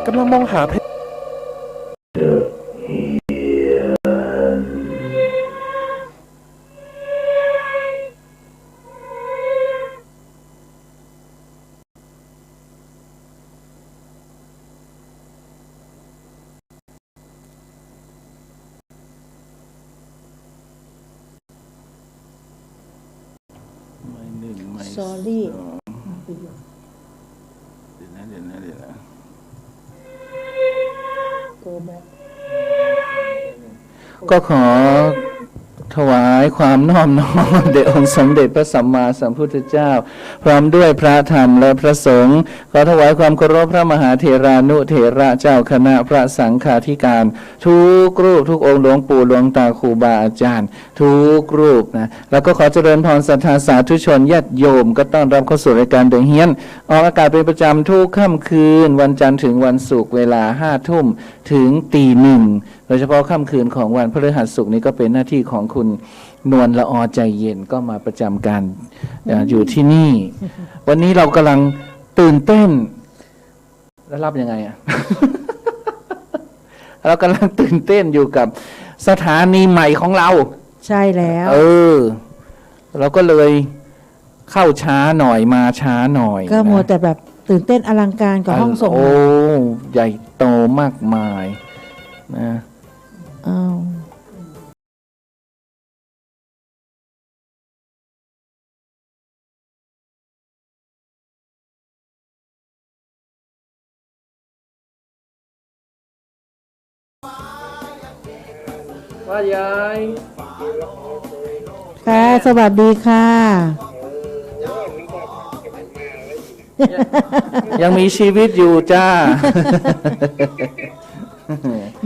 กำลังมองหาเพชรซอรี่เดี๋ยวนะก็ขอถวายความนอบน้อมแด่องค์สมเด็จพระสัมมาสัมพุทธเจ้าพร้อมด้วยพระธรรมและพระสงฆ์ขอถวายความเคารพพระมหาเถรานุเถระเจ้าคณะพระสังฆาธิการทุกรูปทุกองค์หลวงปู่หลวงตาครูบาอาจารย์ทุกรูปนะแล้วก็ขอเจริญพรศรัทธาสาธุชนญาติโยมก็ต้อนรับเข้าสู่รายการเดอะเฮียนออกอากาศเป็นประจำทุกค่ำคืนวันจันทร์ถึงวันศุกร์เวลา5 ทุ่มถึงตีหนึ่งโดยเฉพาะค่ำคืนของวันพฤหัสศุกร์นี้ก็เป็นหน้าที่ของคุณนวลละออใจเย็นก็มาประจำการอยู่ที่นี่วันนี้เรากำลังตื่นเต้นแล้วรับยังไงอ่ะ เรากำลังตื่นเต้นอยู่กับสถานีใหม่ของเราใช่แล้วเราก็เลยเข้าช้าหน่อยมาช้าหน่อยก็มัวแต่แบบตื่นเต้นอลังการกับห้องส่งใหญ่โตมากมายนะว่ายายค่ะสวัสดีค่ะยังมีชีวิตอยู่จ้า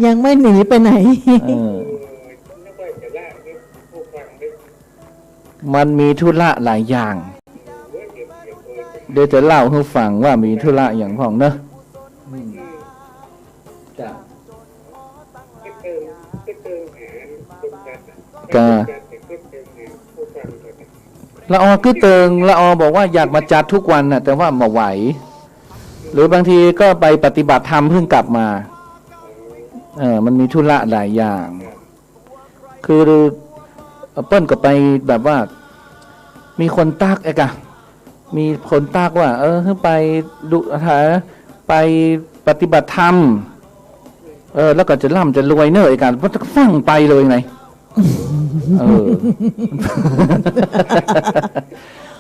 ยังไม่หนีไปไหนมันมีธุระหลายอย่างเดี๋ยวจะเล่าให้ฟังว่ามีธุระอย่างของเนอะจ้ะก็ละออคือเติงละออบอกว่าอยากมาจัดทุกวันน่ะแต่ว่ามาไหวหรือบางทีก็ไปปฏิบัติธรรมเพิ่งกลับมามันมีธุระหลายอย่างคือเปิ้ลก็ไปแบบว่ามีคนตักมีคนตักว่าไปดูไปปฏิบัติธรรมแล้วก็จะร่ำจะรวยเนอะไอ้กันเพราะฟังไปเลยไง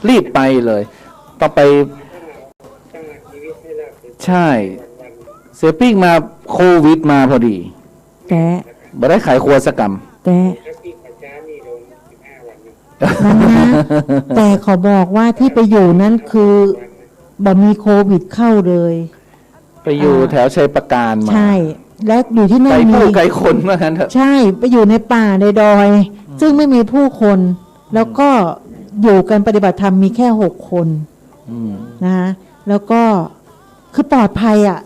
รีบไปเลยต้องไปใช่เสียปิ้งมาโควิดมาพอดีแต่บ่ได้ขายครัวสกรรมแต่ขอบอกว่าที่ไปอยู่นั้นคือบ่มีโควิดเข้าเลยไปอยู่แถวชัยประการมาใช่แล้วอยู่ที่นั่นมีไกลคนเหมือนกันเถอะใช่ไปอยู่ในป่าในดอยซึ่งไม่มีผู้คนแล้วก็อยู่กันปฏิบัติธรรมมีแค่6 คนนะฮะแล้วก็คือปลอดภัยอ่ะ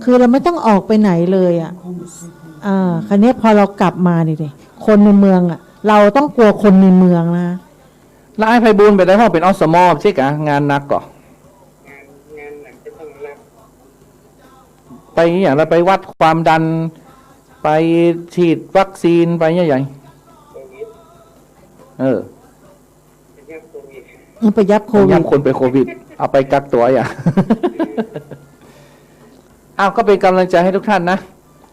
คือเราไม่ต้องออกไปไหนเลยอ่ะคราวนี้พอเรากลับมาดิคนในเมืองอ่ะเราต้องกลัวคนในเมืองนะแล้วไอ้ไพบูลย์ไปได้เพราะเป็นอสมใช่กะงานหนักก่องานหนักก็ต้องรับไปอย่างเราไปวัดความดันไปฉีดวัคซีนไปใหญ่ไปยับโควิดคนไปโควิดเอาไปกักตัวอย่างก็เป็นกำลังใจให้ทุกท่านนะ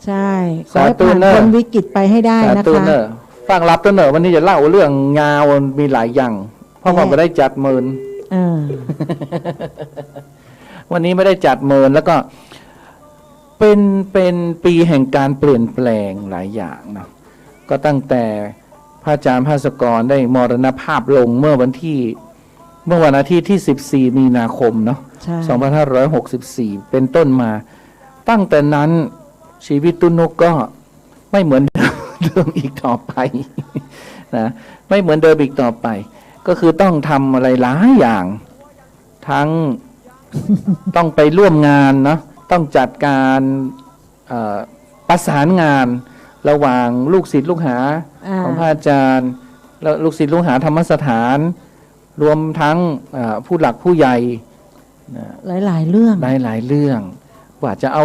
ใช่ขอให้ผ่านพ้นวิกฤตไปให้ได้นะคะฟังรับตัวเนอวันนี้จะเล่าเรื่องงาวมีหลายอย่างเพราะผมไม่ได้จัดเมินวันนี้ไม่ได้จัดเมินแล้วก็เป็นปีแห่งการเปลี่ยนแปลงหลายอย่างนะก็ตั้งแต่พระอาจารย์ภาสกรได้มรณภาพลงเมื่อวันอาทิตย์ที่14 มีนาคมเนาะ2564เป็นต้นมาตั้งแต่นั้นชีวิตตุ้นกก็ไม่เหมือนเดิมอีกต่อไปนะไม่เหมือนเดิมอีกต่อไปก็คือต้องทำอะไรหลายอย่างทั้งต้องไปร่วมงานเนาะต้องจัดการประสานงานระหว่างลูกศิษย์ลูกหาของพระอาจารย์แล้วลูกศิษย์ลูกหาธรรมสถานรวมทั้งผู้หลักผู้ใหญ่หลายๆเรื่องหลายๆเรื่องกว่าจะเอา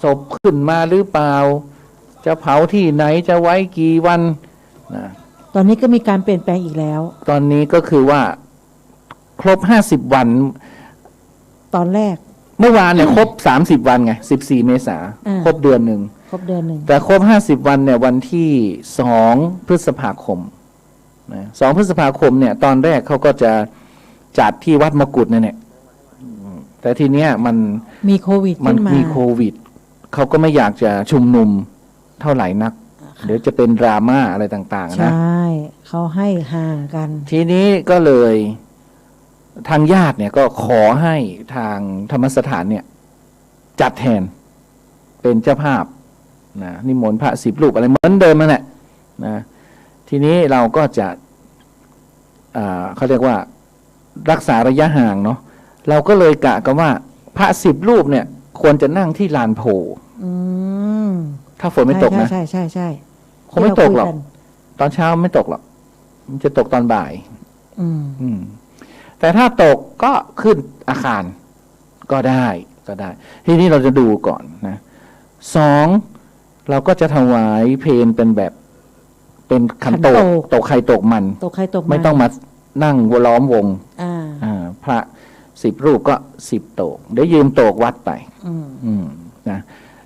ศพขึ้นมาหรือเปล่า จะเผาที่ไหนจะไว้กี่วันนะ ตอนนี้ก็มีการเปลี่ยนแปลงอีกแล้ว ตอนนี้ก็คือว่าครบ50 วัน ตอนแรก เมื่อวานเนี่ยครบ30 วันไง14 เมษา ครบเดือนหนึ่ง ครบเดือนหนึ่ง แต่ครบ50 วันเนี่ยวันที่2 พฤษภาคมนะ2 พฤษภาคมเนี่ยตอนแรกเขาก็จะจัดที่วัดมกุฎเนี่ยแต่ทีเนี้ยมัน มีโควิดขึ้นมา มีโควิดเขาก็ไม่อยากจะชุมนุมเท่าไหร่นัก เดี๋ยวจะเป็นดราม่าอะไรต่างๆ ใช นะ ่เขาให้ห่างกัน ทีนี้ก็เลยทางญาติเนี่ยก็ขอให้ทางธรรมสถานเนี่ยจัดแทนเป็นเจ้าภาพนะนิมนต์พระ10 รูปอะไรเหมือนเดิมนั่นแหละนะทีนี้เราก็จะเขาเรียกว่ารักษาระยะห่างเนาะเราก็เลยกะกันว่าพระ10 รูปเนี่ยควรจะนั่งที่ลานโพ อืม ถ้าฝนไม่ตกนะ ใช่ใช่ใช่ คงไม่ตกหรอก ที่เาคุยน ตอนเช้าไม่ตกหรอกมันจะตกตอนบ่าย อืม แต่ถ้าตกก็ขึ้นอาคารก็ได้ทีนี้เราจะดูก่อนนะ2เราก็จะถวายเพลเป็นแบบเป็นขันโตกตกใครตกมัน ตกใครตกน ไม่ต้องมานั่งล้อมวง อ่า พระ10 รูปก็10 โตกเดี๋ยวยืมโตกวัดไป นะ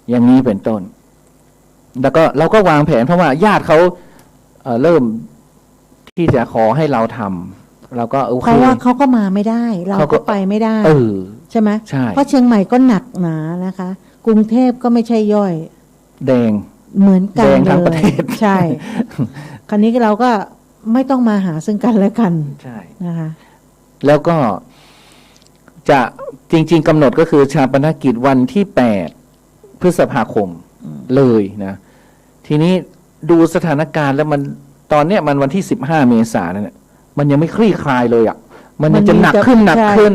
อย่างนี้เป็นต้น แล้วก็เราก็วางแผนเพราะว่าญาติเขาเริ่มที่จะขอให้เราทำเราก็โอเค เพราะว่าเขาก็มาไม่ได้ เราก็ไปไม่ได้ ใช่ไหม ใช่ เพราะเชียงใหม่ก็หนักหนานะคะ กรุงเทพก็ไม่ใช่ย่อย แดง เหมือนกัน แดงทั้ง เล ประ ย เทศ ใช่ คราวนี้เราก็ไม่ต้องมาหาซึ่งกันและกัน ใช่ นะคะ แล้วก็จะจริง ๆกำหนดก็คือชาปนกิจวันที่8 พฤษภาคมเลยนะทีนี้ดูสถานการณ์แล้วมันตอนเนี้ยมันวันที่15 เมษายนเนี่ยมันยังไม่คลี่คลายเลยอ่ะมันยังจะหนักขึ้น ใช่ หนักขึ้น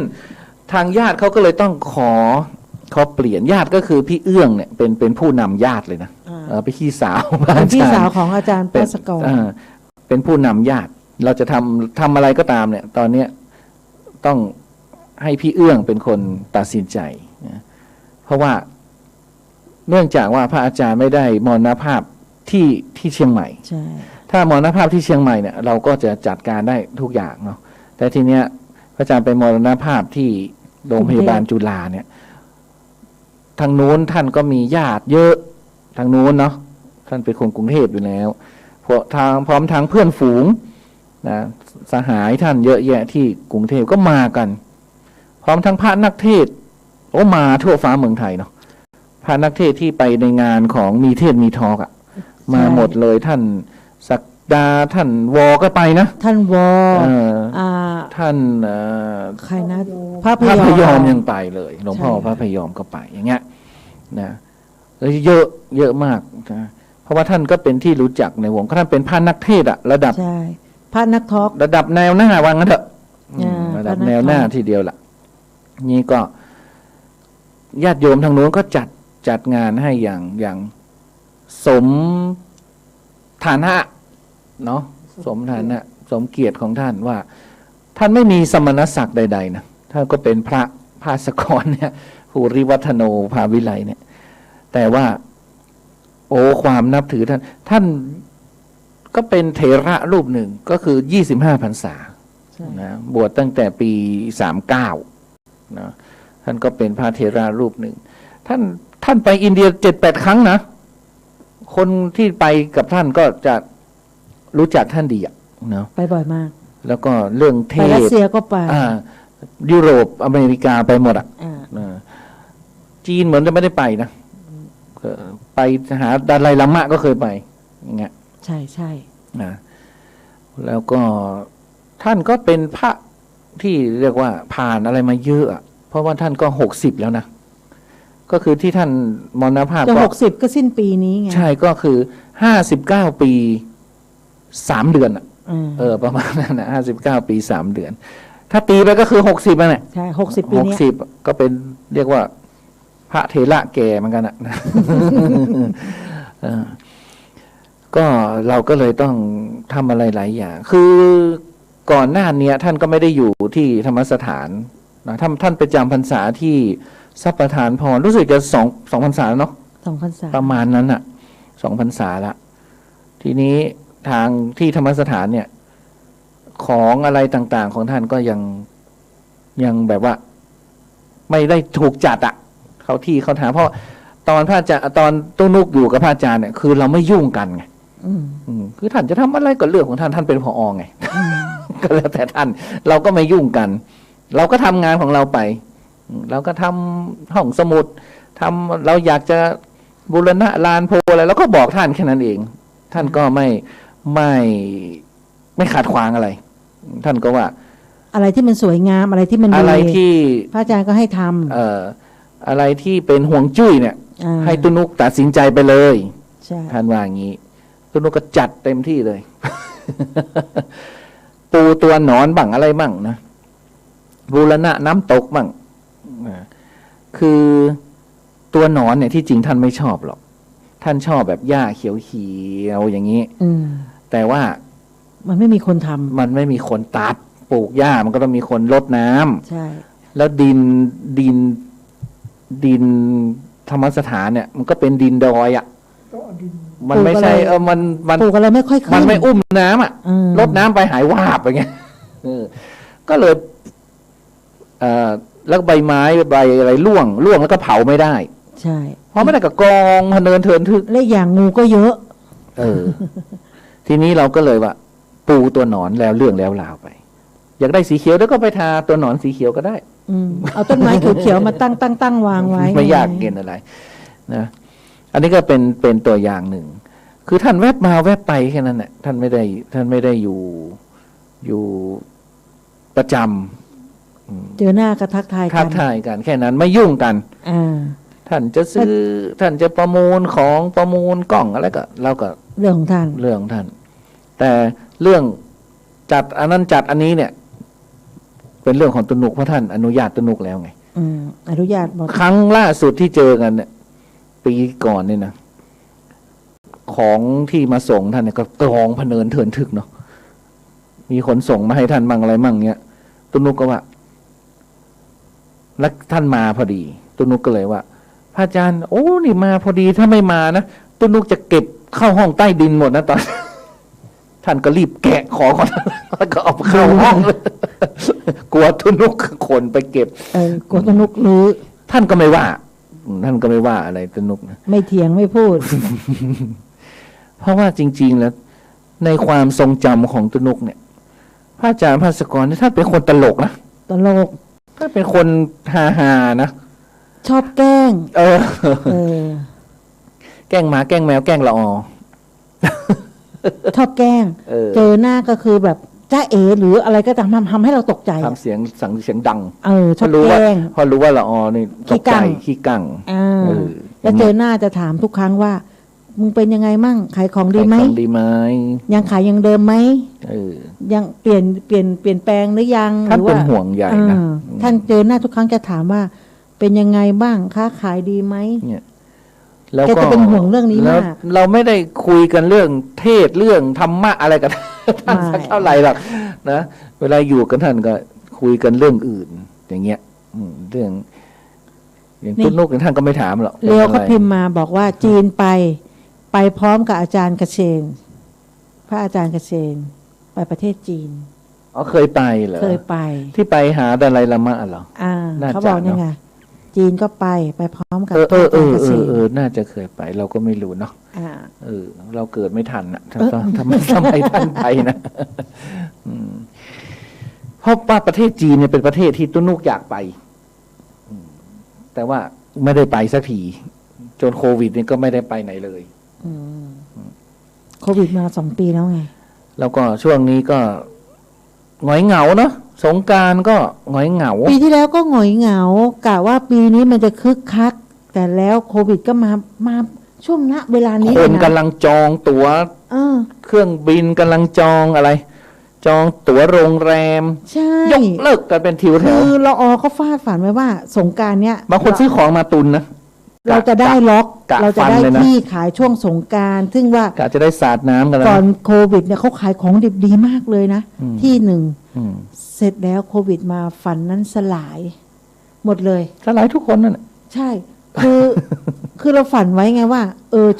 ทางญาติเขาก็เลยต้องขอเปลี่ยนญาติก็คือพี่เอื้องเนี่ยเป็นผู้นำญาติเลยนะไปพี่สาว เป็นพี่สาวของอาจารย์ปัสกร เป็นผู้นำญาติเราจะทำอะไรก็ตามเนี่ย ตอนเนี้ยต้องให้พี่เอื้องเป็นคนตัดสินใจนะเพราะว่าเนื่องจากว่าพระอาจารย์ไม่ได้มรณภาพที่เชียงใหม่ ใช่ ถ้ามรณภาพที่เชียงใหม่เนี่ยเราก็จะจัดการได้ทุกอย่างเนาะแต่ทีเนี้ยพระอาจารย์ไปมรณภาพที่โรงพยาบาลจุฬาเนี่ยทางนู้นท่านก็มีญาติเยอะทางนู้นเนาะท่านเป็นคนกรุงเทพอยู่แล้วพร้อมทางเพื่อนฝูงนะสหายท่านเยอะแยะที่กรุงเทพก็มากัน พร้อมทั้งพระนักเทศน์มาทั่วฟ้าเมืองไทยเนาะพระนักเทศน์ที่ไปในงานของมีเทศมีทอกมาหมดเลยท่านศักดาท่านวอก็ไปนะ ท่านวอ ท่าน ใครนะพระ พระพ พ ย ย อ อ ม ม ยังไปเลยหลวงพ่อ ใช่ พระพยอมก็ไปอย่างเงี้ยนะเยอะมากนะเพราะว่าท่านก็เป็นที่รู้จักในวงท่านเป็นพระนักเทศน์ระดับ ใช่พระนักทอล์ก ระดับแนวหน้าว่างั้นเถอะ ระดับ พระนัก แนวหน้า ทอล์ก ทีเดียวล่ะนี่ก็ญาติโยมทางโน้นก็จัดงานให้อย่างสมฐานะเนาะสมฐานะสมเกียรติของท่านว่า ท่านไม่มีสมณศักดิ์ใดๆนะท่านก็เป็นพระภาสกรเนี่ยภูริวัฒโนภาวิไลเนี่ย แต่ว่า ความนับถือท่านก็เป็นเถระรูปหนึ่งก็คือ25 พรรษา นะบวชตั้งแต่ปี39นะท่านก็เป็นพระเถระรูปหนึ่งท่านไปอินเดีย 7-8 ครั้งนะคนที่ไปกับท่านก็จะรู้จักท่านดีเนาะ ไปบ่อยมาก แล้วก็เรื่องเท ไปรั ศ สเซียก็ไป ยุโรปอเมริกาไปหมดอ่าจีนเหมือนจะไม่ได้ไปนะไปหาดาไลลามะก็เคยไปอย่างเงี้ย ใช่ใช่ นะแล้วก็ท่านก็เป็นพระที่เรียกว่าผ่านอะไรมาเยอะอะเพราะว่าท่านก็60แล้วนะก็คือที่ท่านมรณภาพ จะ ก็ 60ก็สิ้นปีนี้ไง ใช่ก็คือ59 ปี3 เดือนอะ ประมาณนั้นนะ59 ปี3 เดือน ถ้าตีไปก็คือ60นั่นแหละ ใช่60 ปีเนี้ย 60ก็เป็นเรียกว่าพระเถระแก่เหมือนกันอะ ก็เราก็เลยต้องทำอะไรหลายอย่างคือก่อนหน้านี้ท่านก็ไม่ได้อยู่ที่ธรรมสถานนะท่านไปจำพรรษาที่ทรัพย์ประธานพรรู้สึกจะ2 พรรษาเนาะ 2 พรรษา ประมาณนั้นอ่ะ2 พรรษาละทีนี้ทางที่ธรรมสถานเนี่ย ของอะไรต่างๆของท่านก็ยังแบบว่า ไม่ได้ถูกจัดอ่ะเขาที่เขาถามเพราะตอนพระอาจารย์ตอนตุ้นุกอยู่กับพระอาจารย์เนี่ยคือเราไม่ยุ่งกันไงคือท่านจะทำอะไรก็เรื่องของท่านท่านเป็นผอไง ก็แล้วแต่ท่าน เราก็ไม่ยุ่งกัน เราก็ทำงานของเราไป เราก็ทำห้องสมุดทำเราอยากจะบูรณะลานโพอะไรแล้วก็บอกท่านแค่นั้นเอง ท่านก็ไม่ขัดขวางอะไร ท่านก็ว่า อะไรที่มันสวยงามอะไรที่มันดี อะไรที่ พระอาจารย์ก็ให้ท อะไรที่เป็นห่วงจุ้ยเนี่ย ำ ให้ตุนุกตัดสินใจไปเลย ใช่ ท่านว่าอย่างนี้ตุนุกก็จัดเต็มที่เลย ปูตัวหนอนบ้างอะไรบ้างนะบูรณะน้ำตกบ้างคือตัวหนอนเนี่ยที่จริงท่านไม่ชอบหรอกท่านชอบแบบหญ้าเขียวๆอย่างนี้แต่ว่ามันไม่มีคนทำมันไม่มีคนตัดปลูกหญ้ามันก็ต้องมีคนรดน้ำใช่แล้วดินธรรมสถานเนี่ยมันก็เป็นดินดอยอ่ะมันไม่ใช่มันปลูกอะไรไม่ค่อยขึ้นมันไม่อุ้มน้ำอ่ะรดน้ำไปหายวาบอย่างเงี้ยก็เลยแล้วใบไม้ใบอะไรร่วงแล้วก็เผาไม่ได้ใช่เพราะไม่ได้กับกองพเนินเทินทึกและอย่างงูก็เยอะทีนี้เราก็เลยว่าปูตัวหนอนแล้วเรื่องแล้วราวไปอยากได้สีเขียวแล้วก็ไปทาตัวหนอนสีเขียวก็ได้เอาต้นไม้เขียวๆมาตั้งวางไว้ไม่ยากเกินอะไรนะอันนี้ก็เป็นตัวอย่างหนึ่งคือท่านแวบมาแวบไปแค่นั้นแหละท่านไม่ได้อยู่ประจำเจอหน้าก็ทักทายกันแค่นั้นไม่ยุ่งกันท่านจะซื้อท่านจะประมูลของประมูลกล้องอะไรก็เราก็เรื่องของท่านแต่เรื่องจัดอันนั้นจัดอันนี้เนี่ยเป็นเรื่องของตุนุกเพราะท่านอนุญาตตุนุกแล้วไงอนุญาตบอกครั้งล่าสุดที่เจอกันเนี่ยปีก่อนเนี่ยนะของที่มาส่งท่านเนี่ยก็กองพเนินเถินทึกเนาะมีคนส่งมาให้ท่านมั่งอะไรมั่งเนี้ยตุนุกก็ว่าแล้วท่านมาพอดีตุนุกก็เลยว่าพระอาจารย์โอ้นี่มาพอดีถ้าไม่มานะตุนุกจะเก็บเข้าห้องใต้ดินหมดนะตอนท่านก็รีบแกะของก่อนแล้วก็เอาเข้าห้องเลยกลัวตุนุกคนไปเก็บกลัวตุนุกรู้ท่านก็ไม่ว่าอะไรตุนุกนะไม่เถียงไม่พูด เพราะว่าจริงๆแล้วในความทรงจำของตุนุกเนี่ยพระอาจารย์ภาสกรนี่ท่านเป็นคนตลกนะตลกท่านเป็นคนฮาๆนะชอบแกล้งแกล้งหมาแกล้งแมวแกล้งละอชอบแกล้งเจอหน้าก็คือแบบจ้าเอ๋หรืออะไรก็ตามทำให้เราตกใจทำเสียงดังชอบแกล้งพอรู้ว่าละอนี่ตกใจขี้กังแล้วเจอหน้าจะถามทุกครั้งว่ามึงเป็นยังไงมั่งขายของดีไหมยังขายยังเดิมไหมยังเปลี่ยนแปลงหรือยังท่านเป็นห่วงใหญ่นะท่านเจอหน้าทุกครั้งจะถามว่าเป็นยังไงบ้างค้าขายดีไหมแล้วก็เป็นห่วงเรื่องนี้มากเราไม่ได้คุยกันเรื่องเทศเรื่องธรรมะอะไรกันท่านสักเท่าไหร่หรอกนะเวลาอยู่กันท่านก็คุยกันเรื่องอื่นอย่างเงี้ยเรื่องอย่างตุ้นนุกท่านก็ไม่ถามหรอกเรียวเขาพิมพ์มาบอกว่าจีนไปพร้อมกับอาจารย์กเชนพระอาจารย์กเชนไปประเทศจีนเคยไปเหรอเคยไปที่ไปหาดาไลลามะเหรอเขาบอกนี่ไงจีนก็ไปพร้อมกับพระอาจารย์กเชนน่าจะเคยไปเราก็ไม่รู้เนาะเราเกิดไม่ทันอ่ะทำไมท่านไปนะเพราะว่าประเทศจีนเนี่ยเป็นประเทศที่ตุ้นุกอยากไปแต่ว่าไม่ได้ไปสักทีจนโควิดนี่ก็ไม่ได้ไปไหนเลยโควิดมา2 ปีแล้วไงแล้วก็ช่วงนี้ก็หงอยเหงาเนาะสงกรานต์ก็หงอยเหงาปีที่แล้วก็หงอยเหงากะว่าปีนี้มันจะคึกคักแต่แล้วโควิดก็มาช่วงณเวลานี้คนกำลังจองตั๋วเครื่องบินกำลังจองอะไรจองตั๋วโรงแรมยกเลิกกันเป็นทิวแถวคือละอเขาฟาดฝันไว้ว่าสงกรานต์เนี้ยบางคนซื้อของมาตุนนะเราจะได้ล็อกเราจะได้ที่ขายช่วงสงกรานต์ซึ่งว่าจะได้สาดน้ำกันก่อนโควิดเนี่ยเขาขายของดิบดีมากเลยนะที่หนึ่งเสร็จแล้วโควิดมาฝันนั้นสลายหมดเลยสลายทุกคนนั่นใช่คือ คือเราฝันไว้ไงว่า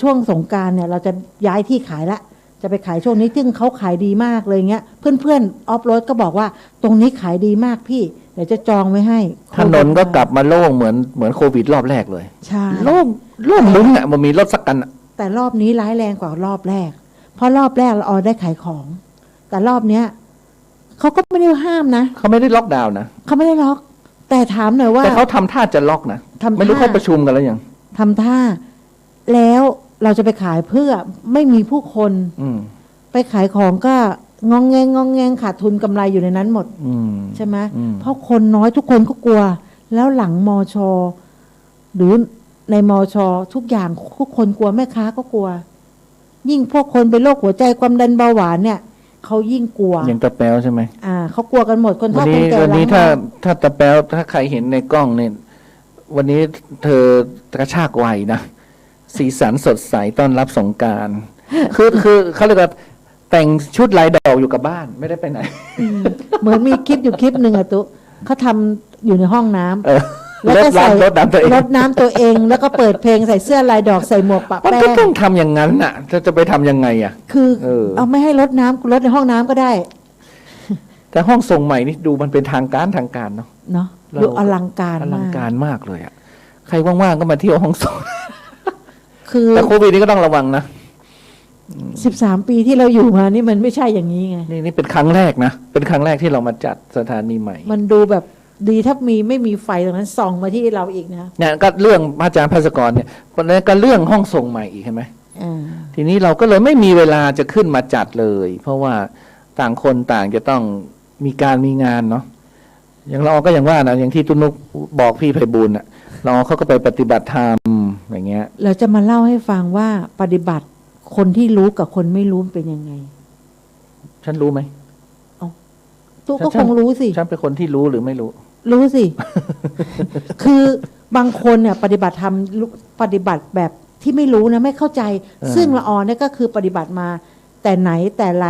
ช่วงสงกรานต์เนี่ยเราจะย้ายที่ขายละจะไปขายช่วงนี้ซึ่งเขาขายดีมากเลยเงี้ยเพื่อนออฟโรดก็บอกว่าตรงนี้ขายดีมากพี่เดี๋ยวจะจองไว้ให้ ถนนก็กลับมาโล่งเหมือนโควิดรอบแรกเลย ใช่ โล่งลุ้งอ่ะมันมีรถสักกันอะ แต่รอบนี้ร้ายแรงกว่ารอบแรกเพราะรอบแรกเราได้ขายของแต่รอบเนี้ยเขาก็ไม่ได้ห้ามนะ เขาไม่ได้ล็อกดาวน์นะ เขาไม่ได้ล็อกแต่ถามหน่อยว่า แต่เขาทำท่าจะล็อกนะ ทำท่า ไม่รู้เขาประชุมกันแล้วยัง ทำท่าแล้วเราจะไปขายเพื่อไม่มีผู้คน ไปขายของก็งองแงงขาดทุนกำไรอยู่ในนั้นหมดใช่ไหมเพราะคนน้อยทุกคนก็กลัว แล้วหลังมชหรือในมชทุกอย่างทุกคนกลัวแม่ค้าก็กลัว ยิ่งพวกคนเป็นโรคหัวใจความดันเบาหวานเนี่ยเขายิ่งกลัว อย่างตะแป๊วใช่ไหม เขากลัวกันหมดคนเฒ่าคนแก่ วันนี้ถ้าตะแป๊วถ้าใครเห็นในกล้องเนี่ยวันนี้เธอกระชากวัยนะสีสันสดใสต้อนรับสงกรานต์คือเขาเรียกว่าแต่งชุดลายดอกอยู่กับบ้านไม่ได้ไปไหน เหมือนมีคลิปอยู่คลิปหนึ่งอะตุ๊เขาทำอยู่ในห้องน้ำ แล้วก็ใส่ รดน้ำตัวเอง รดน้ำตัวเองแล้วก็เปิดเพลงใส่เสื้อลายดอกใส่หมวกปะ มัน แป้ ก็ต้อง ง ทำอย่างนั้นน่ะจะไปทำยังไงอ่ะ คือเอาไม่ให้รดน้ำรดในห้องน้ำก็ได้ แต่ห้องทรงใหม่นี่ดูมันเป็นทางการเนาะ เนาะดูอลังการ อลัง มาก การมากเลยอ่ะใครว่างๆก็มาเที่ยวห้องทรง คือ แต่โควิดนี่ก็ต้องระวังนะ 13 ปีที่เราอยู่มานี่มันไม่ใช่อย่างนี้ไง นี่เป็นครั้งแรกนะเป็นครั้งแรกที่เรามาจัดสถานีใหม่ มันดูแบบดีถ้าไม่มีไฟตรงนั้นส่องมาที่เราอีกนะ เนี่ยก็เรื่องพระอาจารย์ภาสกรเนี่ยก็เรื่องห้องทรงใหม่อีกใช่ไหม ทีนี้เราก็เลยไม่มีเวลาจะขึ้นมาจัดเลย เพราะว่าต่างคนต่างจะต้องมีงานเนาะอย่างเราก็อย่างว่านะอย่างที่ตุนุกบอกพี่ไพบูลย์น่ะเราเขาก็ไปปฏิบัติธรรมอย่างเงี้ย เราจะมาเล่าให้ฟังว่าปฏิบัติคนที่รู้กับคนไม่รู้เป็นยังไง ฉันรู้ไหม ตุ๊กก็คงรู้สิ ฉันเป็นคนที่รู้หรือไม่รู้ รู้สิ คือบางคนเนี่ยปฏิบัติธรรมปฏิบัติแบบที่ไม่รู้นะไม่เข้าใจ ซึ่งละออเนี่ยก็คือปฏิบัติมาแต่ไหนแต่ไร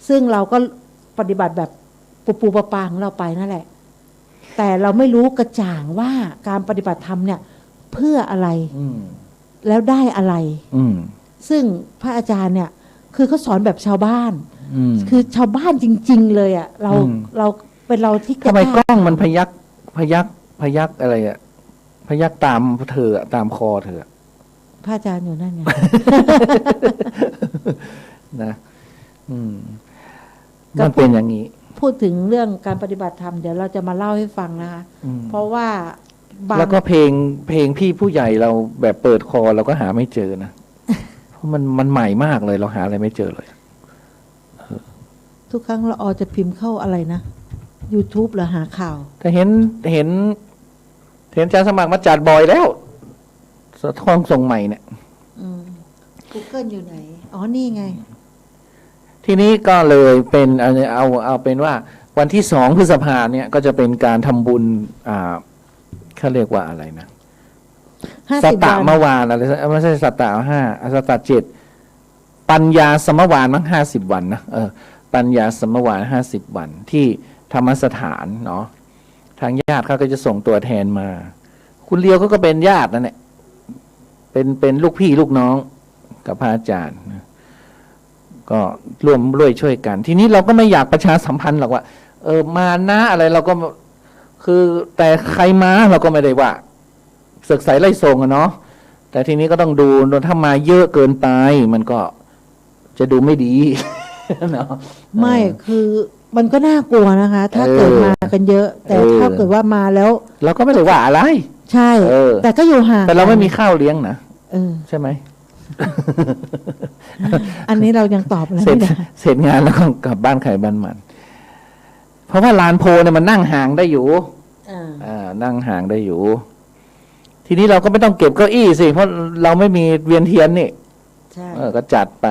ซึ่งเราก็ปฏิบัติแบบปูปลาของเราไปนั่นแหละ แต่เราไม่รู้กระจ่างว่าการปฏิบัติธรรมเนี่ยเพื่ออะไรแล้วได้อะไรซึ่งพระอาจารย์เนี่ยคือเขาสอนแบบชาวบ้านคือชาวบ้านจริงๆเลยอ่ะเราเป็นเราที่ทำไมกล้องมันพยักอะไรอ่ะพยักตามเธอตามคอเธอ พระอาจารย์อยู่นั่นไง นะมันเป็นอย่างนี้พูดถึงเรื่องการปฏิบัติธรรมเดี๋ยวเราจะมาเล่าให้ฟังนะคะเพราะว่าแล้วก็เพลงพี่ผู้ใหญ่เราแบบเปิดคอเราก็หาไม่เจอนะ เพราะมันใหม่มากเลยเราหาอะไรไม่เจอเลยทุกครั้งเราจะพิมพ์เข้าอะไรนะ YouTube หรือหาข่าวแต่เห็นอาจารย์สมัครมาจัดบ่อยแล้วสะท้อนส่งใหม่เนี่ยGoogle อยู่ไหนอ๋อนี่ไงทีนี้ก็เลยเป็นเอาเป็นว่าวันที่2 พฤษภาเนี่ยก็จะเป็นการทำบุญเขาเรียกว่าอะไรนะสัตตะเมื่อวานอะไรไม่ใช่สัตตะ5สัตตะ7ปัญญาสมวานมั้ง50 วันนะปัญญาสมวาน50 วันที่ธรรมสถานเนาะทางญาติเขาก็จะส่งตัวแทนมาคุณเลียวเขาก็เป็นญาตินั่นแหละเป็นลูกพี่ลูกน้องกับพระอาจารย์ก็ร่วมด้วยช่วยกันทีนี้เราก็ไม่อยากประชาสัมพันธ์หรอกว่ามานะอะไรเราก็คือแต่ใครมาเราก็ไม่ได้ว่าศึกษาไล่ส่งอะเนาะแต่ทีนี้ก็ต้องดูถ้ามาเยอะเกินไปมันก็จะดูไม่ดีเนาะไม่คือมันก็น่ากลัวนะคะ ถ้าเกิดมากันเยอะแต่ถ้าเกิดว่ามาแล้วเราก็ไม่ได้ว่าอะไรใช่แต่ก็อยู่ห่างแต่เราไม่มีข้าวเลี้ยงนะใช่ไหมอันนี้เรายังตอบไม่ได้เสร็จงานแล้วก็กลับบ้านไข่บ้านมันเพราะว่าลานโพเนี่ยมันนั่งห่างได้อยู่นั่งห่างได้อยู่ทีนี้เราก็ไม่ต้องเก็บเก้าอี้สิเพราะเราไม่มีเวียนเทียนนี่ก็จัดไป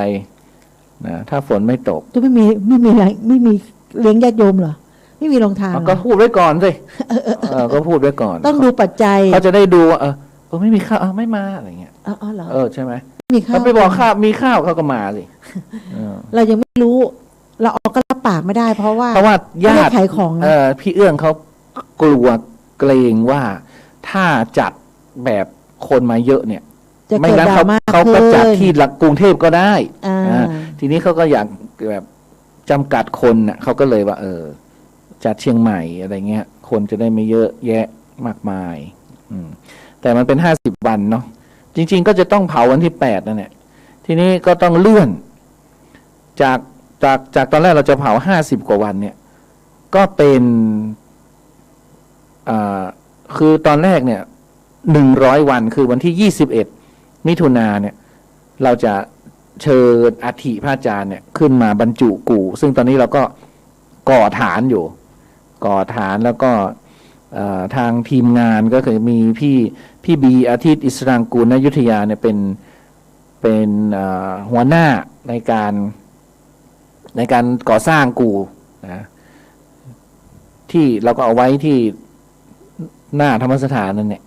นะถ้าฝนไม่ตกจะไม่มีอะไรไม่มีเลี้ยงญาติโยมเหรอไม่มีโรงทานก็พูดไว้ก่อนสิก็พูดไว้ก่อนต้องดูปัจจัยเขาจะได้ดูไม่มีข้าวไม่มาอะไรเงี้ยเหรอใช่ไหมมีข้าวไปบอกข้าวมีข้าวเขาก็มาสิเรายังไม่รู้เราก็รับปากไม่ได้เพราะว่าญาติขายของพี่เอื้องเขากลัวเกรงว่าถ้าจัดแบบ คนมาเยอะเนี่ย จะ ไม่ เกิด งั้น ดราม่า เขาก็ ขึ้น จัดที่หลักกรุงเทพก็ได้ อ่า ทีนี้เขาก็อยากแบบจำกัดคนน่ะเขาก็เลยว่า จัดเชียงใหม่อะไรเงี้ย คนจะได้ไม่เยอะแยะมากมายแต่มันเป็น50 วันเนาะจริงๆก็จะต้องเผาวันที่8นั่นแหละทีนี้ก็ต้องเลื่อนจากตอนแรกเราจะเผา50 กว่าวันเนี่ยก็เป็นคือตอนแรกเนี่ย100 วันคือวันที่21 มิถุนาเนี่ยเราจะเชิญอัฐิพระอาจารย์เนี่ยขึ้นมาบรรจุกู่ซึ่งตอนนี้เราก็ก่อฐานอยู่ก่อฐานแล้วก็ทางทีมงานก็คือมีพี่บีอาทิตย์อิสรางกูลณอยุธยาเนี่ยเป็นหัวหน้าในการก่อสร้างกู่นะที่เราก็เอาไว้ที่หน้าธรรมสถานนั่นเนี่ย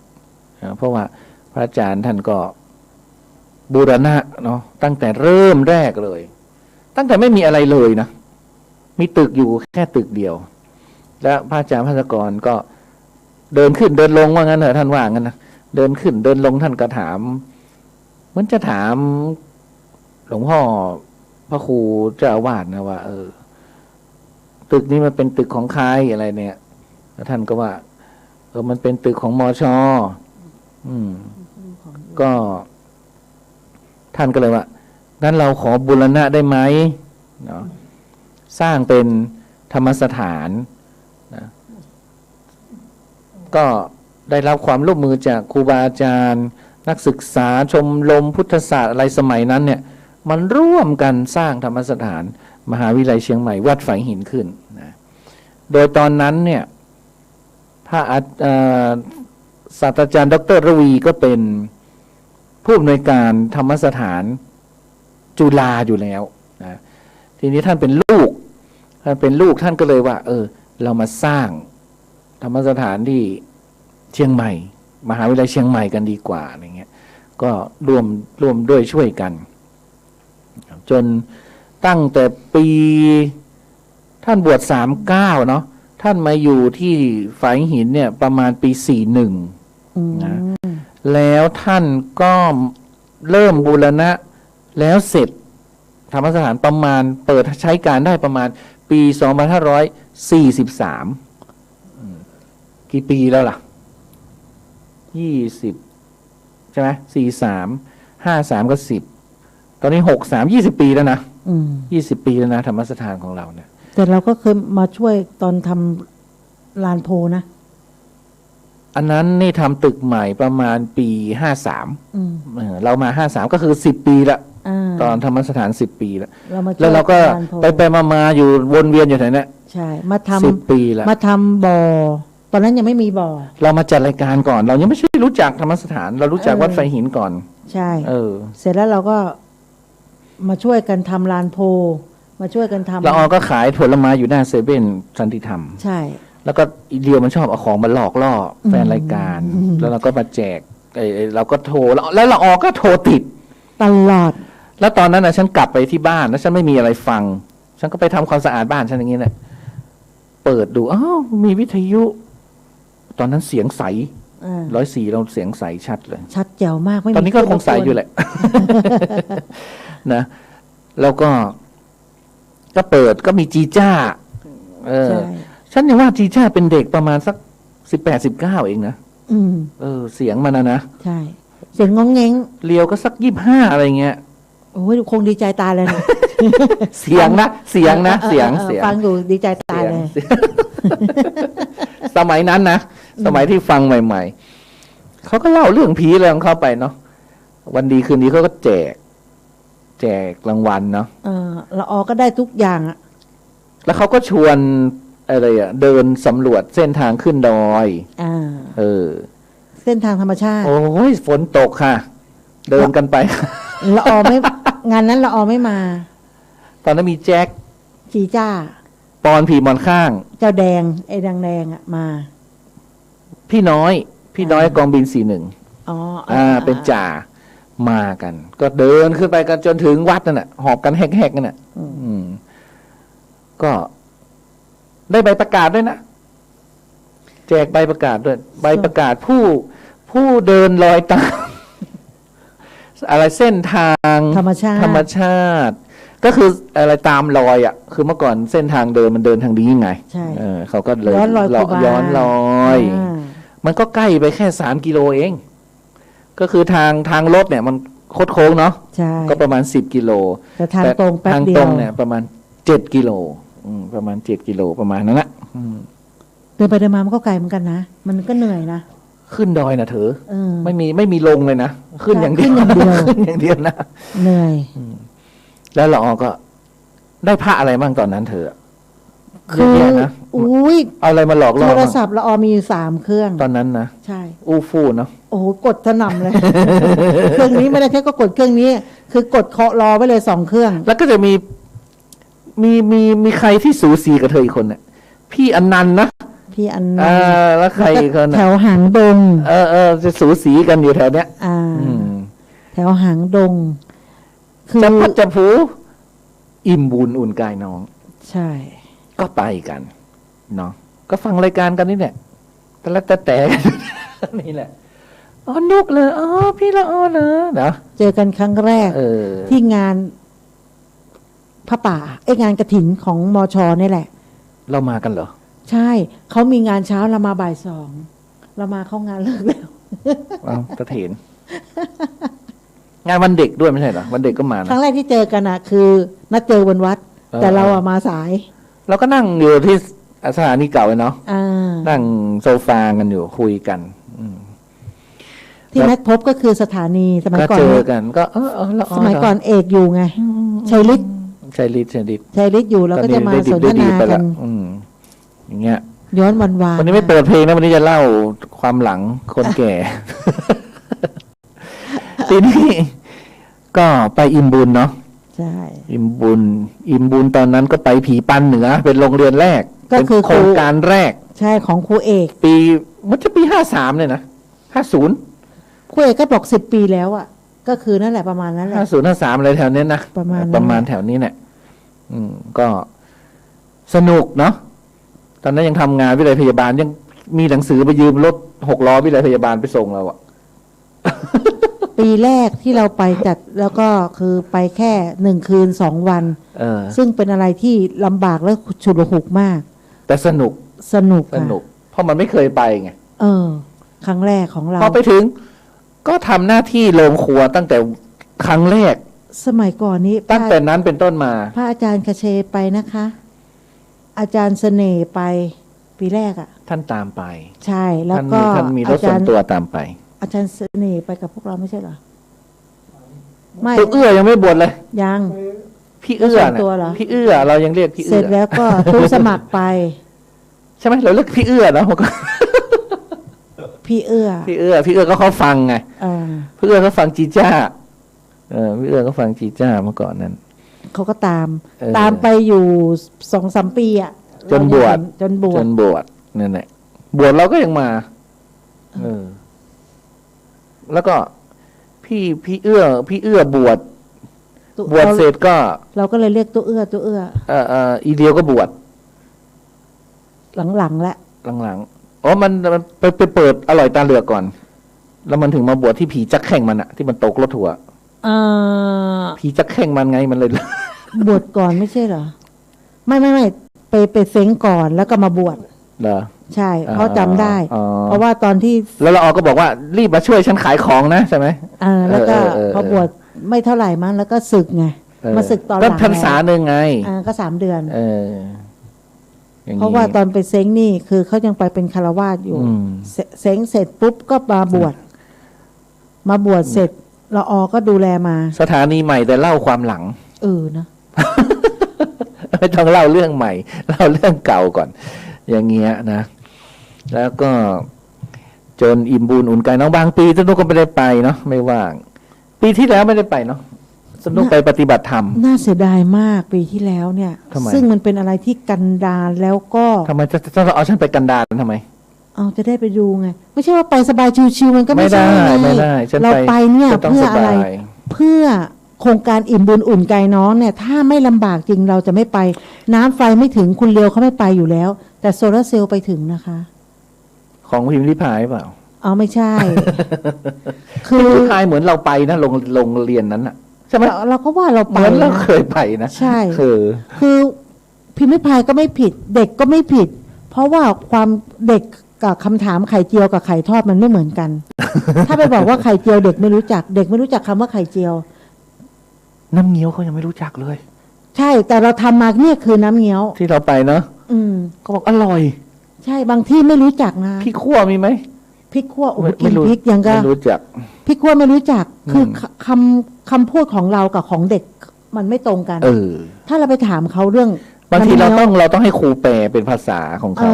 เพราะว่าพระอาจารย์ท่านก็บูรณะเนาะตั้งแต่เริ่มแรกเลยตั้งแต่ไม่มีอะไรเลยนะมีตึกอยู่แค่ตึกเดียวแล้วพระอาจารย์ภาสกรก็เดินขึ้นเดินลงว่างั้นเถอะท่านว่างั้นนะเดินขึ้นเดินลงท่านก็ถามเหมือนจะถามหลวงพ่อพระครูเจ้าอาวาสนะว่าตึกนี้มันเป็นตึกของใครอะไรเนี่ยแล้วท่านก็ว่ามันเป็นตึกของมช.ก็ท่านก็เลยว่างั้นเราขอบูรณะได้ไหมเนาะสร้างเป็นธรรมสถานนะก็ได้รับความร่วมมือจากครูบาอาจารย์นักศึกษาชมรมพุทธศาสตร์อะไรสมัยนั้นเนี่ยมันร่วมกันสร้างธรรมสถานมหาวิทยาลัยเชียงใหม่วัดฝายหินขึ้นนะโดยตอนนั้นเนี่ยพระศาสตราจารย์ดร.ระวีก็เป็นผู้อำนวยการธรรมสถานจุฬาอยู่แล้วนะทีนี้ท่านเป็นลูกท่านก็เลยว่าเรามาสร้างธรรมสถานที่เชียงใหม่มหาวิทยาลัยเชียงใหม่กันดีกว่าอะไรเงี้ยก็ร่วมด้วยช่วยกันจนตั้งแต่ปีท่านบวช39เนาะท่านมาอยู่ที่ฝายหินเนี่ยประมาณปี41นะแล้วท่านก็เริ่มบูรณะแล้วเสร็จธรรมสถานประมาณเปิดใช้การได้ประมาณปี2543กี่ปีแล้วล่ะ20ใช่ไหม43 53ก็10ตอนนี้63 20 ปีแล้วนะ20 ปีแล้วนะธรรมสถานของเราเนี่ยแต่เราก็เคยมาช่วยตอนทำลานโพนะอันนั้นนี่ทำตึกใหม่ประมาณปี53เรามา53ก็คือ10 ปีละตอนธรรมสถาน10 ปีแล้วแล้วเราก็ไปมาอยู่วนเวียนอยู่แถวนี้ใช่มาทำ10 ปีแล้วมาทำบ่อตอนนั้นยังไม่มีบ่อเรามาจัดรายการก่อนเรายังไม่ใช่รู้จักธรรมสถานเรารู้จักวัดไฟหินก่อนใช่เสร็จแล้วเราก็มาช่วยกันทำลานโพมาช่วยกันทำละออก็ขายผลไม้อยู่หน้าเซเว่นสันติธรรมใช่แล้วก็อีเดียวมันชอบเอาของมาหลอกล่อแฟนรายการแล้วเราก็มาแจกเราก็โทรแล้วละออก็โทรติดตลอดแล้วตอนนั้นนะฉันกลับไปที่บ้านแล้วฉันไม่มีอะไรฟังฉันก็ไปทำความสะอาดบ้านฉันอย่างนี้แหละเปิดดูอ้าวมีวิทยุตอนนั้นเสียงใส104เราเสียงใสชัดเลยชัดแจ๋วมากตอนนี้ก็คงใสอยู่แหละนะแล้วก็เปิดก็มีจีจ้าฉันยังว่าจีจ้าเป็นเด็กประมาณสัก18-19เองนะเสียงมันนะใช่เสียงงงเง้งเลียวก็สัก25อะไรเงี้ยโอ้ยคงดีใจตายเลยเสียงนะเสียงฟังดูดีใจตายเลยสมัยนั้นนะสมัยที่ฟังใหม่ๆเขาก็เล่าเรื่องผีอะไรของเขาไปเนาะวันดีคืนดีเขาก็แจกรางวัลเนาะละออก็ได้ทุกอย่างอะแล้วเขาก็ชวนอะไรเดินสำรวจเส้นทางขึ้นดอยเส้นทางธรรมชาติโอ้ยฝนตกค่ะเดินกันไปละออไม่งานนั้นละออไม่มาตอนนั้นมีแจ็คจีจ้าปอนผีมอนข้างเจ้าแดงไอ้แดงอ่ะมาพี่น้อยกองบิน41เป็นจ่ามากันก็เดินขึ้นไปกันจนถึงวัดนั่นแหละหอบกันแหกๆกันน่ะก็ได้ใบประกาศด้วยนะแจกใบประกาศด้วยใบประกาศผู้เดินลอยตาม อะไรเส้นทาง ธรรมชาติ ธรรมชาติ ก็คืออะไรตามรอยอ่ะ คือเมื่อก่อนเส้นทางเดินมันเดินทางนี้ไง ใช่ เขาก็เลย ย้อนรอยครูบา ย้อนรอย า มันก็ใกล้ไปแค่3 กิโลเอง ก็คือทางรถเนี่ยมันโคดโค้งเนาะ ใช่ ก็ประมาณ10 กิโล แต่ทางตรงแป๊บ ทาง เดี ต ย ร ว งเนี่ยประมาณ7 กิโลประมาณ7 กิโลประมาณนั้นแหละ เดินไปเดินมามันก็ไกลเหมือนกันนะมันก็เหนื่อยนะ ขึ้นดอยนะเธอ เออ ไม่มีลงเลยนะ ขึ้นอย่างเดียว ขึ้นอย่างเดียว ขึ้นอย่างเดียวนะ เหนื่อย แล้วเราก็ได้พระอะไรบ้างตอนนั้นเธอ คือ เยอะแยะนะ อุ้ย เอาอะไรมาหลอกล่ โท อ ร บ้าง ศัพท์ละออมีอยู่3 เครื่อง ตอนนั้นนะ ใช่ อู้ฟู่เนาะ โอ้โหกดสนั่นเลย เครื่องนี้ไม่ได้แค่ก็กดเครื่องนี้ คือกดเคาะรอไว้เลย2 เครื่อง แล้วก็จะมีใครที่สูสีกับเธออีกคนเนี่ยพี่อนันต์นะ พี่อันนั้น แล้วใครอีกคน แถ น่ะ วหางดง จะสูสีกันอยู่แถวเนี้ย อ่า อืม แถวหางดง คือ จะพัดจะผูอิ่มบุญอุ่นกายน้อง ใช่ ก็ไปกันเนาะก็ฟังรายการกันนี่แหละแต่ละแต่ นี่แหละอ๋อนุกเลยอ๋อพี่ละอ๋อเนอะเนาะ เจอกันครั้งแรก ที่งานพระป่างานกฐินของมชนี่แหละ เรามากันเหรอ ใช่ เขามีงานเช้าเรามาบ่าย 2เรามาเข้างานเลิกแล้ว เอาตะเถน งานวันเด็กด้วยไม่ใช่เหรอวันเด็กก็มา ครั้ นะ งแรกที่เจอกันอ่ะ คือนัดเจอบนวัด แต่เราอะมาสาย เราก็นั่งอยู่ที่สถานีเก่าเลยเนาะ อ่า นั่งโซฟากันอยู่คุยกัน ที่นัดพบก็คือสถานีสมัย ก็ ก่อน เจอ เนี่ย กัน ก็ละ สมัยก่อนเอกอยู่ไง ชัยฤทธิ์ ชัยฤทธิ์ ชัยฤทธิ์อยู่เราก็จะมา ได้ดิ ส บ น ได้ ท ดี นา ไป กั ละ น อย่างเงี้ย ย้อนวันวาน วันนี้ไม่เปิดเพลงนะวันนี้จะเล่าความหลังคนแก่ ทีนี้ก็ไปอิ่มบุญเนาะ ใช่ อิ่มบุญตอนนั้นก็ไปผีปันเหนือ เป็นโรงเรียนแรก ก็คือ เป็นโครงการแรก ใช่ของครูเอก ปีมันจะปี53เนี่ยนะ50 ครูเอกก็บอก10 ปีแล้วอ่ะ ก็คือนั่นแหละประมาณนั้นแหละ 53อะไรแถวเนี้ยนะ ประมาณนั้น ประมาณแถวนี้เนี่ยก็สนุกเนาะตอนนั้นยังทำงานวิเลยพยาบาลยังมีหนังสือไปยืมรถ6 ล้อวิเลยพยาบาลไปส่งเราอะ ปีแรกที่เราไปจัดแล้วก็คือไปแค่1 คืน 2 วัน ซึ่งเป็นอะไรที่ลำบากและฉุดหุกมาก แต่สนุก สนุก สนุก เพราะมันไม่เคยไปไง ครั้งแรกของเรา พอไปถึง ก็ทำหน้าที่โรงครัวตั้งแต่ครั้งแรก สมัยก่อนนี้ ตั้งแต่นั้นเป็นต้นมา พระอาจารย์คเชไปนะคะ อาจารย์เสน่ห์ไปปีแรกอ่ะ ท่านตามไป ใช่แล้วก็ ท่านมีรถส่วนตัวตามไป อาจารย์เสน่ห์ไปกับพวกเราไม่ใช่เหรอไม่ ตัวเอื้อยังไม่บวชเลย ยัง พี่เอื้อ รถส่วน น่ะ ตัวเหรอ พี่เอื้อเรายังเรียกพี่ เสร็ เอื้ จ อ แล้วก็ตู้สมัครไป ใช่ไหมเราเรียกพี่เอื้อนะก็ พี่เอื้อ พี่เอื้อก็เขาฟังไง เออ พี่เอื้อเขาฟังจีจ้าพี่เอื้อก็ฟังจีจ้าเมื่อก่อนนั้น เขาก็ตาม เออ ตามไปอยู่2-3 ปีอ่ะ จนบวช จนบว จ ช นบวชนั่นแหละบวชเราก็ยังมาแล้วก็พี่เอื้อบวชเสร็จก็ เราก็เลยเรียกตัวเอื้อ อีเดียวก็บวช หลังๆแล้ว หลังๆอ๋อมันไปเปิดอร่อยตาเหลือกก่อน แล้วมันถึงมาบวชที่ผีจักแข่งมันอะที่มันตกรถทัวร์ผีจักแข่งมันไงมันเลย บวชก่อนไม่ใช่เหรอไม่ไปเซ้งก่อนแล้วก็มาบวช เหรอ ใช่เขาจำได้ อ๋อ เพราะว่าตอนที่ แล้วเราก็บอกว่ารีบมาช่วยฉันขายของนะใช่ไหม แล้วก็ เออ พอบวชไม่เท่าไหร่มั้งแล้วก็ศึกไงมาศึกตอนหลัง ก็พรรษาหนึ่งไง ก็3 เดือน อย่างนี้ เพราะว่าตอนไปเซ้งนี่คือเขายังไปเป็นคารวาสอยู่เซ้งเสร็จปุ๊บก็มาบวชเสร็จละอก็ดูแลมา สถานีใหม่แต่เล่าความหลัง นะ ไม่ต้องเล่าเรื่องใหม่เล่าเรื่องเก่าก่อน อย่างเงี้ยนะ แล้วก็จนอิ่มบุญอุ่นกายน้องบางปีสนุกก็ไม่ได้ไปเนาะไม่ว่าง ปีที่แล้วไม่ได้ไปเนาะสนุกไปปฏิบัติธรรม น่าเสียดายมากปีที่แล้วเนี่ย ทำไม ซึ่งมันเป็นอะไรที่กันดารแล้วก็ ทำไมจะเอาฉันไปกันดารทำไม เอาจะได้ไปดูไง ไม่ใช่ว่าไปสบายชิวๆมันก็ไม่ ไม่ได้ ใช่ไง ไม่ได้ฉัน เราไปเนี่ย ฉันต้อง เพื่ออะไร สบาย เพื่อโครงการอิ่มบุญอุ่นกายน้องเนี่ย ถ้าไม่ลำบากจริงเราจะไม่ไป น้ำไฟไม่ถึงคุณเลียวเขาไม่ไปอยู่แล้ว แต่โซลาร์เซลล์ไปถึงนะคะ ของพิมพ์ริพายเปล่า อ๋อไม่ใช่ คือพิมพ์ริพายเหมือนเราไปนะโรงเรียนนั้นอ่ะใช่ไหม เราก็ว่าเรา เห ไป มือนเรา นะ เคยไปนะ ใช่ คือ พิมพ์ริพายก็ไม่ผิด เด็กก็ไม่ผิด เพราะว่าความเด็กกับคำถามไข่เจียวกับไข่ทอดมันไม่เหมือนกัน ถ้าไปบอกว่าไข่เจียวเด็กไม่รู้จัก เด็กไม่รู้จักคำว่าไข่เจียว น้ำเงี้ยวเขายังไม่รู้จักเลย ใช่แต่เราทำมาเนี่ยคือน้ำเงี้ยว ที่เราไปเนาะ อืม เขาบอกอร่อย ใช่บางที่ไม่รู้จักนะ พริกขั่วมีไหม พริกขั่วโอ้โห ไม่ กิน รู้ พริกยังก็ ไม่รู้จัก พริกขั่วไม่รู้จัก คือ ม คำพูดของเรากับของเด็กมันไม่ตรงกัน เออ ถ้าเราไปถามเขาเรื่อง บางทีเรา น้ำงี้ยว ต้องให้ครูแปลเป็นภาษาของเขา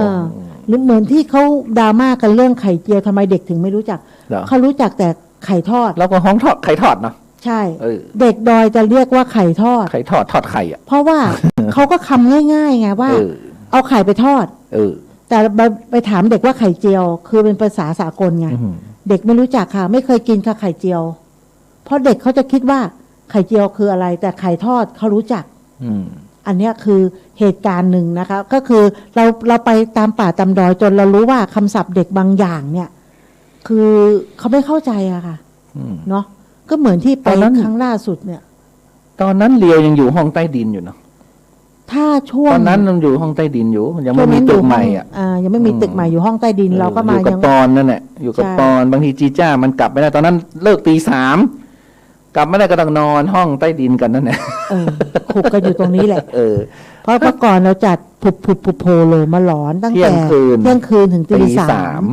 หรือเหมือนที่เขาดราม่ากันเรื่องไข่เจียวทำไมเด็กถึงไม่รู้จัก เหรอ เขารู้จักแต่ไข่ทอด แล้วก็ห้องทอดไข่ทอดเนาะ ใช่ เออ เด็กดอยจะเรียกว่าไข่ทอด ไข่ทอดไข่อ่ะ เพราะว่า เขาก็คำง่ายๆไงว่า เออ เอาไข่ไปทอด เออ แต่ไปถามเด็กว่าไข่เจียว คือเป็นภาษาสากลไง อื้อหือ เด็กไม่รู้จักค่ะ ไม่เคยกินค่ะไข่เจียว เพราะเด็กเขาจะคิดว่าไข่เจียวคืออะไร แต่ไข่ทอดเขารู้จัก อืม อันเนี้ยคือเหตุการณ์หนึ่งนะคะ ก็คือเราไปตามป่าตามดอยจนเรารู้ว่าคำศัพท์เด็กบางอย่างเนี่ย คือเขาไม่เข้าใจอะค่ะ อืม เนาะก็เหมือนที่ไป ตอนนั้น ครั้งล่าสุดเนี่ย ตอนนั้นเลียวยังอยู่ห้องใต้ดินอยู่เนาะ ถ้าช่วง ตอนนั้นมันอยู่ห้องใต้ดินอยู่ ยังไม่มี ช่วงนั้น ตึก อยู่ ใหม่ ห้อง อ่ะ ยังไม่มีตึกใหม่อยู่ห้องใต้ดินเราก็มา อยู่กับ ยัง ปอนนั่นแหละอยู่กับ ใช่ ปอนบางทีจีจ้ามันกลับไม่ได้ตอนนั้นเลิกตี 3กลับไม่ได้ก็ต้องนอนห้องใต้ดินกันนั่นแหละ ขุกกันอยู่ตรงนี้แหละ เออ เพราะเมื่อก่อนเราจัดผุบโผโลมาหลอนตั้ง เที่ย แต่ งคืน เที่ยงคืนถึงตี ตี สา สาม ม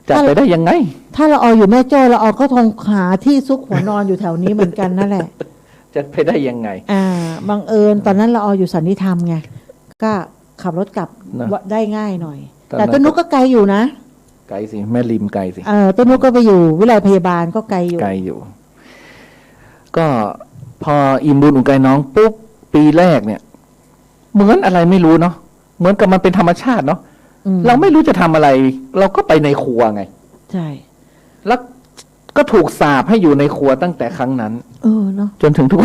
จะไปได้ยังไง ถ้าเราเอาอยู่แม่โจ้เราเอาก็ทงหาที่ซุกหัวนอนอยู่แถวนี้เหมือนกันนั่นแหละ จะไปได้ยังไง บังเอิญตอนนั้นเราเอาอยู่สันนิธรรมไงก็ขับรถกลับ นะ ได้ง่ายหน่อย ตอนนั้น แต่ต้นนุกก็ไกลอยู่นะ ไกลสิแม่ริมไกลสิ ต้นนุกก็ไปอยู่วิไลพยาบาลก็ไกลอยู่ ไกลอยู่ ก็พออิ่มบุญอุ่นไกลน้องปุ๊บปีแรกเนี่ย เหมือนอะไรไม่รู้เนาะเหมือนกับมันเป็นธรรมชาติเนาะ อืม เราไม่รู้จะทำอะไร เราก็ไปในครัวไง ใช่ แล้วก็ถูกสาปให้อยู่ในครัวตั้งแต่ครั้งนั้น เนาะ จนถึงทุก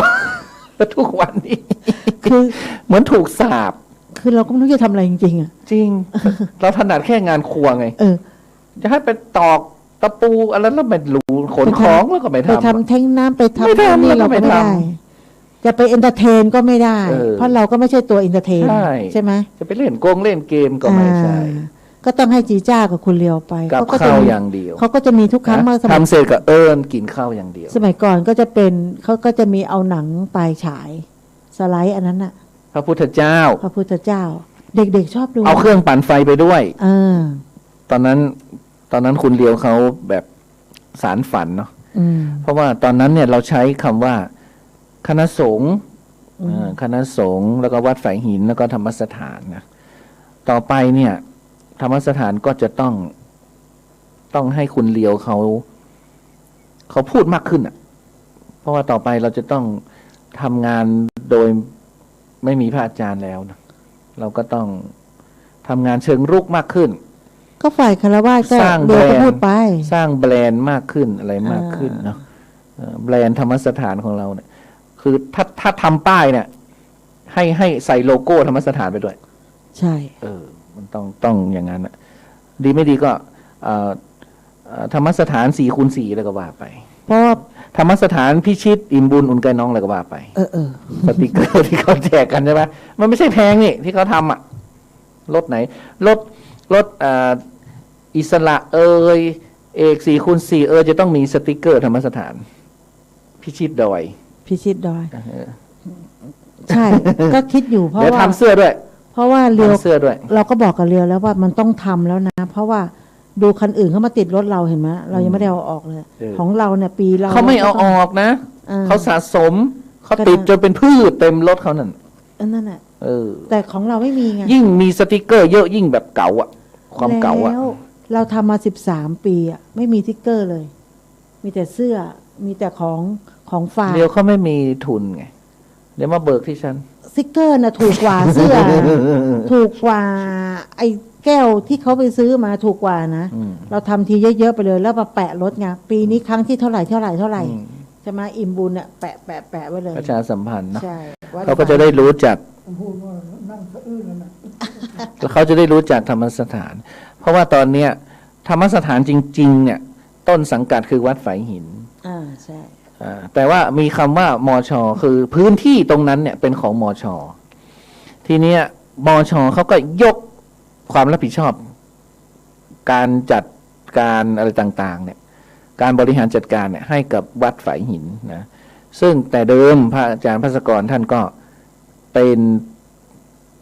ทุกวันนี้ คือ เหมือนถูกสาป คือเราก็ไม่รู้จะทำอะไรจริงๆอ่ะ จริง เราถนัดแค่งานครัวไง เออ จะให้ไปตอกตะปูอะไรแล้วไม่รู้ขนของแล้วก็ไม่ ไป ทำ ทำแท้งน้ำไปทำ ไม่ทำ นี่ แล้วก็ เราก็ ไม่ ไม่ ทำ ได้ จะไปเอนเตอร์เทนก็ไม่ได้ เออ เพราะเราก็ไม่ใช่ตัวเอนเตอร์เทน ใช่ ไหม จะไปเล่นโกงเล่นเกมก็ไม่ใช่ ก็ต้องให้จีจ้ากับคุณเลียวไป กับ ก็จะ ข้าว มี อย่างเดียว เขาก็จะมีทุกครั้งมาสมัย ทำเสร็จก็เอิญกินข้าวอย่างเดียว สมัยก่อนก็จะเป็นเขาก็จะมีเอาหนังปลายฉาย สไลด์อันนั้นน่ะ พระพุทธเจ้า พระพุทธเจ้า เด็กๆชอบดู เอาเครื่องปั่นไฟไปด้วย เออ ตอนนั้นคุณเลียวเขาแบบสารฝันเนาะ อืม เพราะว่าตอนนั้นเนี่ยเราใช้คำว่าคณะสงฆ์ อืม คณะสงฆ์แล้วก็วัดฝายหินแล้วก็ธรรมสถานนะต่อไปเนี่ย ธรรมสถานก็จะต้องให้คุณเลียวเขาพูดมากขึ้นอ่ะ เพราะว่าต่อไปเราจะต้องทำงานโดยไม่มีพระอาจารย์แล้วนะเราก็ต้องทำงานเชิงรุกมากขึ้น ก็ฝ่ายคารวะก็ สร้าง เดี๋ยว แบร ก็ นด์ พูดไป สร้างแบรนด์มากขึ้นอะไรมากขึ้นเนาะแบรนด์ธรรมสถานของเราเนี่ย คือถ้าทำป้ายเนี่ย ให้ใส่โลโก้ธรรมสถานไปด้วย ใช่ มันต้องอย่างนั้นนะดีไม่ดีก็ธรรมสถาน4x4อะไรก็ว่าไป เพราะว่า ธรรมสถานพิชิตอิ่มบุญอุ่นไกลน้องอะไรก็ว่าไป เออ สติกเกอร์ที่เขาแจกกันใช่ไหมมันไม่ใช่แพงนี่ที่เขาทำอ่ะรถไหนรถอิสระเอก4x4จะต้องมีสติกเกอร์ธรรมสถาน พิชิตดอย พิชิตดอย ใช่ ก็คิดอยู่เพราะ เดี๋ยว ว่า ทำเสื้อด้วย เพราะว่าเรียว ทำเสื้อด้วย เราก็บอกกับเรียวแล้วว่ามันต้องทำแล้วนะ เพราะว่าดูคันอื่นเขามาติดรถเราเห็นไหมเรายังไม่ได้เอาออกเลย ของเราเนี่ยปีเรา เขาไม่เอาออกนะ เขาสะสม เขาติดจนเป็นพืชเต็มรถเขานั่น นั่นแหละ อ แต่ของเราไม่มีไง ยิ่งมีสติกเกอร์เยอะยิ่งแบบเก่าอ่ะ ความเก่าอ่ะ แล้วเราทำมา13 ปีอ่ะไม่มีสติ๊กเกอร์เลย มีแต่เสื้อมีแต่ของฝาก เดี๋ยวเขาไม่มีทุนไง เดี๋ยวมาเบิกที่ฉัน สติ๊กเกอร์น่ะถูกกว่าเสื้อ ถูกกว่า ไอ้แก้วที่เขาไปซื้อมาถูกกว่านะ อืม เราทำทีเยอะๆไปเลยแล้วมาแปะรถไงปีนี้ครั้งที่เท่าไหร่ใช่ไหมอิ่มบุญเนี่ยแปะไว้เลย ประชาสัมพันธ์เนาะ ใช่วั เขาก็จะได้รู้จักแล้วเขาจะได้รู้จักธรรมสถาน เพราะว่าตอนเนี้ย ธรรมสถานจริงๆเนี่ยต้นสังกัดคือวัดฝายหิน ใช่ แต่ว่ามีคำว่ามชคือพื้นที่ตรงนั้นเนี่ยเป็นของมชทีเนี้ยมชเขาก็ยกความรับผิดชอบการจัดการอะไรต่างๆเนี่ยการบริหารจัดการเนี่ยให้กับวัดฝายหินนะซึ่งแต่เดิมพระอาจารย์ภัสกรท่านก็เป็น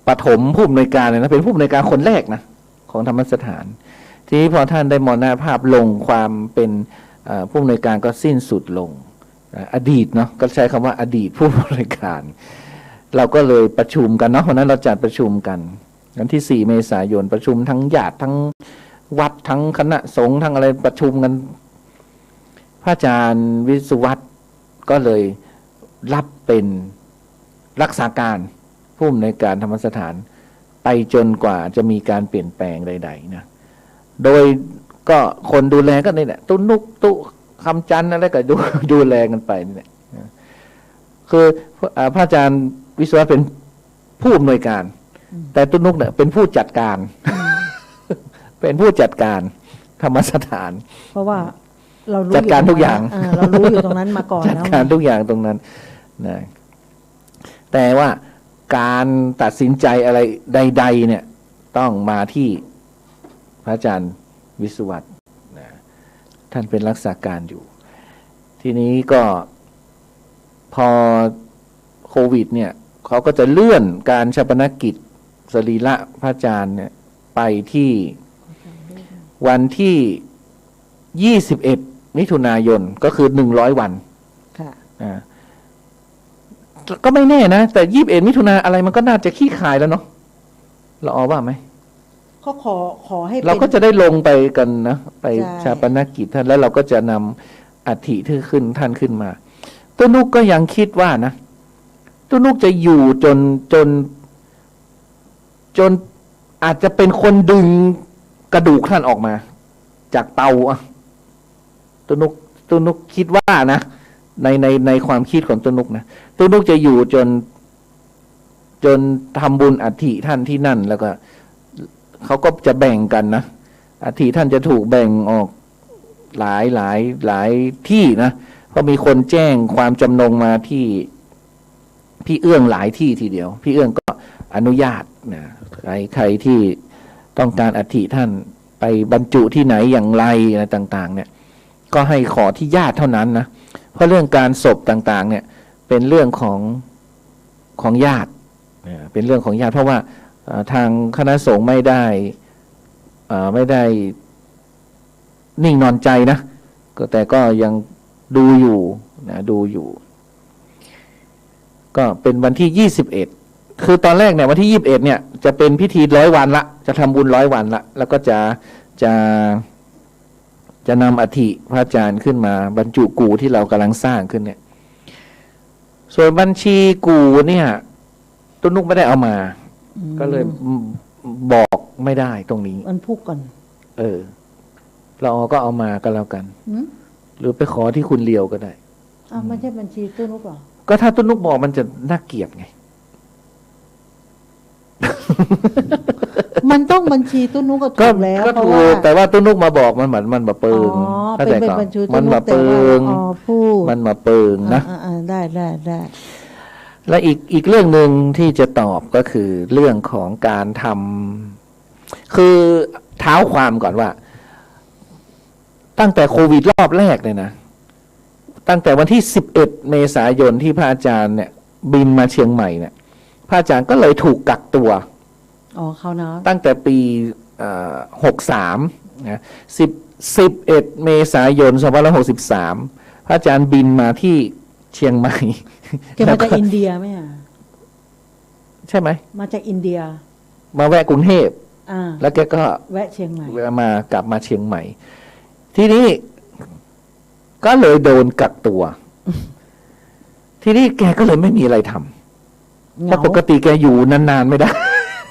ปฐมผู้อำนวยการเลยนะเป็นผู้อำนวยการคนแรกนะของธรรมสถานทีนี้พอท่านได้มรณภาพลงความเป็นผู้อำนวยการก็สิ้นสุดลงอดีตเนาะก็ใช้คำว่าอดีตผู้อำนวยการเราก็เลยประชุมกันเนาะวันนั้นเราจัดประชุมกันวันที่4 เมษายนประชุมทั้งญาติทั้งวัดทั้งคณะสงฆ์ทั้งอะไรประชุมกันพระอาจารย์วิสุวัตรก็เลยรับเป็นรักษาการผู้อำนวยการธรรมสถานไปจนกว่าจะมีการเปลี่ยนแปลงใดๆนะโดยก็คนดูแลก็นี่แหละตุ้นุกตุคำจันอะไรก็ดูแลกันไปนี่แหละคือพระอาจารย์วิศวะเป็นผู้อำนวยการแต่ตุ้นุกเนี่ยเป็นผู้จัดการเป็นผู้จัดการธรรมสถานเพราะว่าเรารู้จัดการทุกอย่างเรารู้อยู่ตรงนั้นมาก่อนแล้วจัดการทุกอย่างตรงนั้นนะแต่ว่าการตัดสินใจอะไรใดๆเนี่ยต้องมาที่พระอาจารย์วิสุวัตรนะท่านเป็นรักษาการอยู่ทีนี้ก็พอโควิดเนี่ยเขาก็จะเลื่อนการฌาปนกิจสรีระพระอาจารย์เนี่ยไปที่วันที่21 มิถุนายนก็คือ100 วันค่ะก็ไม่แน่นะแต่21 มิถุนาอะไรมันก็น่าจะขี้ขายแล้วเนาะเราเอาว่าไหมเขาขอให้เราก็จะได้ลงไปกันนะไปฌาปนกิจท่านแล้วเราก็จะนำอัฐิที่ขึ้นท่านขึ้นมาตัวนุกก็ยังคิดว่านะตัวนุกจะอยู่จนอาจจะเป็นคนดึงกระดูกท่านออกมาจากเตาอะตัวนุกคิดว่านะในความคิดของตัวนุกนะตัวนุกจะอยู่จนทำบุญอัฐิท่านที่นั่นแล้วก็เขาก็จะแบ่งกันนะอัฐิท่านจะถูกแบ่งออกหลายที่นะก็มีคนแจ้งความจำนงมาที่พี่เอื้องหลายที่ทีเดียวพี่เอื้องก็อนุญาตนะใครที่ต้องการอัฐิท่านไปบรรจุที่ไหนอย่างไรอะไรต่างๆเนี่ยก็ให้ขอที่ญาติเท่านั้นนะเพราะเรื่องการศพต่างๆเนี่ยเป็นเรื่องของญาติเป็นเรื่องของญาติเพราะว่าทางคณะสงฆ์ไม่ได้นิ่งนอนใจนะแต่ก็ยังดูอยู่นะดูอยู่ก็เป็นวันที่21คือตอนแรกเนี่ยวันที่21เนี่ยจะเป็นพิธี100 วันละจะทำบุญ100 วันละแล้วก็จะนำอัฐิพระอาจารย์ขึ้นมาบรรจุกูที่เรากำลังสร้างขึ้นเนี่ยส่วนบัญชีกูเนี่ยต้นนุกไม่ได้เอามาก็เลยบอกไม่ได้ตรงนี้มันพูดก่อนเราก็เอามาก็แล้วกันหรือไปขอที่คุณเลียวก็ได้ไม่ใช่บัญชีต้นนุกหรอก็ถ้าต้นนุกบอกมันจะน่าเกลียดไงมันต้องบัญชีต้นนุกก็ถูกแล้วก็ถูกแต่ว่าต้นนุกมาบอกมันเหมือนมันมาเปิงเป็นบัญชีต้นนุกมันมาเปิงมันมาเปิงนะได้และอีกเรื่องหนึ่งที่จะตอบก็คือเรื่องของการทำคือเท้าความก่อนว่าตั้งแต่โควิดรอบแรกเลยนะตั้งแต่วันที่11 เมษายนที่พระอาจารย์เนี่ยบินมาเชียงใหม่เนี่ยพระอาจารย์ก็เลยถูกกักตัวเขานะตั้งแต่ปี63นะ11 เมษายน2563พระอาจารย์บินมาที่เชียงใหม่แกมาจากอินเดียไหมใช่ไหมมาจากอินเดียมาแวะกรุงเทพแล้วแกก็แวะเชียงใหม่กลับมาเชียงใหม่ทีนี้ก็เลยโดนกักตัวทีนี้แกก็เลยไม่มีอะไรทำเพราะปกติแกอยู่นานๆไม่ได้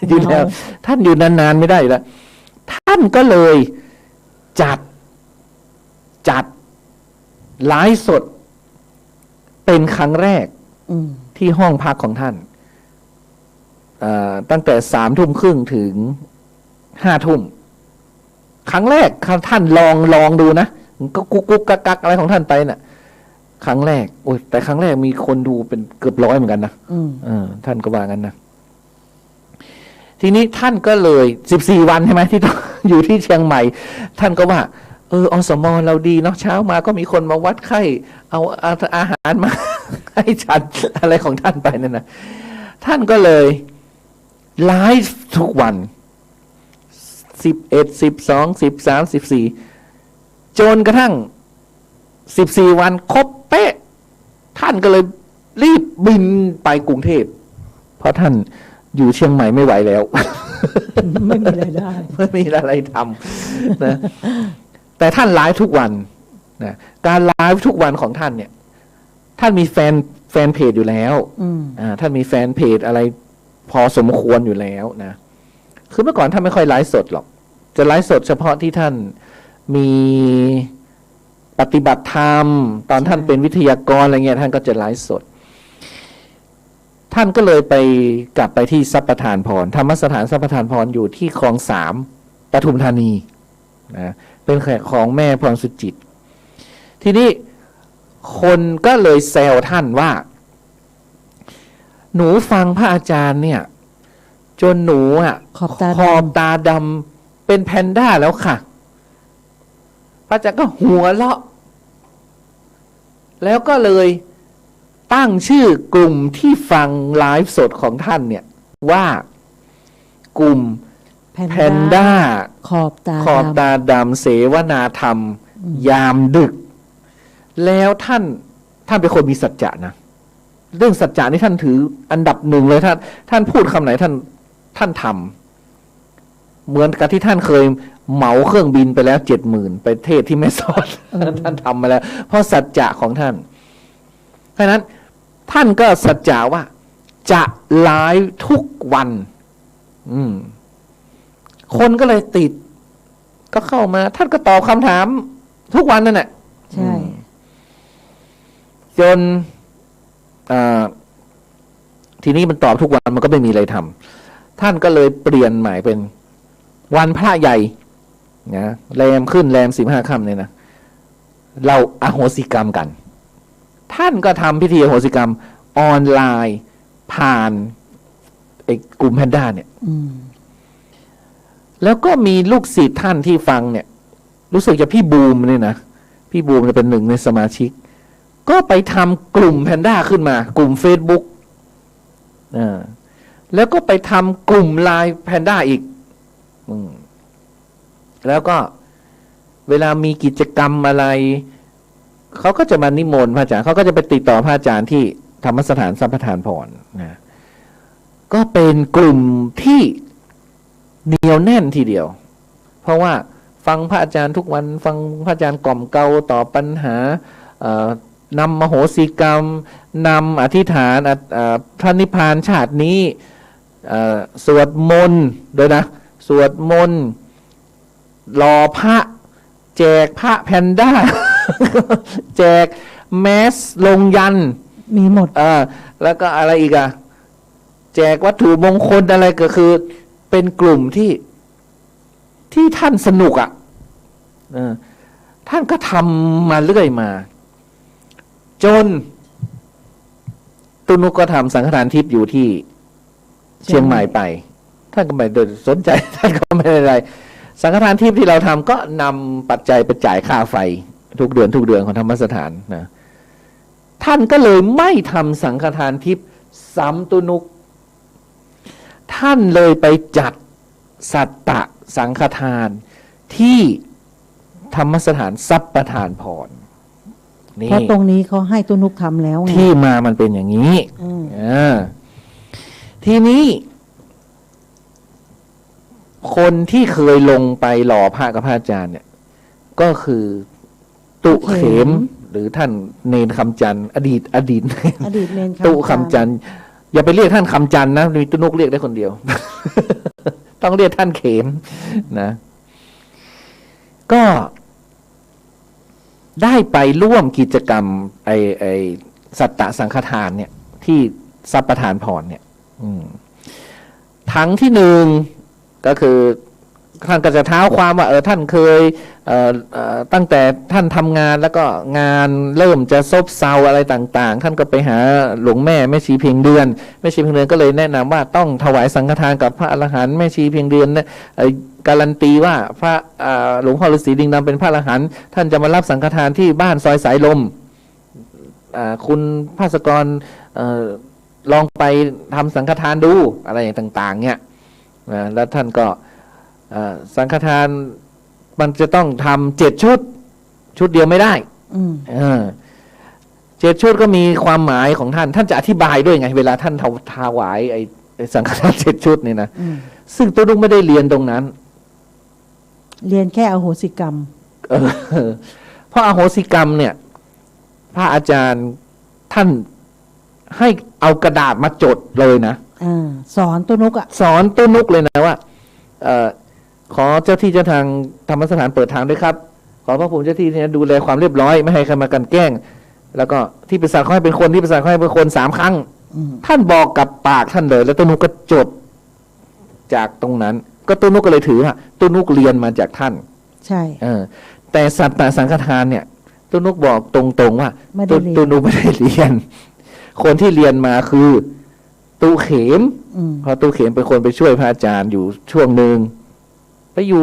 อยู่แล้วท่านอยู่นานๆไม่ได้แล้วท่านก็เลยจัดไลฟ์สดเป็นครั้งแรกที่ห้องพักของท่านตั้งแต่3 ทุ่มครึ่งถึง5 ทุ่ม ครั้งแรกท่านลองดูนะก็กุ๊กกักอะไรของท่านไปน่ะครั้งแรกโอ้ยแต่ครั้งแรกมีคนดูเป็นเกือบ100เหมือนกันนะท่านก็ว่างั้นนะทีนี้ท่านก็เลย14 วันใช่ไหมที่ต้อง อยู่ที่เชียงใหม่ท่านก็ว่าอสมเราดีเนาะเช้ามาก็มีคนมาวัดไข้เอาอาหารมา ให้ฉันอะไรของท่านไปนั่นนะท่านก็เลยไลฟ์ทุกวัน11 12 13 14จนกระทั่ง14 วันครบเป๊ะท่านก็เลยรีบบินไปกรุงเทพเพราะท่านอยู่เชียงใหม่ไม่ไหวแล้ว ไม่มีรายได้ ไม่มีอะไรทำนะแต่ท่านไลฟ์ทุกวันนะการไลฟ์ทุกวันของท่านเนี่ยท่านมีแฟนเพจอยู่แล้วท่านมีแฟนเพจอะไรพอสมควรอยู่แล้วนะคือเมื่อก่อนท่านไม่ค่อยไลฟ์สดหรอกจะไลฟ์สดเฉพาะที่ท่านมีปฏิบัติธรรมตอนท่านเป็นวิทยากรอะไรเงี้ยท่านก็จะไลฟ์สดท่านก็เลยกลับไปที่ทรัพย์ประทานพรธรรมสถานทรัพย์ประทานพรอยู่ที่คลอง3ปทุมธานีนะเป็นแขกของแม่พรสุจิตทีนี้คนก็เลยแซวท่านว่าหนูฟังพระอาจารย์เนี่ยจนหนูขอบตาดำเป็นแพนด้าแล้วค่ะพระอาจารย์ก็หัวเราะแล้วก็เลยตั้งชื่อกลุ่มที่ฟังไลฟ์สดของท่านเนี่ยว่ากลุ่มแพนด้าขอบตาดำเสวนาธรรมยามดึกแล้วท่านเป็นคนมีสัจจะนะเรื่องสัจจะนี่ท่านถืออันดับหนึ่งเลยท่านพูดคำไหนท่านทำเหมือนกับที่ท่านเคยเหมาเครื่องบินไปแล้ว70,000ไปเทศที่แม่สอดท่านทำมาแล้วเพราะสัจจะของท่านเพราะนั้นท่านก็สัจจะว่าจะไลฟ์ทุกวันคนก็เลยติดก็เข้ามาท่านก็ตอบคำถามทุกวันนั่นแหละใช่จนทีนี้มันตอบทุกวันมันก็ไม่มีอะไรทำท่านก็เลยเปลี่ยนใหม่เป็นวันพระใหญ่นะแรมขึ้นแรม15 ค่ำเนี่ยนะเราอโหสิกรรมกันท่านก็ทำพิธีอโหสิกรรมออนไลน์ผ่านไอ้กลุ่มแพนด้าเนี่ยแล้วก็มีลูกศิษย์ท่านที่ฟังเนี่ยรู้สึกจะพี่บูมเนี่ยนะพี่บูมจะเป็นหนึ่งในสมาชิกก็ไปทำกลุ่มแพนด้าขึ้นมากลุ่ม Facebook แล้วก็ไปทำกลุ่มไลน์แพนด้าอีกแล้วก็เวลามีกิจกรรมอะไรเขาก็จะมานิมนต์พระอาจารย์เขาก็จะไปติดต่อพระอาจารย์ที่ธรรมสถานทรัพย์ประทานพรนะก็เป็นกลุ่มที่เหนียวแน่นทีเดียวเพราะว่าฟังพระอาจารย์ทุกวันฟังพระอาจารย์กล่อมเกลาตอบปัญหานำมโหสิกรรมนำอธิษฐานพระนิพพานชาตินี้สวดมนต์ด้วยนะสวดมนต์รอพระแจกพระแพนด้า แจกแมสลงยันมีหมดแล้วก็อะไรอีกแจกวัตถุมงคลอะไรก็คือเป็นกลุ่มที่ท่านสนุกท่านก็ทำมาเรื่อยมาจนตุนุกก็ทำสังฆทานทิพย์อยู่ที่เชียงใหม่ไปท่านก็ไม่ได้สนใจท่านก็ไม่ได้อะไรสังฆทานทิพย์ที่เราทำก็นำปัจจัยไปจ่ายค่าไฟทุกเดือนของธรรมสถานนะท่านก็เลยไม่ทำสังฆทานทิพย์ซ้ำตุนุกท่านเลยไปจัดสัตตะสังฆทานที่ธรรมสถานทรัพย์ประทานพรเพราะตรงนี้เขาให้ตุนุกทำแล้วไงที่มามันเป็นอย่างนี้ทีนี้คนที่เคยลงไปหล่อพระกับพระอาจารย์เนี่ยก็คือตุเขมหรือท่านเนนคำจันทร์อดีตเนนตุคำจันทร์อย่าไปเรียกท่านคำจันทร์นะมีตุนุกเรียกได้คนเดียว ต้องเรียกท่านเขมนะก็ได้ไปร่วมกิจกรรมไอสัตตะสังฆทานเนี่ยที่ทรัพย์ประทานพรเนี่ยทั้งที่หนึ่งก็คือ ท่านก็จะเท้าความว่าท่านเคยตั้งแต่ท่านทำงานแล้วก็งานเริ่มจะซบเซาอะไรต่างๆท่านก็ไปหาหลวงแม่ชีเพียงเดือนแม่ชีเพียงเดือนก็เลยแนะนำว่าต้องถวายสังฆทานกับพระอรหันต์แม่ชีเพียงเดือนเนี่ยการันตีว่าพระหลวงพ่อฤาษีดิงดำเป็นพระอรหันต์ท่านจะมารับสังฆทานที่บ้านซอยสายลมคุณภาสกรลองไปทำสังฆทานดูอะไรต่างๆเนี่ยแล้วท่านก็สังฆทานมันจะต้องทำ7 ชุดเดียวไม่ได้7 ชุดก็มีความหมายของท่านจะอธิบายด้วยไงเวลาท่านถวายไอ้สังฆทาน7 ชุดนี่นะซึ่งตัวลุงไม่ได้เรียนตรงนั้นเรียนแค่อโหสิกรรมเพราะอโหสิกรรมเนี่ยพระอาจารย์ท่านให้เอากระดาษมาจดเลยนะสอนตัวนุกอ่ะสอนตัวนุกเลยนะว่าขอเจ้าที่เจ้าทางธรรมสถานเปิดทางด้วยครับขอพระภูมิเจ้าที่เนี่ยดูแลความเรียบร้อยไม่ให้ใครมากันแกล้งแล้วก็ที่ปรึกษาขอให้เป็นคนที่ปรึกษาขอให้เป็นคน3 ครั้งท่านบอกกับปากท่านเลยแล้วตัวนุกก็จดจากตรงนั้นก็ตัวนุกก็เลยถือว่าตัวนุกเรียนมาจากท่านใช่แต่สัตตสังฆทานเนี่ยตัวนุกบอกตรงๆว่าตัวนุกไม่ได้เรียนคนที่เรียนมาคือตุเขมพอตุเขมเป็นคนไปช่วยพระอาจารย์อยู่ช่วงหนึ่งไปอยู่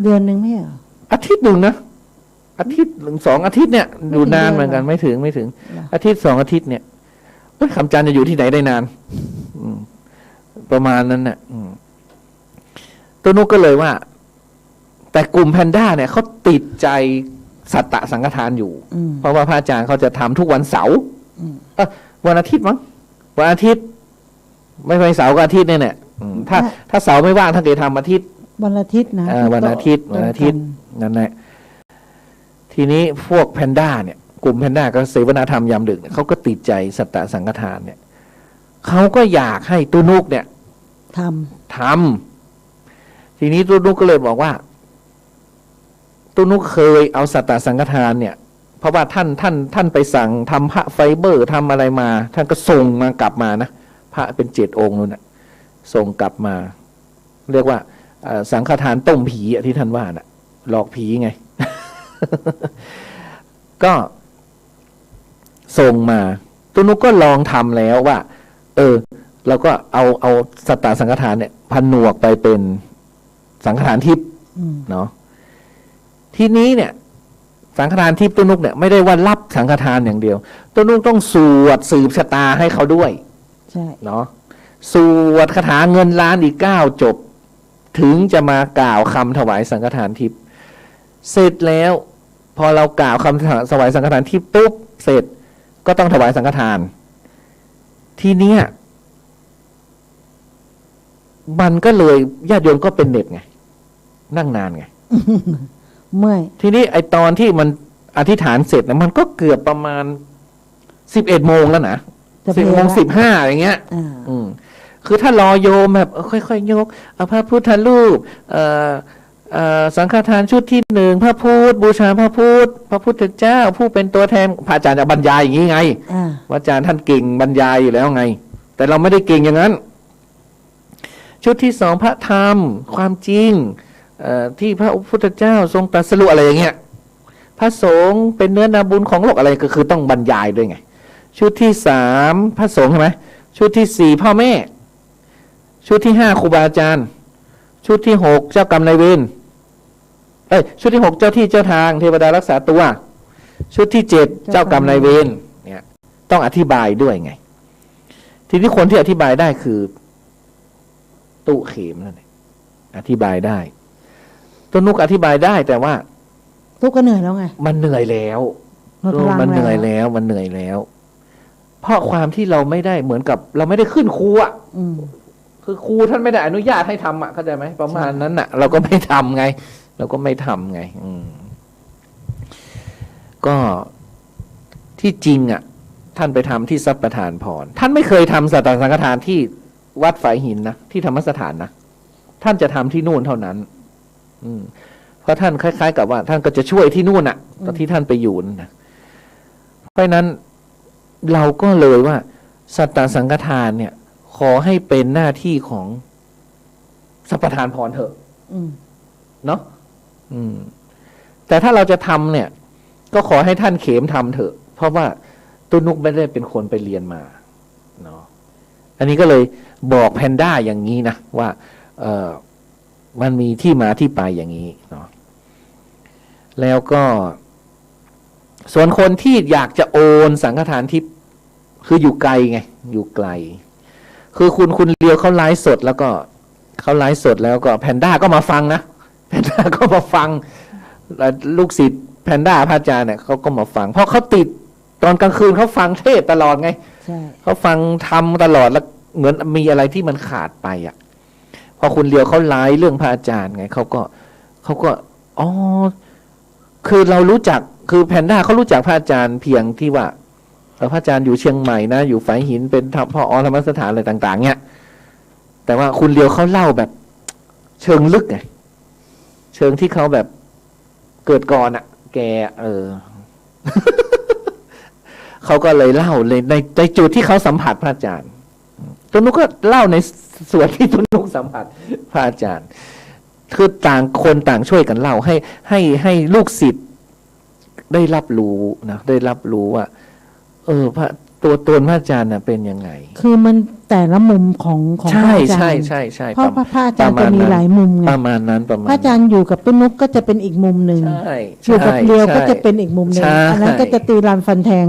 เดือนหนึ่งไม่เหรออาทิตย์หนึ่งนะอาทิตย์2 อาทิตย์เนี่ยอยู่นานเหมือนกันไม่ถึงอาทิตย์2 อาทิตย์เนี่ยคำจันทร์จะอยู่ที่ไหนได้นานประมาณนั้นน่ะตัวนุกก็เลยว่าแต่กลุ่มแพนด้าเนี่ยเขาติดใจสัตตสังฆทานอยู่เพราะว่าพระอาจารย์เขาจะทำทุกวันเสาร์วันอาทิตย์มั้งวันอาทิตย์ไม่ไปเสาร์ก็อาทิตย์เนี่ยถ้าเสาร์ไม่ว่างท่านจะทำอาทิตย์วันอาทิตย์นะวันอาทิตย์นั่นแหละทีนี้พวกแพนด้าเนี่ยกลุ่มแพนด้าก็เสวนาธรรมยามดึกเขาก็ติดใจสัตตสังฆทานเนี่ยเขาก็อยากให้ตุนุกเนี่ยทำทีนี้ตุนุกก็เลยบอกว่าตุนุกเคยเอาสัตตสังฆทานเนี่ยเพราะว่าท่านไปสั่งทำพระไฟเบอร์ทำอะไรมาท่านก็ส่งมากลับมานะพระเป็น7 องค์นู่นน่ะส่งกลับมาเรียกว่าสังฆทานต้มผีที่ท่านว่าน่ะหลอกผีไง ก็ส่งมาตุนุกก็ลองทำแล้วว่าเราก็เอาสัตตสังฆทานเนี่ยผนวกไปเป็นสังฆทานทิพย์เนาะทีนี้เนี่ยสังฆทานทิพย์ตุนุกเนี่ยไม่ได้ว่ารับสังฆทานอย่างเดียวตุนุกต้องสวดสืบชะตาให้เขาด้วยใช่เนาะสวดคาถาเงินล้านอีก9 จบถึงจะมากล่าวคำถวายสังฆทานทิพย์เสร็จแล้วพอเรากล่าวคำถวายสังฆทานทิพย์ปุ๊บเสร็จก็ต้องถวายสังฆทานทีเนี้ยมันก็เลยญาติโยมก็เป็นเน็บไงนั่งนานไงเมื่อยทีนี้ไอตอนที่มันอธิษฐานเสร็จนะมันก็เกือบประมาณ11 โมงแล้วนะ11:15อย่างเงี้ยคือถ้ารอโยมแบบค่อยๆยกพระพุทธรูปสังฆทานชุดที่1พระพุทธบูชาพระพุทธเจ้าผู้เป็นตัวแทนพระอาจารย์จะบรรยายอย่างนี้ไงอาจารย์ท่านเก่งบรรยายอยู่แล้วไงแต่เราไม่ได้เก่งอย่างนั้นชุดที่2พระธรรมความจริงที่พระพุทธเจ้าทรงตรัสรู้อะไรอย่างเงี้ยพระสงฆ์เป็นเนื้อนาบุญของโลกอะไรก็คือต้องบรรยายด้วยไงชุดที่3พระสงฆ์ใช่ไหมชุดที่4พ่อแม่ชุดที่5ครูบาอาจารย์ชุดที่6เจ้ากรรมนายเวรชุดที่6เจ้าที่เจ้าทางเทวดารักษาตัวชุดที่7เจ้ากรรมนายเวรเนี่ยต้องอธิบายด้วยไงทีนี้คนที่อธิบายได้คือตุเขมนั่นเองอธิบายได้ต้นนุกอธิบายได้แต่ว่าตุกก็เหนื่อยแล้วไงมันเหนื่อยแล้วมันเหนื่อยแล้วเพราะความที่เราไม่ได้เหมือนกับเราไม่ได้ขึ้นครูอ่ะคือครูท่านไม่ได้อนุญาตให้ทำอ่ะเข้าใจไหมประมาณนั้นอ่ะเราก็ไม่ทำไงก็ที่จริงอ่ะท่านไปทำที่ทรัพย์ประทานพรท่านไม่เคยทำสัตตสังฆทานที่วัดฝายหินนะที่ธรรมสถานนะท่านจะทำที่นู่นเท่านั้นเพราะท่านคล้ายๆกับว่าท่านก็จะช่วยที่นู่นอ่ะตอนที่ท่านไปอยู่นะเพราะนั้นเราก็เลยว่าสัตตสังฆทานเนี่ยขอให้เป็นหน้าที่ของสัพพทานพรเถอะ เนาะแต่ถ้าเราจะทำเนี่ย ก็ขอให้ท่านเขมทำเถอะ เพราะว่าตุ้นุกไม่ได้เป็นคนไปเรียนมาเนาะอันนี้ก็เลยบอกแพนด้าอย่างนี้นะว่ามันมีที่มาที่ไปอย่างนี้เนาะแล้วก็ส่วนคนที่อยากจะโอนสังฆทานทิพย์คืออยู่ไกลไงอยู่ไกลคือคุณเลียวเขาไลฟ์สดแล้วก็เขาไลฟ์สดแล้วก็แพนด้าก็มาฟังนะแพนด้าก็มาฟังลูกศิษย์แพนด้าพระอาจารย์เนี่ยเขาก็มาฟังเพราะเขาติดตอนกลางคืนเขาฟังเทศตลอดไงเขาฟังทำตลอดแล้วเหมือนมีอะไรที่มันขาดไปอ่ะพอคุณเลียวเขาไลฟ์เรื่องพระอาจารย์ไงเขาก็อ๋อคือเรารู้จักคือแพนด้าเขารู้จักพระอาจารย์เพียงที่ว่าพระอาจารย์อยู่เชียงใหม่นะอยู่ฝายหินเป็นผอ.ธรรมสถานอะไรต่างๆเนี่ยแต่ว่าคุณเลียวเขาเล่าแบบเชิงลึกไงเชิงที่เขาแบบเกิดก่อนอ่ะแกเขาก็เลยเล่าเลยในจุดที่เขาสัมผัสพระอาจารย์ตุนุกก็เล่าในส่วนที่ตุนุกสัมผัสพระอาจารย์คือต่างคนต่างช่วยกันเล่าให้ลูกศิษย์ได้รับรู้นะได้รับรู้ว่าพระตัวตนพระอาจารย์น่ะเป็นยังไงคือมันแต่ละมุมของพระอาจารย์ใช่เพราะพระอาจารย์จะมีหลายมุมไงประมาณนั้นพระอาจารย์อยู่กับตุนุกก็จะเป็นอีกมุมหนึ่งอยู่กับเลียวก็จะเป็นอีกมุมหนึ่งอันนั้นก็จะตีรันฟันแทง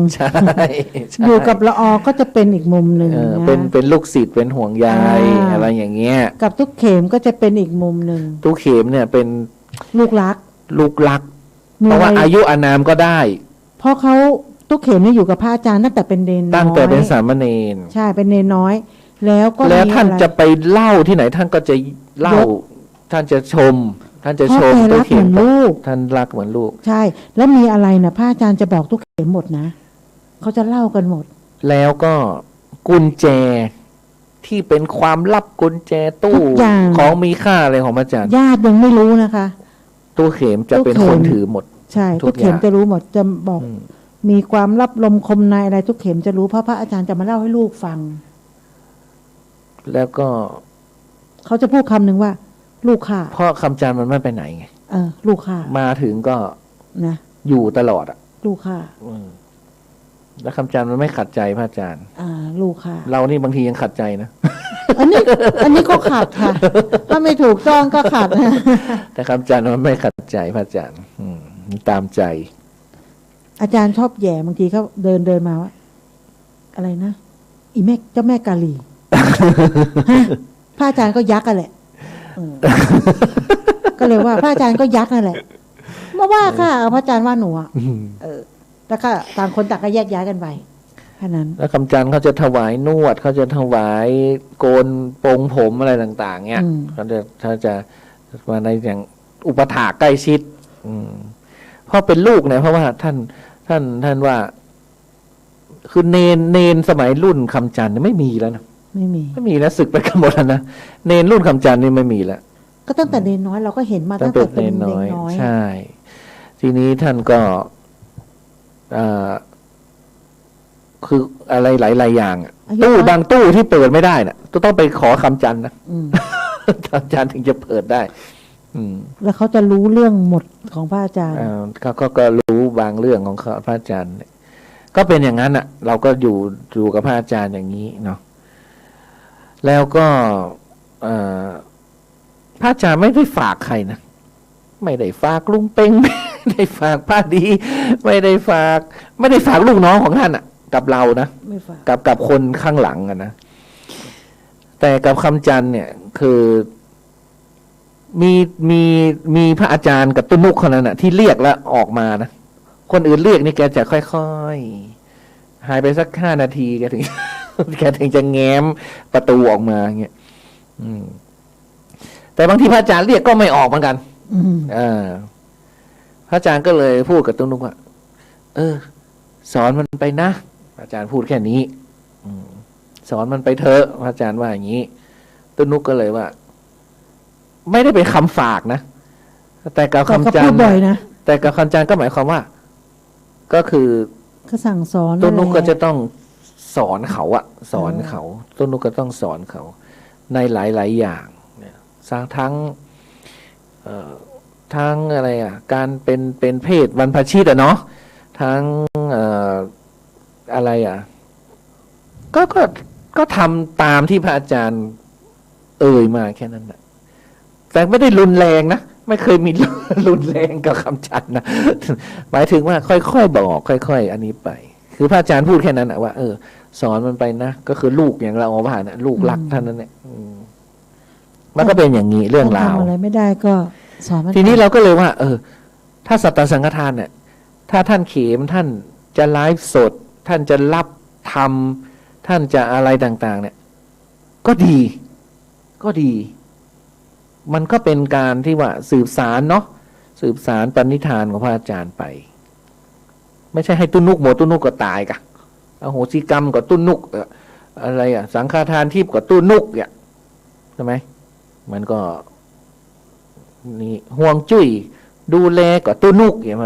อยู่กับละออก็จะเป็นอีกมุมหนึ่งเป็นลูกศิษย์เป็นห่วงใยอะไรอย่างเงี้ยกับทุกเข็มก็จะเป็นอีกมุมหนึ่งทุกเข็มเนี่ยเป็นลูกรักเพราะว่าอายุอานามก็ได้เพราะเขาทุกเข็มนี่อยู่กับพระอาจารย์ตั้งแต่เป็นเนนน้อยตั้งแต่เป็นสามเณรใช่เป็นเนนน้อยแล้วท่านจะไปเล่าที่ไหนท่านก็จะเล่าท่านจะชมทุกเข็มลูกท่านรักเหมือนลูกใช่แล้วมีอะไรนะพระอาจารย์จะบอกทุกเข็มหมดนะเขาจะเล่ากันหมดแล้วก็กุญแจที่เป็นความลับกุญแจตู้ของมีค่าอะไรของพระอาจารย์ญาติยังไม่รู้นะคะตู้เข็มจะเป็นคนถือหมดใช่ทุกเข็มจะรู้หมดจะบอกมีความลับลมคมในอะไรทุกเข็มจะรู้เพราะพระอาจารย์จะมาเล่าให้ลูกฟังแล้วก็เขาจะพูดคำหนึ่งว่าลูกข้าเพราะคำจานมันไม่ไปไหนไงลูกข้ามาถึงก็นะอยู่ตลอดอ่ะลูกข้าแล้วคำจานมันไม่ขัดใจพระอาจารย์ลูกข้าเรานี่บางทียังขัดใจนะอันนี้ก็ขัดค่ะถ้าไม่ถูกต้องก็ขัดแต่คำจานมันไม่ขัดใจพระอาจารย์ตามใจอาจารย์ชอบแย่บางทีเขาเดินมาว่าอะไรนะอีแม่เจ้าแม่กาลีพระอาจารย์ก็ยักษ์กันแหละก็เลยว่าพระอาจารย์ก็ยักษ์นั่นแหละมาว่าค่ะพระอาจารย์ว่าหนูแล้วก็ต่างคนต่างก็แยกย้ายกันไปแค่นั้นแล้วคำจันทร์เขาจะถวายนวดเขาจะถวายโกนปงผมอะไรต่างๆเนี่ยเขาจะมาในอย่างอุปถากใกล้ชิดเพราะเป็นลูกเนี่ยเพราะว่าท่านว่าคือเนนสมัยรุ่นคำจันทร์ไม่มีแล้วนะไม่มีแล้วศึกไปกันหมดแล้วนะเนนรุ่นคำจันทร์นี่ไม่มีแล้วก็ตั้งแต่เนนน้อยเราก็เห็นมาตั้งแต่เป็นเด็กน้อยใช่ทีนี้ท่านก็คืออะไรหลายอย่างตู้บางตู้ที่เปิดไม่ได้น่ะต้องไปขอคำจันทร์นะคำจันทร์ถึงจะเปิดได้แล้วเขาจะรู้เรื่องหมดของพระอาจารย์เขาก็รู้บางเรื่องของพระอาจารย์ก็เป็นอย่างนั้นอ่ะเราก็อยู่กับพระอาจารย์อย่างนี้เนาะแล้วก็พระอาจารย์ไม่ได้ฝากใครนะไม่ได้ฝากลุงเป้งไม่ได้ฝากป้าดีไม่ได้ฝากลูกน้องของท่านอ่ะกับเรานะกับคนข้างหลังนะแต่กับคำจันทร์เนี่ยคือมีพระอาจารย์กับตุนุกคนนั้นนะที่เรียกแล้วออกมานะคนอื่นเรียกนี่แกจะค่อยๆหายไปสัก5 นาทีแกถึงจะแง้มประตูออกมาเงี้ยแต่บางทีพระอาจารย์เรียกก็ไม่ออกเหมือนกันพระอาจารย์ก็เลยพูดกับตุนุกว่าสอนมันไปนะอาจารย์พูดแค่นี้สอนมันไปเถอะพระอาจารย์ว่าอย่างนี้ตุนุกก็เลยว่าไม่ได้เป็นคำฝากนะแต่กับคำจานแต่กับคำจานก็หมายความว่าก็คือก็สั่งสอนตุนุกก็จะต้องสอนเขาสอนเขาตุนุกก็ต้องสอนเขาในหลายๆอย่างเนี่ยทั้ง ทั้งอะไรการเป็นเพศวันพชิตเนาะทั้งอะไรก็ทำตามที่พระอาจารย์เอ่ยมาแค่นั้นแหละแต่ไม่ได้รุนแรงนะไม่เคยมีรุนแรงกับคำจันนะ หมายถึงว่าค่อยๆบอกค่อยๆอันนี้ไปคือพระอาจารย์พูดแค่นั้นว่าสอนมันไปนะก็คือลูกอย่างเราผ่านนะลูกรักท่านนั้นเนี่ยมันก็เป็นอย่างนี้เรื่องราวทำอะไรไม่ได้ก็สอนมัน ทีนี้เราก็เลยว่าถ้าสัตตสังฆทานเนี่ยถ้าท่านเขมท่านจะไลฟ์สดท่านจะรับทำท่านจะอะไรต่างๆเนี่ยก็ดีมันก็เป็นการที่ว่าสืบสารเนาะสืบสารปณิธานของพระอาจารย์ไปไม่ใช่ให้ตุ้นุกหมดตุ้นุกก็ตายกะอโหสิกรรมก็ตุ้นุกอะไรสังฆทานทิพย์ก็ตุ้นุกเนี่ยใช่ไหมมันก็นี่ห่วงจุ้ยดูแลก็ตุ้นุกอย่าง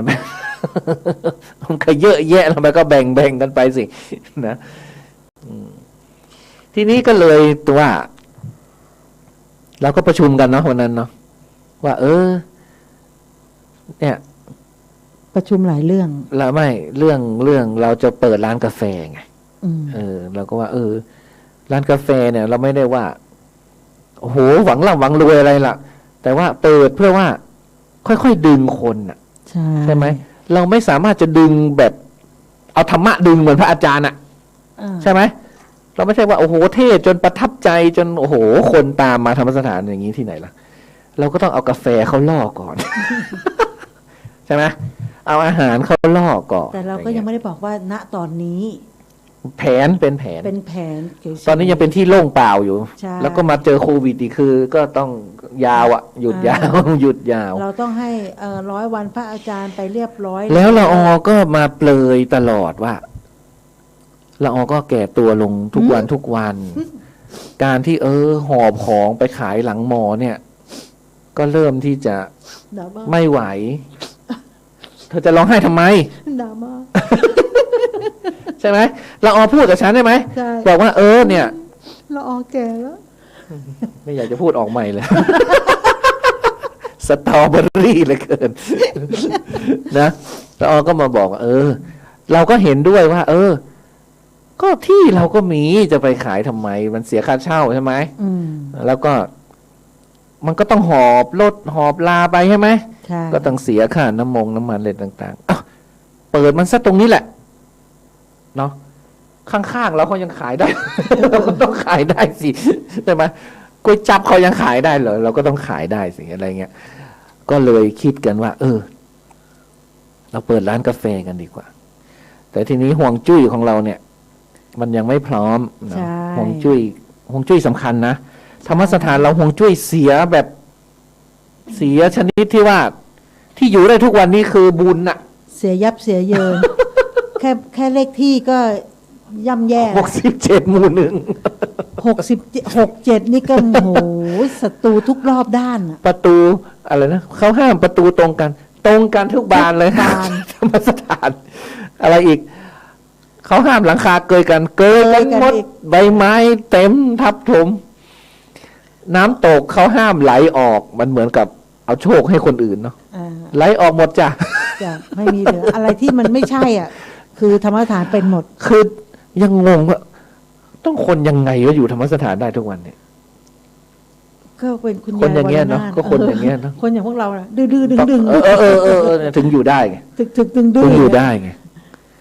มันก็เยอะแยะแล้วมันก็แบ่งกันไปสินะทีนี้ก็เลยตัวเราก็ประชุมกันเนาะวันนั้นเนาะว่าเนี่ยประชุมหลายเรื่องแล้วไม่เรื่องเราจะเปิดร้านกาแฟไงเราก็ว่าร้านกาแฟเนี่ยเราไม่ได้ว่าโอ้โหหวังร่ำหวังรวยอะไรล่ะแต่ว่าเปิดเพื่อว่าค่อยๆดึงคนน่ะใช่ไหมเราไม่สามารถจะดึงแบบเอาธรรมะดึงเหมือนพระอาจารย์อ่ะใช่ไหมเราไม่ใช่ว่าโอ้โหเทศจนประทับใจจนโอ้โหคนตามมาธรรมสถานอย่างนี้ที่ไหนล่ะเราก็ต้องเอากาแฟเขาล่อก่อน ใช่ไหมเอาอาหารเขาล่อก่อนแต่เราก็ยังไม่ได้บอกว่าณตอนนี้เป็นแผนตอนนี้ยังเป็นที่โล่งเปล่าอยู่แล้วก็มาเจอโควิดอีกคือก็ต้องยาวหยุดยาวเราต้องให้100 วันพระอาจารย์ไปเรียบร้อยแล้วละออก็มาเปลยตลอดว่าละออก็แก่ตัวลงทุกวันการที่หอบของไปขายหลังมอเนี่ยก็เริ่มที่จะไม่ไหวเธอจะร้องไห้ทำไมดราม่าใช่ไหมละออพูดกับฉันได้ไหมบอกว่าเนี่ยละออแก่แล้วไม่อยากจะพูดออกใหม่เลย สตรอเบอรี่เลยเกินนะละออก็มาบอกเราก็เห็นด้วยว่าก็ที่เราก็มีจะไปขายทำไมมันเสียค่าเช่าใช่ไหมแล้วก็มันก็ต้องหอบรถหอบลาไปใช่ไหมก็ต้องเสียค่าน้ำมันอะไรต่างๆเปิดมันซะตรงนี้แหละเนาะข้างๆเราเขายังขายได้ เราก็ต้องขายได้สิใช่ไหมก๋วยจั๊บเขายังขายได้เหรอเราก็ต้องขายได้สิอะไรเงี้ยก็เลยคิดกันว่าเราเปิดร้านกาแฟกันดีกว่าแต่ทีนี้ห่วงจุ้ยของเราเนี่ยมันยังไม่พร้อมนะห่วงจุ้ยสำคัญนะธรรมสถานเราห่วงจุ้ยเสียแบบเสียชนิดที่ว่าที่อยู่ได้ทุกวันนี้คือบุญน่ะเสียยับเสียเยิน แค่เลขที่ก็ย่ำแย่67 หมู่ 67นี่ก็โหศัตรูทุกรอบด้านประตูอะไรนะเขาห้ามประตูตรงกันทุกบานเลยธรรมสถานอะไรอีกเขาห้ามหลังคาเกยกันหมดใบไม้เต็มทับถมน้ำตกเขาห้ามไหลออกมันเหมือนกับเอาโชคให้คนอื่นเนาะไหลออกหมดจ้ะไม่มีเหลืออะไรที่มันไม่ใช่คือธรรมสถานเป็นหมดคือยังงงว่าต้องคนยังไงว่าอยู่ธรรมสถานได้ทุกวันเนี่ยก็เป็นคุณคนอย่างเงี้ยเนาะก็คนอย่างเงี้ยเนาะคนอย่างพวกเราดื้อดึงถึงอยู่ได้ไงถึงอยู่ได้ไง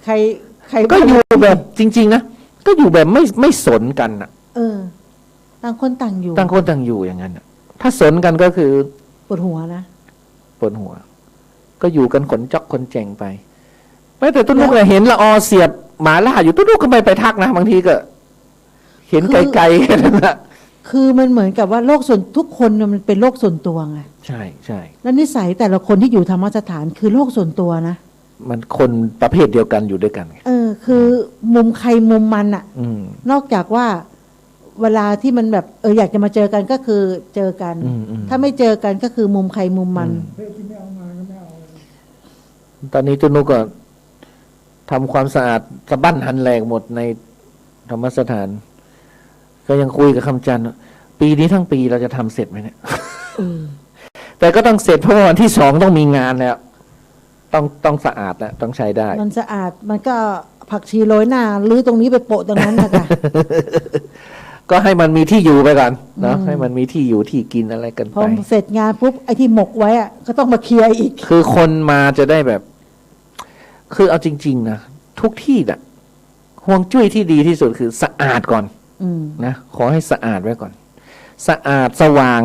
ใครก็อยู่แบบจริงๆนะก็อยู่แบบไม่สนกันอ่ะต่างคนต่างอยู่อย่างนั้นถ้าสนกันก็คือปวดหัวนะปวดหัวก็อยู่กันขนจอกคนแจงไปแม้แต่ตุ้นุกเนี่ยเห็นละออเสียบหมาล่าอยู่ตุ้นุกก็ไปทักนะบางทีก็เห็นไกลๆแค่นั้นแหละคือมันเหมือนกับว่าโลกส่วนทุกคนมันเป็นโลกส่วนตัวไงใช่แล้วนิสัยแต่ละคนที่อยู่ธรรมสถานคือโลกส่วนตัวนะมันคนประเภทเดียวกันอยู่ด้วยกันคือมุมใครมุมมันนอกจากว่าเวลาที่มันแบบอยากจะมาเจอกันก็คือเจอกันถ้าไม่เจอกันก็คือมุมใครมุมมันตอนนี้ตุ้นุกก็ทำความสะอาดสะบั้นหันแหลกหมดในธรรมสถานก็ยังคุยกับคำจันทร์ปีนี้ทั้งปีเราจะทำเสร็จไหมเนี่ย แต่ก็ต้องเสร็จเพราะว่าวันที่2ต้องมีงานแล้วต้องสะอาดแล้วต้องใช้ได้ มันสะอาดมันก็ผักชีโรยหน้าหรือตรงนี้ไปโปะตรงนั้นนะคะ ก็ให้มันมีที่อยู่ไปก่อนเนาะให้มันมีที่อยู่ที่กินอะไรกัน พอ ไป เสร็จงานปุ๊บไอ้ที่หมกไว้อะก็ต้องมาเคลียร์อีก คือคนมาจะได้แบบ คือเอาจริงๆนะทุกที่น่ะห่วงจุ้ยที่ดีที่สุดคือสะอาดก่อน อืม นะขอให้สะอาดไว้ก่อน สะอาดสว่าง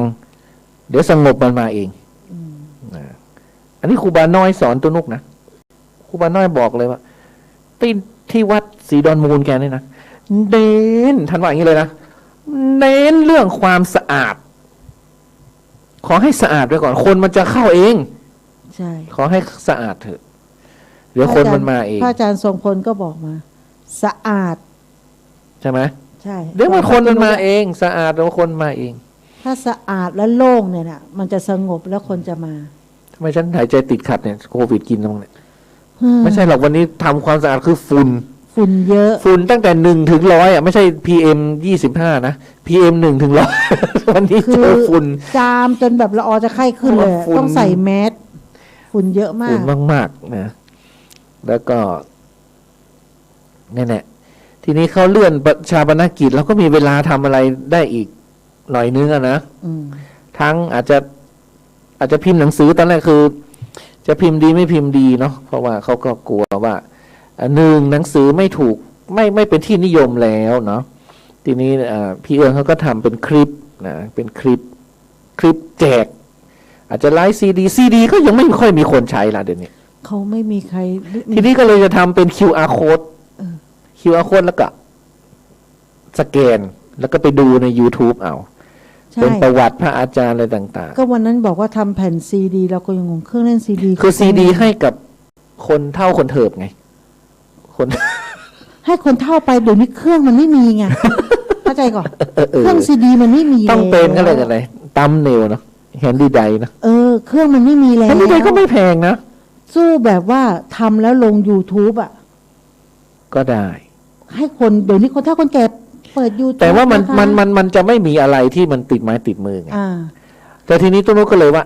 เดี๋ยวสงบมันมาเองนะอันนี้ครูบาน้อยสอนตัวนุกนะครูบาน้อยบอกเลยว่าที่วัดศรีดอนมูลแกเนี่ยนะเน้นท่านว่าอย่างนี้เลยนะเน้นเรื่องความสะอาด ขอให้สะอาดไว้ก่อน คนมันจะเข้าเอง ใช่ ขอให้สะอาดเถอะ เดี๋ยวคนมันมาเอง พระอาจารย์ทรงพลก็บอกมา สะอาด ใช่ไหม ใช่ เดี๋ยวมันคนมันมาเอง สะอาดแล้วคนมาเอง ถ้าสะอาดและโล่งเนี่ยนะมันจะสงบแล้วคนจะมา ทำไมฉันหายใจติดขัดเนี่ยโควิดกินตรงเนี่ยไม่ใช่หรอกวันนี้ทำความสะอาดคือฝุ่น ฝุ่นเยอะ ฝุ่นตั้งแต่1 ถึง 100อ่ะไม่ใช่ PM25 นะ PM 1 ถึง 100 วันนี้เจอฝุ่น จามจนแบบละออจะไข้ขึ้นเลย ฝุ่น ต้องใส่แมสฝุ่นเยอะมา ฝุ่ ก นมากๆนะแล้วก็นี่แหละทีนี้เขาเลื่อนชาปนกิจแล้วก็มีเวลาทำอะไรได้อีกหน่อยนึงอะนะ อืม ทั้งอาจจะพิมพ์หนังสือตอนแรกคือ จะพิมพ์ดีไม่พิมพ์ดีเนาะเพราะว่าเขาก็กลัวว่าหนังสือไม่ถูกไม่เป็นที่นิยมแล้วเนาะทีนี้พี่เอิญเขาก็ทำเป็นคลิปนะเป็นคลิปแจก อาจจะไลฟ์ซีดีก็ยังไม่ค่อยมีคนใช้ละเดี๋ยวนี้ เขาไม่มีใคร ทีนี้ก็เลยจะทำเป็น QR code QR code แล้วก็สแกนแล้วก็ไปดูใน YouTube เอา ใช่ เป็นประวัติพระอาจารย์อะไรต่าง ก็วันนั้นบอกว่าทำแผ่นซีดีเราก็ยังงงเครื่องเล่นซีดี ๆ คือซีดีให้กับคนเท่าคนเถิบไง คน ให้คนเท่าไปเดี๋ยวนี้เครื่องมันไม่มีไง เข้าใจก่อนเครื่องซีดีมันไม่มี ต้องเป็นก็เลย แว กันเลยตั้มเนวเนาะแฮนดี้ไดนะ เครื่องมันไม่มีแล้ว แฮนดี้ไดก็ไม่แพงนะ สู้แบบว่าทำแล้วลง YouTube อ่ะ ก็ได้ ให้คนเดี๋ยวนี้คนเฒ่าคนแก่เปิด YouTube แต่ว่านะคะ มันจะไม่มีอะไรที่มันติดไม้ติดมือไง อ่า แต่ทีนี้ตุ้นุก็เลยว่า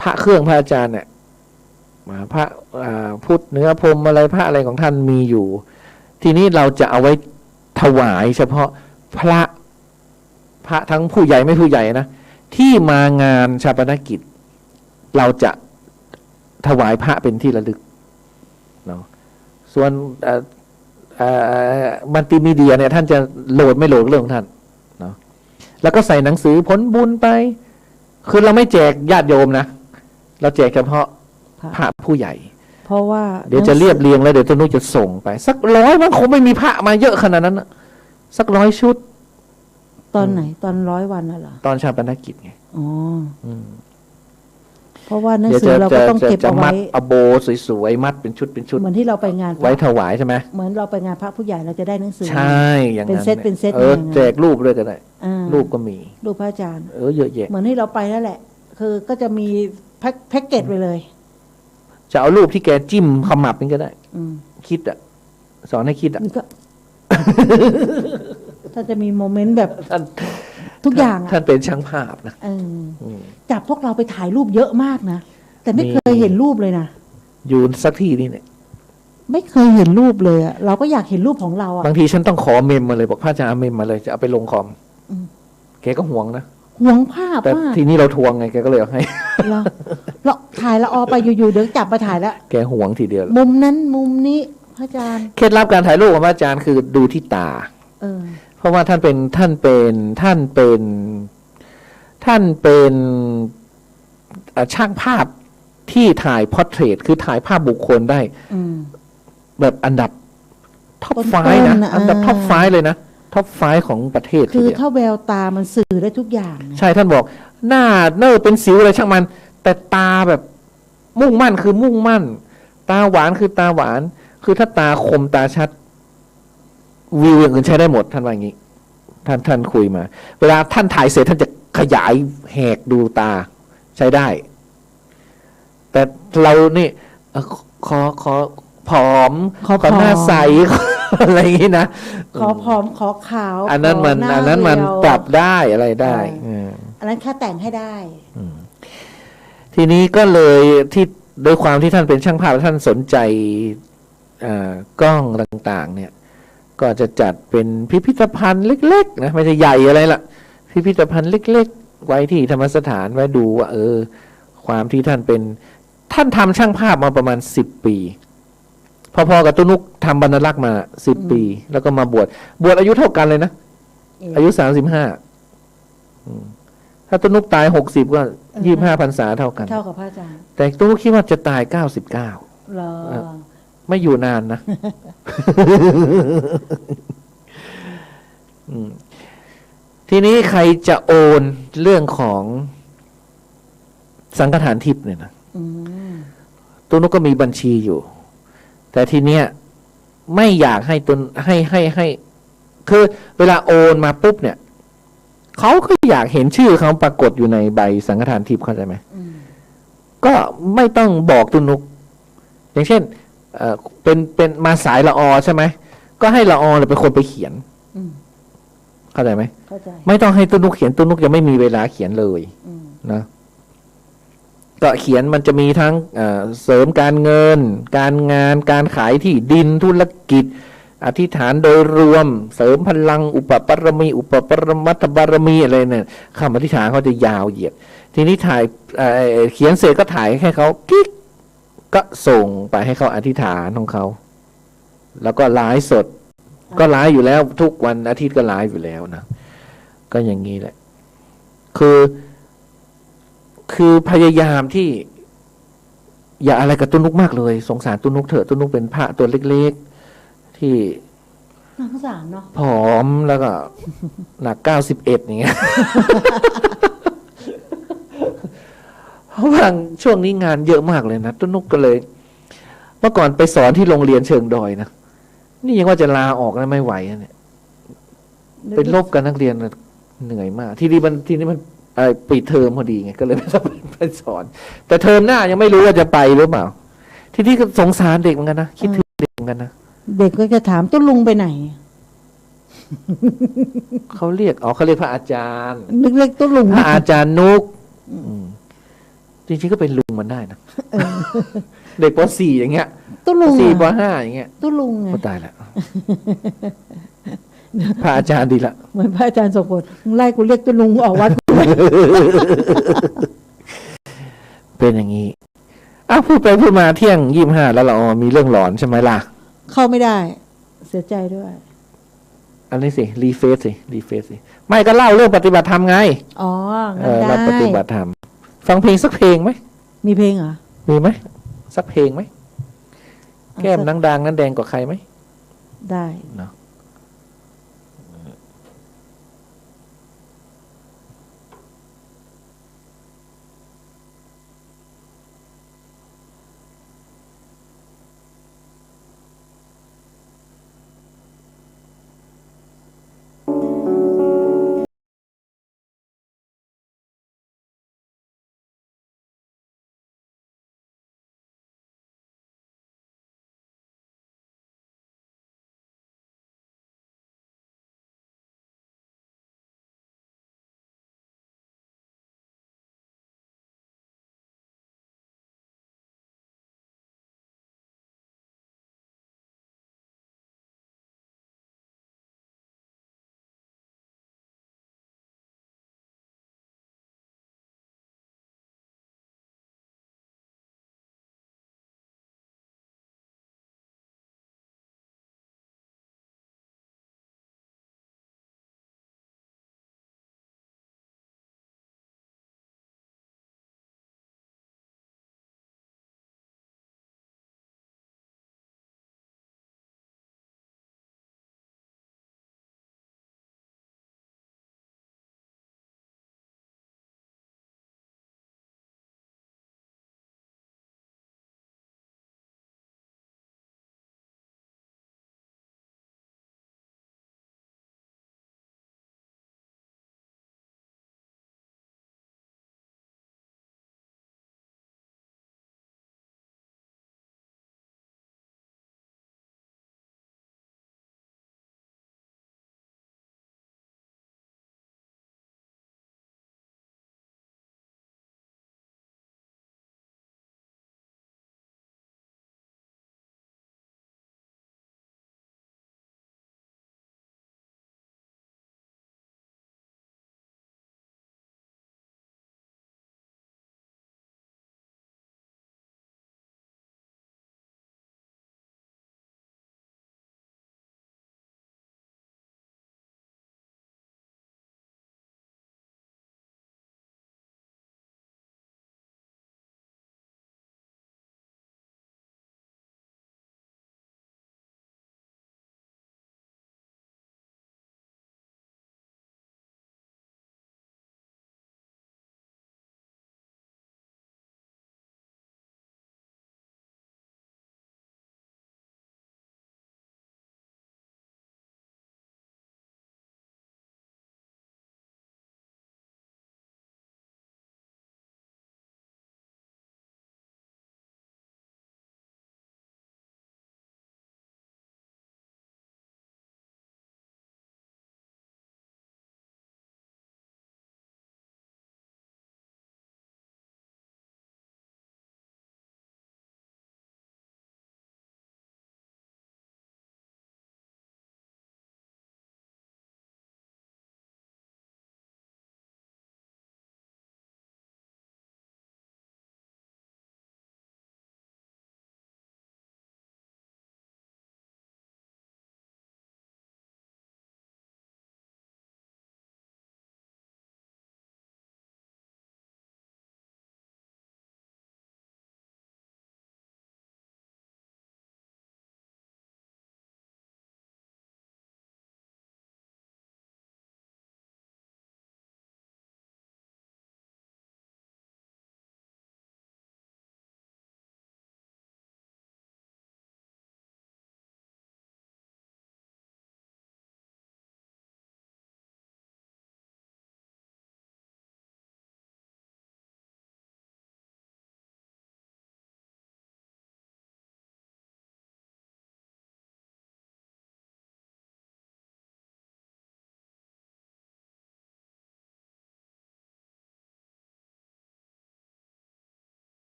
พระเครื่องพระอาจารย์เนี่ยพระพุทธเนื้อพรมอะไรพระอะไรของท่านมีอยู่ ทีนี้เราจะเอาไว้ถวายเฉพาะพระทั้งผู้ใหญ่ไม่ผู้ใหญ่นะที่มางานชาปนกิจ เราจะถวายพระเป็นที่ระลึกเนาะส่วนมัลติมีเดียเนี่ยท่านจะโหลดไม่โหลดเรื่องของท่านเนาะแล้วก็ใส่หนังสือผลบุญไปคือเราไม่แจกญาติโยมนะเราแจกเฉพาะพระผู้ใหญ่ เพราะว่า เดี๋ยวจะเรียบเรียงแล้วเดี๋ยวต้นนุจะส่งไปสัก100มันคงไม่มีพระมาเยอะขนาดนั้นนะสัก100 ชุด ตอนไหนตอน100 วันน่ะเหรอ ตอนชาปนกิจไง อ๋อเพราะว่าหนัง เดี๋ยว สือเราก็ต้องเก็บ จะ เอา มั ไว้ ดเอาโบสวยๆมัดเป็นชุดเหมือนที่เราไปงาน ไว้ถวายใช่ไหม เหมือนเราไปงานพระผู้ใหญ่เราจะได้หนังสือ ใช่อย่างนั้น เป็นเซตเป็นเซต แจกรูปด้วยก็ได้ อ่า รูปก็มี รูปพระอาจารย์ เยอะแยะ เหมือนที่เราไปนั่นแหละ คือก็จะมีแพ็กเกจไปเลย จะเอารูปที่แกจิ้มขมับนี่ก็ได้ อืม คิดอ่ะสอนให้คิดอ่ะ นี่ก็ ถ้าจะมีโมเมนต์แบบ ท่าน ทุกอย่างอ่ะ ท่านเป็นช่างภาพนะ จับพวกเราไปถ่ายรูปเยอะมากนะแต่ไม่ มี เคยเห็นรูปเลยนะ อยู่สักที่นี่เนี่ย ไม่เคยเห็นรูปเลยอะเราก็อยากเห็นรูปของเราอะ บางทีฉันต้องขอเมมมาเลยบอกพระอาจารย์เอาเมมมาเลยจะเอาไปลงคอม อืม แกก็ห่วงนะ หวงภาพ แต่ มาก ทีนี้เราทวงไงแกก็เลยเอาให้ เราถ่ายละออไปอยู่ๆเดี๋ยวจับมาถ่ายแล้ว แกห่วงทีเดียว มุมนั้นมุมนี้พระอาจารย์ เคล็ดลับการถ่ายรูปของพระอาจารย์คือดูที่ตา เพราะว่าท่านเป็นช่างภาพที่ถ่ายพอร์เทรตคือถ่ายภาพบุคคลได้แบบอันดับท็อปไฟนะอันดับท็อปไฟเลยนะท็อปไฟของประเทศ คือถ้าแววตามันสื่อได้ทุกอย่างนะ ใช่ท่านบอกหน้าเน้อเป็นสิวอะไรช่างมัน แต่ตาแบบมุ่งมั่นคือมุ่งมั่น ตาหวานคือตาหวาน คือถ้าตาคมตาชัดวิวอย่างอื่นใช้ได้หมดท่านว่าอย่างนี้ท่านคุยมา เวลาท่านถ่ายเสร็จท่านจะขยายแหกดูตาใช้ได้ แต่เรานี่ขอผอมขอหน้าใส อะไรอย่างนี้นะ ขอผอมขอขาว อันนั้นมัน ขหา อันนั้นมัน เรียว ปรับได้อะไรได้ อันนั้นแค่แต่งให้ได้ ทีนี้ก็เลยที่โดยความที่ท่านเป็นช่างภาพท่านสนใจกล้องต่างๆเนี่ยก็จะจัดเป็นพิพิธภัณฑ์เล็กๆนะไม่ใช่ใหญ่อะไรล่ะพิพิธภัณฑ์เล็กๆไว้ที่ธรรมสถานไว้ดูว่าความที่ท่านทำช่างภาพมาประมาณ10 ปีพอๆกับตุ้นุกทำบรรณลักษณ์มา10 ปีแล้วก็มาบวชอายุเท่ากันเลยนะอายุ35ถ้าตุ้นุกตาย60ก็25 พรรษาเท่ากัน เท่ากับพระอาจารย์ แต่ตุ้นุกคิดว่าจะตาย99เหรอ ไม่อยู่นานนะ ทีนี้ใครจะโอนเรื่องของสังฆทานทิพย์เนี่ยนะตุ้นุกก็มีบัญชีอยู่แต่ทีเนี้ยไม่อยากให้ให้คือเวลาโอนมาปุ๊บเนี่ยเขาก็อยากเห็นชื่อเขาปรากฏอยู่ในใบสังฆทานทิพย์เข้าใจไหมก็ไม่ต้องบอกตุ้นุกอย่างเช่นเป็นมาสายละอใช่ไหมก็ให้ละอเลยเป็นคนไปเขียนเข้าใจไหมเข้าใจไม่ต้องให้ตุ้นุกเขียนตุ้นุกยังไม่มีเวลาเขียนเลยนะก็เขียนมันจะมีทั้งเสริมการเงินการงานการขายที่ดินธุรกิจอธิษฐานโดยรวมเสริมพลังอุปปรมีอุปปรมัตถบารมีอะไรเนี่ยคำอธิษฐานเขาจะยาวเหยียดทีนี้ถ่ายเขียนเสร็จก็ถ่ายให้เขากิ๊กก็ส่งไปให้เขาอธิษฐานของเขาแล้วก็ไลฟ์สดก็ไลฟ์อยู่แล้วทุกวันอาทิตย์ก็ไลฟ์อยู่แล้วนะก็อย่างนี้แหละคือพยายามที่อย่าอะไรกับตุ้นุกมากเลยสงสารตุ้นุกเถอะตุ้นุกเป็นพระตัวเล็กๆที่น่าสงสารเนาะผอมแล้วก็หนัก91อย่างเงี้ย เพราะว่าช่วงนี้งานเยอะมากเลยนะตุ้นุกก็เลยเมื่อก่อนไปสอนที่โรงเรียนเชิงดอยนะนี่ยังว่าจะลาออกแล้วไม่ไหวเนี่ยเป็นลบกับนักเรียนเหนื่อยมากทีนี้มันปิดเทอมพอดีไงก็เลยไม่ต้องไปสอนแต่เทอมหน้ายังไม่รู้ว่าจะไปหรือเปล่าทีนี้ก็สงสารเด็กเหมือนกันนะคิดถึงเด็กเหมือนกันนะเด็กก็จะถามตุ้ลุงไปไหนเขาเรียกพระอาจารย์เล็กๆตุ้ลุงพระอาจารย์นุกจริงๆก็เป็นลุงมันได้นะเด็กป .4 อย่างเงี้ยตุ้ลุง4 ป .5 อย่างเงี้ยตุ้ลุงไงตายแล้วพระอาจารย์ดีละเหมือนพระอาจารย์สมบูรณ์ไล่กูเรียกตุ้ลุงออกวัดเป็นอย่างนี้พูดไปพูดมาเที่ยง25แล้วเรามีเรื่องหลอนใช่ไหมล่ะเข้าไม่ได้เสียใจด้วยอันนี้สิรีเฟซสิไม่ก็เล่าเรื่องปฏิบัติธรรมไงได้ปฏิบัติธรรมฟังเพลงสักเพลงไหมมีเพลงเหรอมีไหมสักเพลงไหมแก้มนางดังนั้นแดงกว่าใครไหมได้เนาะ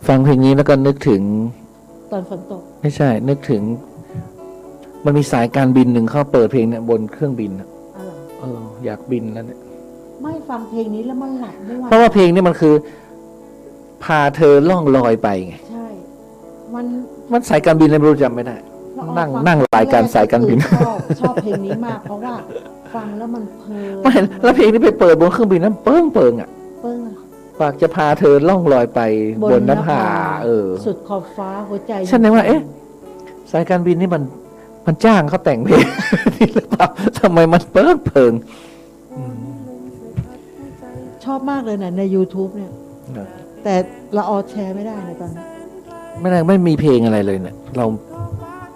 ฟังเพลงนี้แล้วก็นึกถึง ตอนฝนตก ไม่ใช่ นึกถึง มันมีสายการบินหนึ่งเขาเปิดเพลงเนี่ยบนเครื่องบินอะ อะไร อยากบินแล้วเนี่ย ไม่ฟังเพลงนี้แล้วมันหลับไม่ไหว เพราะว่าเพลงนี้มันคือ พาเธอล่องลอยไปไง ใช่ มัน มันสายการบินอะไรไม่รู้จำไม่ได้ นั่งรายการสายการบิน ชอบเพลงนี้มาก เพราะว่าฟังแล้วมันเพลิน ไม่แล้วเพลงนี้ไปเปิดบนเครื่องบินนั้นเปิงอ่ะ เปิ้งอะ ฝากจะพาเธอล่องลอยไปบนนภาสุดขอบฟ้าหัวใจ ฉันนึกว่า สายการบินนี่มันจ้างเขาแต่งเพลง นี่หรือเปล่าทำไมมันเปิง ชอบมากเลยนะใน YouTube เนี่ย แต่ละออแชร์ไม่ได้ในตอนนี้ ไม่มีเพลงอะไรเลยเนี่ยเรา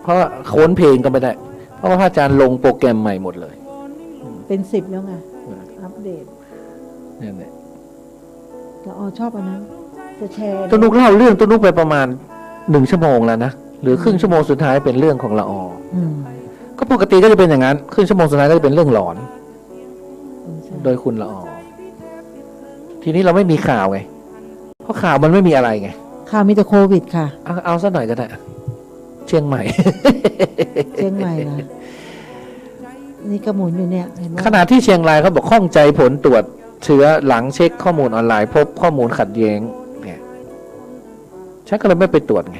เพราะโค้นเพลงก็ไม่ได้ เพราะว่าพระอาจารย์ลงโปรแกรมใหม่หมดเลย เป็น10แล้วไง อัปเดต เนี่ย ละออชอบอันนั้นจะแชร์ ตัวนุกเล่าเรื่องตัวนุกไปประมาณ1 ชั่วโมงแล้วนะหรือครึ่งชั่วโมงสุดท้ายเป็นเรื่องของละออ ม ก็ปกติก็จะเป็นอย่างนั้นครึ่งชั่วโมงสุดท้ายก็จะเป็นเรื่องหลอน ใช่ โดยคุณละออทีนี้เราไม่มีข่าวไงเพราะข่าวมันไม่มีอะไรไง ข่าวมีแต่โควิดค่ะ เอาซะหน่อยก็ได้เชียงใหม่ เชียงใหม่นะนี่กระหมุนอยู่เนี่ยเห็นไหม ขณะที่เชียงรายเขาบอกข้องใจผลตรวจเชื้อหลังเช็คข้อมูลออนไลน์พบข้อมูลขัดแย้งเนี่ยฉันก็เลยไม่ไปตรวจไง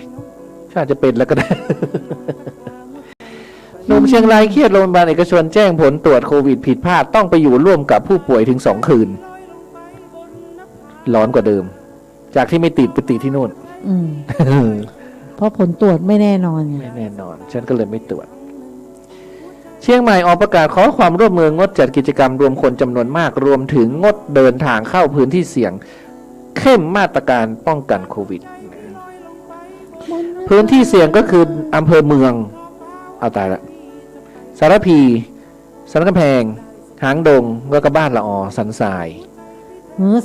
ฉันอาจจะเป็นแล้วก็ได้ หนุ่มเชียงรายเครียดโรงพยาบาลเอกชนแจ้งผลตรวจโควิดผิดพลาดต้องไปอยู่ร่วมกับผู้ป่วยถึง2 คืนร้อนกว่าเดิม จากที่ไม่ติดไปติดที่นู่น เพราะผลตรวจไม่แน่นอนไง ไม่แน่นอน ฉันก็เลยไม่ตรวจ เชียงใหม่ออกประกาศขอความร่วมมืองดจัดกิจกรรมรวมคนจำนวนมากรวมถึงงดเดินทางเข้าพื้นที่เสี่ยง เข้มมาตรการป้องกันโควิด พื้นที่เสี่ยงก็คืออำเภอเมืองเอาตายละสารพีสันกำแพงหางดงแล้วก็บ้านละออสันทราย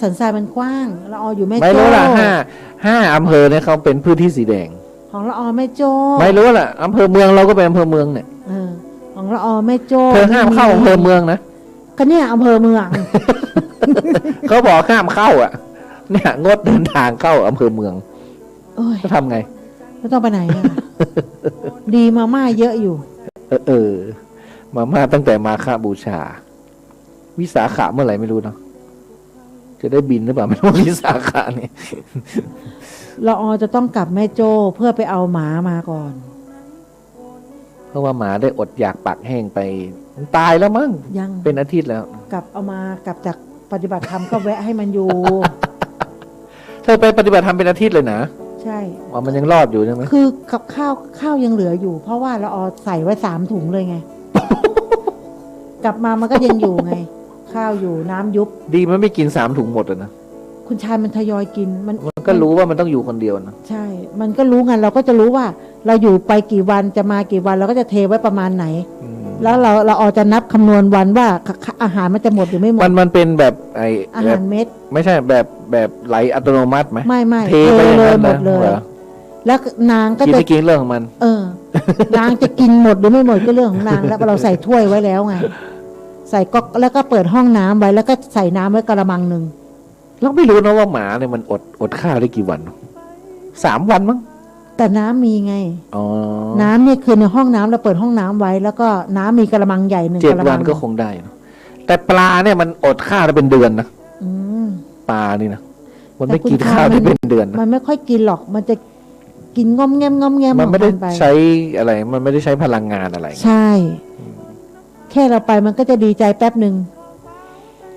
สันทรายมันกว้างละอออยู่แม่ ไม่ โจ้ รู้ละห้าอำเภอเนี่ยเขาเป็นพื้นที่สีแดง ของละออแม่โจ้ ไม่รู้ละอำเภอเมืองเราก็เป็นอำเภอเมืองเนี่ย ของละออแม่โจ้ เธอห้ามเข้าอำเภอเมืองนะ ก็เนี่ยอำเภอเมือง เขาบอกห้ามเข้าอ่ะ เนี่ยงดเดินทางเข้าอำเภอเมือง โอ้ย จะทำไง ไม่ต้องไปไหนอ่ะ ดีมาม่าเยอะอยู่ มาม่าตั้งแต่มาฆบูชา วิสาขะเมื่อไหร่ไม่รู้เนาะจะได้บินหรือเปล่าไม่รู้วิสาขะนี่ ละออจะต้องกลับแม่โจ้เพื่อไปเอาหมามาก่อน เพราะว่าหมาได้อดอยากปากแห้งไปมันตายแล้วมั้ง ยัง เป็นอาทิตย์แล้ว กลับจากปฏิบัติธรรมก็แวะให้มันอยู่ เธอไปปฏิบัติธรรมเป็นอาทิตย์เลยนะ ใช่ ว่ามันยังรอดอยู่ใช่ไหม คือกับข้าวยังเหลืออยู่ เพราะว่าละออใส่ไว้3 ถุงเลยไง กลับมามันก็ยังอยู่ไง ข้าวอยู่น้ำยุบ ดีมันไม่กิน3 ถุงหมดเลยนะ คุณชายมันทยอยกินมัน มันก็รู้ว่ามันต้องอยู่คนเดียวนะ ใช่ มันก็รู้ไงเราก็จะรู้ว่า เราอยู่ไปกี่วันจะมากี่วันเราก็จะเทไว้ประมาณไหน แล้วเราออจะนับคำนวณวันว่าอาหารมันจะหมดหรือไม่หมด มันเป็นแบบอาหารเม็ด ไม่ใช่แบบไหลอัตโนมัติไหม ไม่ เทไปอย่างนั้น หม นะ ดเลย เหรอ แล้วนางก็ กิน จะ ไม่กินเรื่องของมัน นางจะกินหมดหรือไม่หมดก็เรื่องของนาง แล้วเราใส่ถ้วยไว้แล้วไงใส่ก็แล้วก็เปิดห้องน้ำไว้แล้วก็ใส่น้ำไว้กระมังหนึ่ง เราไม่รู้นะว่าหมาเนี่ยมันอดข้าวได้กี่วัน3 วันมั้ง แต่น้ำมีไง อ๋อ น้ำเนี่ยคือในห้องน้ำเราเปิดห้องน้ำไว้ แล้วก็น้ำมีกระมังใหญ่1 กระ 7 วั มัน ง ก็คงได้เนอะแต่ปลาเนี่ยมันอดข้าวได้เป็นเดือนนะ อืม ปลานี่นะมันไม่กินข้าวได้เป็นเดือนนะ มันไม่ค่อยกินหรอก มันจะกินง่อมแง้มง่อมแง้ม มันไม่ได้ ของป ใช้อะไร มันไม่ได้ใช้พลังงานอะไร ใช่ แค่เราไปมันก็จะดีใจแป๊บหนึ่ง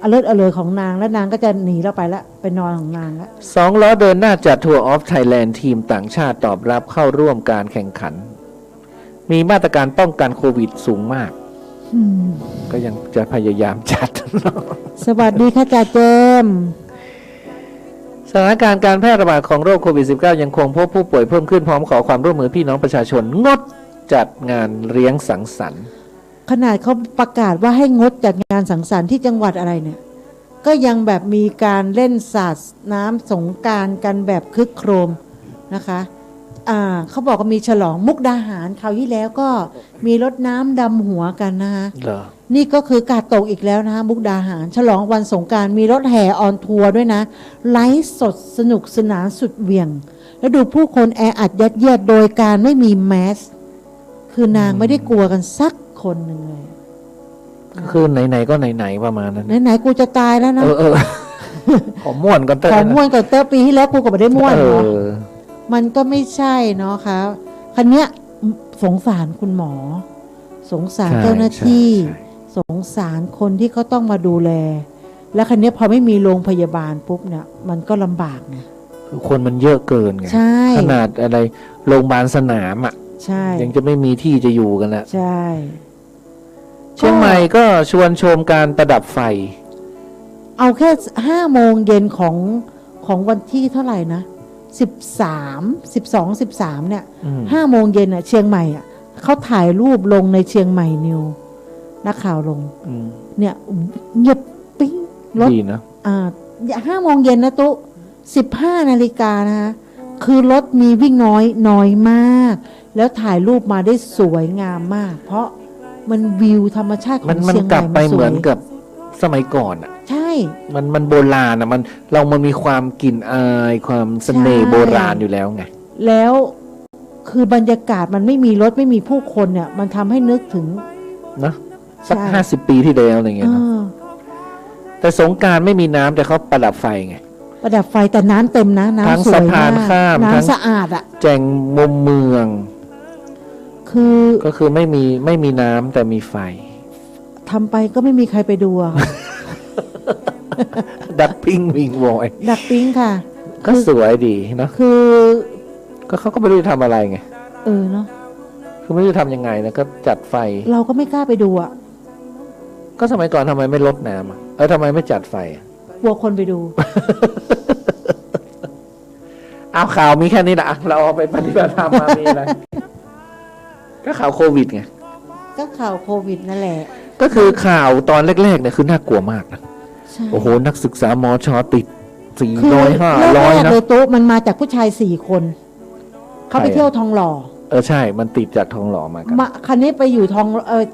อเลิศอเลยของนางแล้วนางก็จะหนีเราไปละไปนอนของนางละ 2 ล้อเดินหน้าจัดทัวร์ออฟไทยแลนด์ทีมต่างชาติตอบรับเข้าร่วมการแข่งขัน มีมาตรการป้องกันโควิดสูงมาก ก็ยังจะพยายามจัด สวัสดีค่ะจ่าเจมส์ สถานการณ์การแพร่ระบาดของโรคโควิด -19 ยังคงพบผู้ป่วยเพิ่มขึ้นพร้อมขอความร่วมมือพี่น้องประชาชนงดจัดงานเลี้ยงสังสรรค์ ขนาดเขาประกาศว่าให้งดจัดงานสังสรรค์ที่จังหวัดอะไรเนี่ย ก็ยังแบบมีการเล่นสาดน้ำสงกรานต์กันแบบคึกโครมนะคะเขาบอกว่ามีฉลองมุกดาหารคราวที่แล้วก็มีรดน้ำดำหัวกันนะคะ เหรอ นี่ก็คือกาดตกอีกแล้วนะคะมุกดาหาร ฉลองวันสงกรานต์มีรถแห่ออนทัวร์ด้วยนะไลฟ์สดสนุกสนานสุดเหวี่ยง แล้วดูผู้คนแออัดยัดเยียดโดยการไม่มีแมสคือนางไม่ได้กลัวกันสักคนหนึ่งเลย คือไหนๆก็ไหนๆประมาณนั้น ไหนๆกูจะตายแล้วนะ ขอม่วนก่อนเถอะ ของม่วนกับเตอร์ปีที่แล้วกูก็ไม่ได้ม่วนเนาะ เออ มันก็ไม่ใช่เนาะคะคันเนี้ยสงสารคุณหมอ สงสารเจ้าหน้าที่ ใช่ สงสารคนที่เขาต้องมาดูแล แล้วคันนี้พอไม่มีโรงพยาบาลปุ๊บเนี่ยมันก็ลำบากไง คือคนมันเยอะเกินไง ใช่ ขนาดอะไรโรงพยาบาลสนามอ่ะ ใช่ ยังจะไม่มีที่จะอยู่กันแล้ว ใช่ เชียงใหม่ก็ชวนชมการประดับไฟ เอาแค่5 โมงเย็นของวันที่เท่าไหร่นะ13 12 13เนี่ย อืม 5 โมงเย็นอ่ะเชียงใหม่อ่ะเขาถ่ายรูปลงในเชียงใหม่นิวนักข่าวลง อืม เนี่ยเงียบปิ้งรถ ดีนะ 5 โมงเย็นนะตุ๊15 นาฬิกานะคะคือรถมีวิ่งน้อยมาก แล้วถ่ายรูปมาได้สวยงามมาก เพราะมันวิวธรรมชาติข มั อน ง มัน เชียงให กลับ ม่ ไป มันส เหมื ว อน ย กับสมัยก่อนอ่ะ ใช่ มันโบราณอ่ะมันมีความกลิ่นอายความเสน่ห์ ใช่ โบราณอยู่แล้วไง แล้วคือบรรยากาศมันไม่มีรถไม่มีผู้คนเนี่ย มันทำให้นึกถึง นะสัก ใช่ 50 ปีที่แล้วอะไรเงี้ยนะ เออ แต่สงกรานต์ไม่มีน้ำแต่เขาประดับไฟไง ประดับไฟแต่น้ำเต็มนะ ทั้ง น้ำสวย สะพาม าน ก ข้ามทั้ง น้ำสะอาดอ่ะ แจงมุมเมือง คือ ก็คือไม่มีน้ำแต่มีไฟ ทำไปก็ไม่มีใครไปดูอะค่ะ ดับพิงวิงวอย ดักปิ้งค่ะ ก็สวยดีเนอะ คือ ก็เขาก็ไม่รู้จะทำอะไรไง เนาะ คือไม่รู้จะทำยังไงนะก็จัดไฟ เราก็ไม่กล้าไปดูอ่ะ ก็สมัยก่อนทำไมไม่ลดน้ำอะทำไมไม่จัดไฟอะ กลัวคนไปดู เอาข่าวมีแค่นี้นะเราเอาไปปฏิบัติธรรมมามีอะไร ก็ข่าวโควิดไง ก็ข่าวโควิดนั่นแหละ ก็คือข่าวตอนแรกๆเนี่ยคือน่ากลัวมากนะ ใช่ โอ้โห นักศึกษามอชอติด คือ 400 แร 500 ก นะ ๆเลยตุ๊มันมาจากผู้ชาย4 คน เขาไป ใครอะ เที่ยวทองหล่อ ใช่ มันติดจากทองหล่อมากัน คันนี้ไปอยู่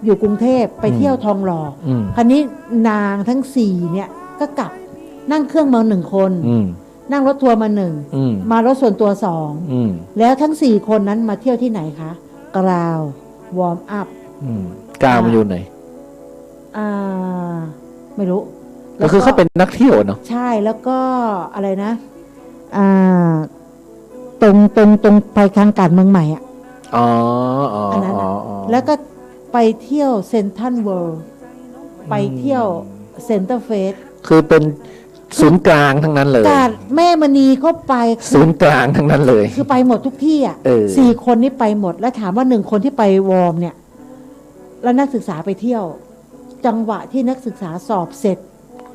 อยู่กรุงเทพไปเที่ยวทองหล่อ อืม คันนี้นางทั้ง4เนี่ยก็กลับนั่งเครื่องมา1 คน อืม นั่งรถทัวร์มา อืม 1มารถส่วนตัว อืม 2แล้วทั้ง4 คนนั้นมาเที่ยวที่ไหนคะกราววอร์มอัพ อืมกาวมันอยู่ไหน ไม่รู้ ก็คือเขาเป็นนักเที่ยวเนาะ ใช่แล้วก็อะไรนะตรงไปทางการเมืองใหม่อ่ะ อ๋ออ๋อ อันนั้น อ๋ อะ อ แล้วก็ไปเที่ยวเซนทรัลเวิลด์ไปเที่ยวเซ็นเตอร์เฟส คือเป็นศูนย์กลางทั้งนั้นเลย กาดแม่มณีก็ไป ศูนย์กลางทั้งนั้นเลย คือไปหมดทุกที่อ่ะ เออ 4 คนนี้ไปหมดแล้วถามว่า1 คนที่ไปวอร์มเนี่ย แล้วนักศึกษาไปเที่ยว จังหวะที่นักศึกษาสอบเสร็จ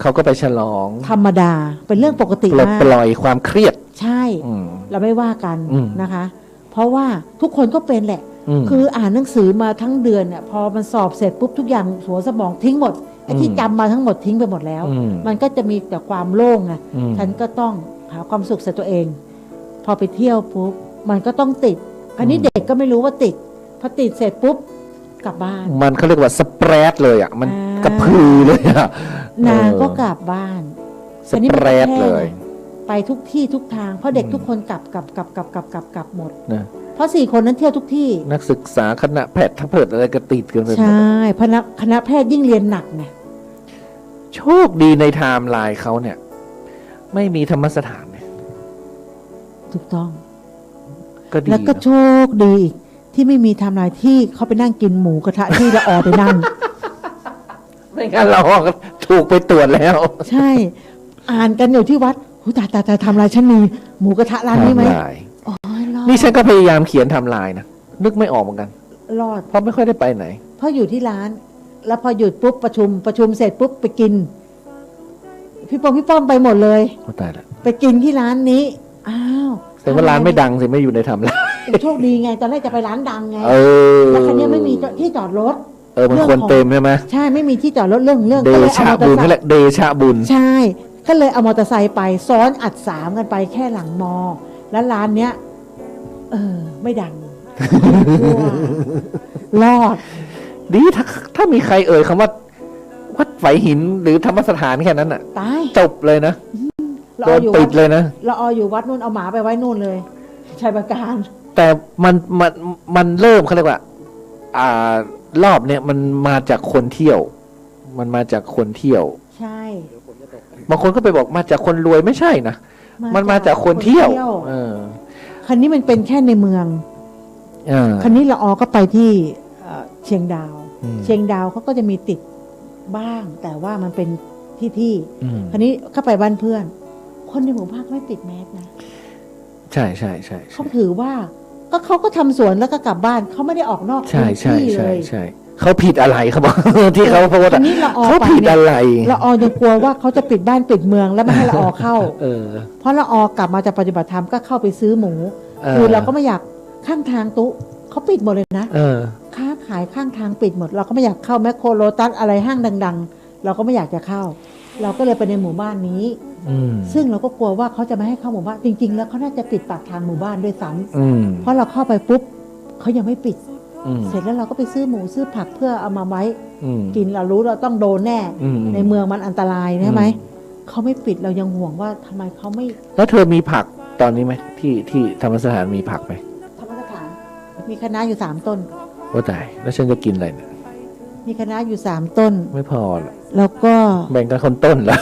เขาก็ไปฉลอง ธรรมดาเป็นเรื่องปกติ ปลด มาก ปล่อยความเครียด ใช่ อืม เราไม่ว่ากัน อืม นะคะ เพราะว่าทุกคนก็เป็นแหละ ม คืออ่านหนังสือมาทั้งเดือนเนี่ยพอมันสอบเสร็จปุ๊บทุกอย่างหัวสมองทิ้งหมดไอ้ที่จำมาทั้งหมดทิ้งไปหมดแล้ว มันก็จะมีแต่ความโล่งไง ม ฉันก็ต้องหาความสุขใส่ตัวเอง พอไปเที่ยวปุ๊บมันก็ต้องติด อันนี้เด็กก็ไม่รู้ว่าติดพอติดเสร็จปุ๊บกลับบ้าน มันเขาเรียกว่าสเปรดเลยอ่ะ มัน อ่าก ระพือเลยอ่ะ นางก็ เออก ลับบ้าน ส แต่นี่ เป มัน ร ก็ ด แพร่ เลย ไปทุกที่ทุกทางเพราะเด็ก อืม ทุกคนกลับหมด นะ เพราะ4 คนนั้นเที่ยวทุกที่ นักศึกษาคณะแพทย์เพิดอะไรก็ติดกันไปหม ใช่ ด คณะแพทย์ยิ่งเรียนหนักไง โชคดีในไทม์ไลน์เขาเนี่ย ไม่มีธรรมสถานเนี่ย ถูกต้อง ก็ดี แล้วก็ เนอะ โชคดีอีกที่ไม่มีไทำลายที่เขาไปนั่งกินหมูกระทะที่ละออไปนั่ง ไม่งั้นเราก็ถูกไปตรวจแล้ว ใช่ อ่านกันอยู่ที่วัดหูตายทำลายฉันมีหมูกระทะร้านนี้ไหม ไทม์ไลน์ อ๋อรอด นี่ฉันก็พยายามเขียนไทม์ไลน์นะนึกไม่ออกเหมือนกัน รอด เพราะไม่ค่อยได้ไปไหน เพราะอยู่ที่ร้าน แล้วพอหยุดปุ๊บประชุมเสร็จปุ๊บไปกิน พี่ป้อมไปหมดเลย โอ้ตายละ ไปกินที่ร้านนี้อ้าว แต่ว่าร้านไม่ดังสิไม่อยู่ในไทม์ไลน์ โชคดีไงตอนแรกจะไปร้านดังไง เออ แล้วคันนี้ไม่มีที่จอดรถ มันควรเต็มใช่ไหม ใช่ไม่มีที่จอดรถเรื่อง เด ก็เลย ชะ เอามอเตอ บุญ ร์ไซ นั่นแห ค์ ละเดชะบุญ ใช่ ก็เลยเอามอเตอร์ไซค์ไปซ้อนอัด3กันไปแค่หลังมอ แล้วร้านเนี้ย ไม่ดัง รอด ดีถ้ามีใครเอ่ยคำว่าวัดไฝหินหรือธรรมสถานแค่นั้นอ่ะ ตาย จบเลยนะ เรา โด เอา น อยู่ ติ วั ด ด เลยนะ เราเอาอยู่วัดนู่นเอาหมาไปไว้นู่นเลย ชัยประการ แต่มันเริ่มเขาเรียกว่า รอบเนี่ยมันมาจากคนเที่ยว มันมาจากคนเที่ยว ใช่ บางคนก็ไปบอกมาจากคนรวยไม่ใช่นะมันมาจากคนเที่ยวคันนี้มันเป็นแค่ในเมืองคันนี้ละออก็ไปที่เชียงดาวเชียงดาวเขาก็จะมีติดบ้าง แต่ว่ามันเป็นที่คันนี้เข้าไปบ้านเพื่อน คนในหมู่บ้านไม่ติดแมสนะใช่ใช่ใช่เขาถือว่าก็เขาก็ทำสวนแล้วก็กลับบ้านเขาไม่ได้ออกนอกพื้นที่เลยใช่เขาผิดอะไรเขาบอกที่เขาโพสต์เขาผิดอะไรละออยังกลัวว่าเขาจะปิดบ้านปิดเมืองแล้วไม่ให้ละออเข้าเพราะละออกลับมาจากปฏิบัติธรรมก็เข้าไปซื้อหมูคือเราก็ไม่อยากข้างทางตุ๊เขาปิดหมดเลยนะค้าขายข้างทางปิดหมดเราก็ไม่อยากเข้าแมคโครโลตัสอะไรห้างดังๆเราก็ไม่อยากจะเข้าเราก็เลยไปในหมู่บ้านนี้ซึ่งเราก็กลัวว่าเขาจะไม่ให้เข้าหมู่บ้านจริงๆแล้วเขาน่าจะปิดปากทางหมู่บ้านด้วยซ้ำเพราะเราเข้าไปปุ๊บเขายังไม่ปิดเสร็จแล้วเราก็ไปซื้อหมูซื้อผักเพื่อเอามาไว้กินเรารู้เราต้องโดนแน่ในเมืองมันอันตรายใช่ไหมเขาไม่ปิดเรายังห่วงว่าทำไมเขาไม่แล้วเธอมีผักตอนนี้ไหมที่ธรรมสถานมีผักไหมธรรมสถานมีคะน้าอยู่3 ต้นว่าตายแล้วฉันจะกินอะไรเนี่ยมีคะน้าอยู่3 ต้นไม่พอหรอแล้วก็แบ่งกับคนต้นละ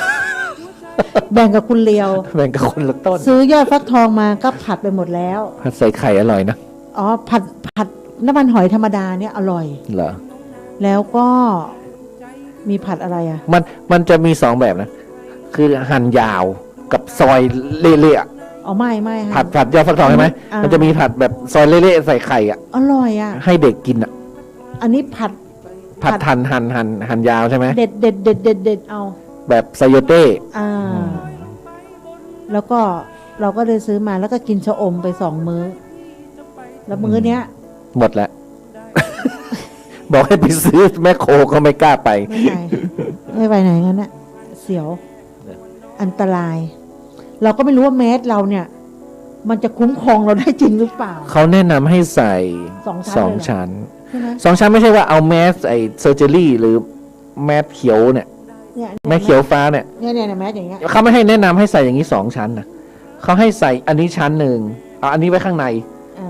แบ่งกับคุณเลียวแบ่งกับคนละต้นซื้อยอดฟักทองมาก็ผัดไปหมดแล้วผัดใส่ไข่อร่อยนะอ๋อผัดน้ำมันหอยธรรมดาเนี่ยอร่อยเหรอแล้วก็มีผัดอะไรอ่ะมันจะมี2แบบนะคือหั่นยาวกับซอยเละอ๋อไม่ผัดยอดฟักทองใช่ไหมมันจะมีผัดแบบซอยเละๆใส่ไข่อ่ะอร่อยอ่ะให้เด็กกินอ่ะอันนี้ผัดหั่นยาวใช่ไหมเด็ดเอาแบบไซโยเต้แล้วก็เราก็เลยซื้อมาแล้วก็กินชะอมไป2 มื้อแล้วมื้อเนี้ยหมดแล้ว บอกให้ไปซื้อแม่โคก็ไม่กล้าไปไม่ไปไหนงั้นน่ะเสียวอันตรายเราก็ไม่รู้ว่าแมสเราเนี่ยมันจะคุ้มครองเราได้จริงหรือเปล่าเขาแนะนำให้ใส่2 ชั้น2 ชั้นไม่ใช่ว่าเอาแมสไอเซอร์เจอรี่หรือแมสเขียวเนี่ยแมสเขียวฟ้าเนี่ยแมสอย่างเงี้ยเขาไม่ให้แนะนำให้ใส่อย่างนี้2 ชั้นนะเขาให้ใส่อันนี้ชั้นหนึ่งเอาอันนี้ไว้ข้างใน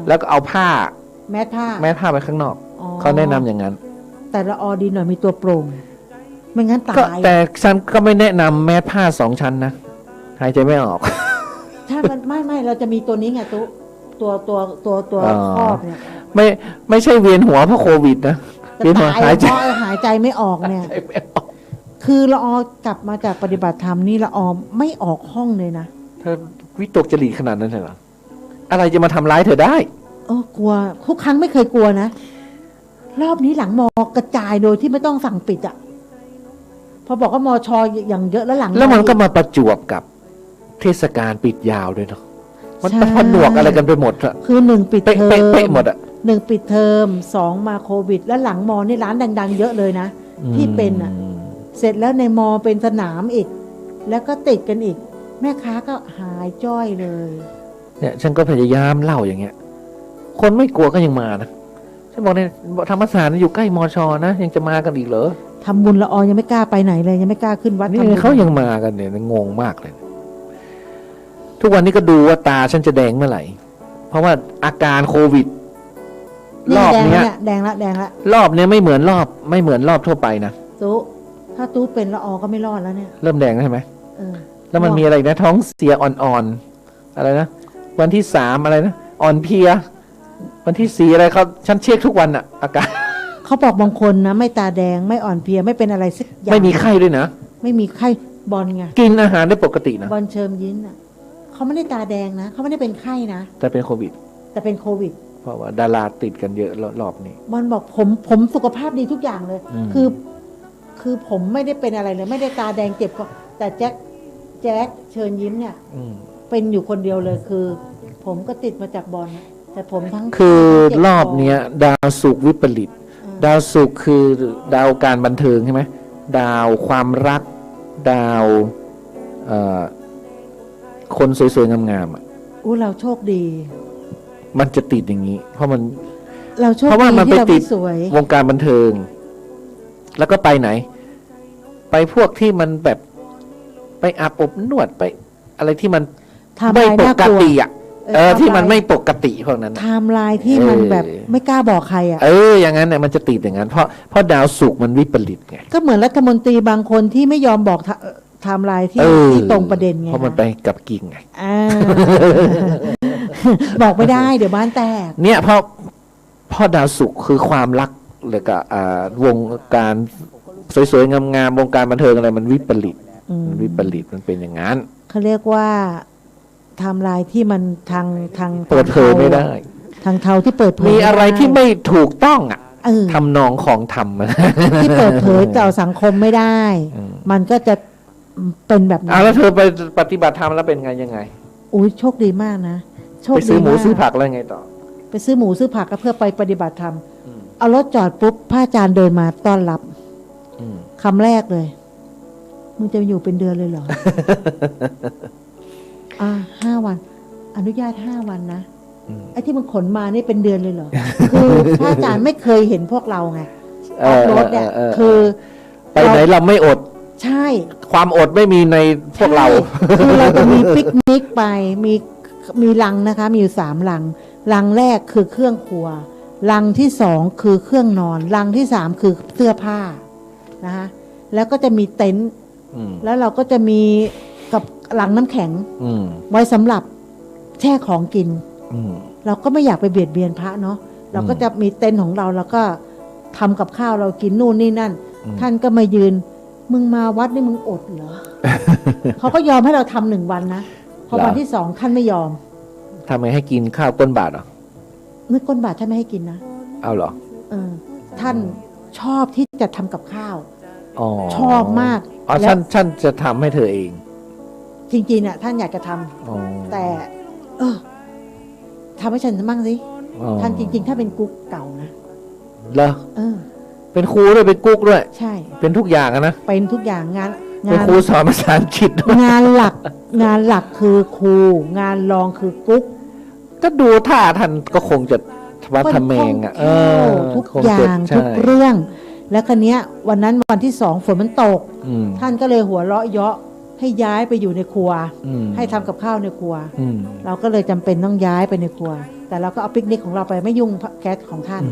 แล้วก็เอาผ้าแมสผ้าไว้ข้างนอกเขาแนะนำอย่างนั้นแต่ละออดีหน่อยมีตัวโปร่งไม่งั้นตายแต่ฉันก็ไม่แนะนำแมสผ้า2 ชั้นนะหายใจไม่ออกถ้ามันไม่เราจะมีตัวนี้ไงตัวครอบเนี่ยไม่ใช่เวียนหัวเพราะโควิดนะเวียนหัวหายใจไม่ออกเนี่ยคือละออกลับมาจากปฏิบัติธรรมนี่ละออไม่ออกห้องเลยนะเธอวิตกจริตขนาดนั้นเลยเหรออะไรจะมาทำร้ายเธอได้กลัวทุกครั้งไม่เคยกลัวนะรอบนี้หลังมอกระจายโดยที่ไม่ต้องสั่งปิดอ่ะพอบอกว่ามอชออย่างเยอะแล้วหลังแล้วมันก็มาประจวบกับเทศกาลปิดยาวด้วยเนาะมันผนวกอะไรกันไปหมดอะคือ1ปิดเทอมเป๊ะหมดอะ1ปิดเทอม2มาโควิดแล้วหลังมอนี่ร้านดังๆเยอะเลยนะที่เป็นอ่ะเสร็จแล้วในมอเป็นสนามอีกแล้วก็ติดกันอีกแม่ค้าก็หายจ้อยเลยเนี่ยฉันก็พยายามเล่าอย่างเงี้ยคนไม่กลัวก็ยังมานะฉันบอกเนี่ยธรรมศาสตร์อยู่ใกล้มอชอนะยังจะมากันอีกเหรอทำบุญละออยังไม่กล้าไปไหนเลยยังไม่กล้าขึ้นวัดนี่เขายังมากันเนี่ยงงมากเลยทุกวันนี้ก็ดูว่าตาฉันจะแดงเมื่อไหร่เพราะว่าอาการโควิดรอบนี้แดงละรอบนี้ไม่เหมือนรอบทั่วไปนะตู้ถ้าตู้เป็นละออก็ไม่รอดแล้วเนี่ยเริ่มแดงแล้วใช่ไหมแล้วมันมีอะไรนะท้องเสียอ่อนๆอะไรนะวันที่3อะไรนะอ่อนเพลียวันที่4อะไรเขาฉันเช็คทุกวันอะอาการเขาบอกบางคนนะไม่ตาแดงไม่อ่อนเพลียไม่เป็นอะไรสักอย่างไม่มีไข้ด้วยนะไม่มีไข้บอลไงกินอาหารได้ปกตินะบอลเชิมยิ้นอะเขาไม่ได้ตาแดงนะเขาไม่ได้เป็นไข้นะแต่เป็นโควิดเพราะว่าดาราติดกันเยอะรอบนี้บอลบอกผมสุขภาพดีทุกอย่างเลยคือผมไม่ได้เป็นอะไรเลยไม่ได้ตาแดงเจ็บก็แต่แจ๊คเชิญยิ้มเนี่ยเป็นอยู่คนเดียวเลยคือผมก็ติดมาจากบอลแต่ผมทั้งคือรอบเนี้ยดาวศุกร์วิปริตดาวศุกร์คือดาวการบันเทิงใช่ไหมดาวความรักดาวคนสวยๆงามๆอ่ะเราโชคดีมันจะติดอย่างนี้เพราะมันเราโชคดีเพราะว่ามันไปติดวงการบันเทิงแล้วก็ไปไหนไปพวกที่มันแบบไปอาบอบนวดไปอะไรที่มันไม่ปกติอ่ะ ที่มันไม่ปกติพวกนั้น ไทม์ไลน์ที่มันแบบไม่กล้าบอกใครอ่ะอย่างนั้นเนี่ยมันจะติดอย่างนั้นเพราะดาวศุกร์มันวิปริตไงก็เหมือนรัฐมนตรีบางคนที่ไม่ยอมบอกไทม์ไลน์ที่ตรงประเด็นไงเพราะมันไปกับกิ่งไงบอกไม่ได้เดี๋ยวบ้านแตกเนี่ยเพราะดาวศุกร์คือความรักหรือกับวงการสวยๆงามๆวงการบันเทิงอะไรมันวิปริตมันเป็นอย่างนั้นเขาเรียกว่าไทม์ไลน์ที่มันทางเปิดเผยไม่ได้ทางเทาที่เปิดเผยมีอะไรที่ไม่ถูกต้องทำนองของธรรมที่เปิดเผยต่อสังคมไม่ได้มันก็จะเป็นแบบนั้นแล้วเธอไปปฏิบัติธรรมแล้วเป็นไงยังไงอุ้ยโชคดีมากนะไปซื้อหมูซื้อผักแล้วไงต่อไปซื้อหมูซื้อผักก็เพื่อไปปฏิบัติธรรมเอารถจอดปุ๊บพระอาจารย์เดินมาต้อนรับคำแรกเลยมึงจะอยู่เป็นเดือนเลยเหรอ5 วันอนุญาต5 วันนะไอ้ที่มึงขนมานี่เป็นเดือนเลยเหรอคือพระอาจารย์ไม่เคยเห็นพวกเราไงรถเนี่ยคือไปไหนเราไม่อดใช่ความอดไม่มีในพวกเราคือเราจะมีปิกนิกไปมีลังนะคะมีอยู่3 ลังลังแรกคือเครื่องครัวลังที่2คือเครื่องนอนลังที่3คือเสื้อผ้านะคะแล้วก็จะมีเต็นท์แล้วเราก็จะมีกับหลังน้ำแข็งไว้สำหรับแช่ของกินเราก็ไม่อยากไปเบียดเบียนพระเนาะเราก็จะมีเต็นท์ของเราแล้วก็ทำกับข้าวเรากินนู่นนี่นั่นท่านก็มายืนมึงมาวัดนี่มึงอดเหรอ เขาก็ยอมให้เราทำ1 วันนะพอวันที่2ท่านไม่ยอมทำไงให้กินข้าวก้นบาทเหรอนึกก้นบาทท่านไม่ให้กินนะเอาเหรอท่านชอบที่จะทำกับข้าวชอบมากท่านจะทำให้เธอเองจริงๆน่ะท่านอยากจะทำแต่ทำให้ฉันบ้างสิท่านจริงๆถ้าเป็นกุ๊กเก่านะเหรอเป็นครูด้วยเป็นกุ๊กด้วยใช่เป็นทุกอย่างนะเป็นทุกอย่างงานเป็นครูสอนภาษาอังกฤษด้วยงานหลักคือครูงานรองคือกุ๊กก็ดูท่าท่านก็คงจะวัดทำเองทุกอย่างทุกเรื่องแล้วคันนี้วันนั้นวันที่2ฝนมันตกท่านก็เลยหัวเราะเยาะให้ย้ายไปอยู่ในครัวให้ทำกับข้าวในครัวเราก็เลยจำเป็นต้องย้ายไปในครัวแต่เราก็เอาปิกนิกของเราไปไม่ยุ่งแก๊สของท่าน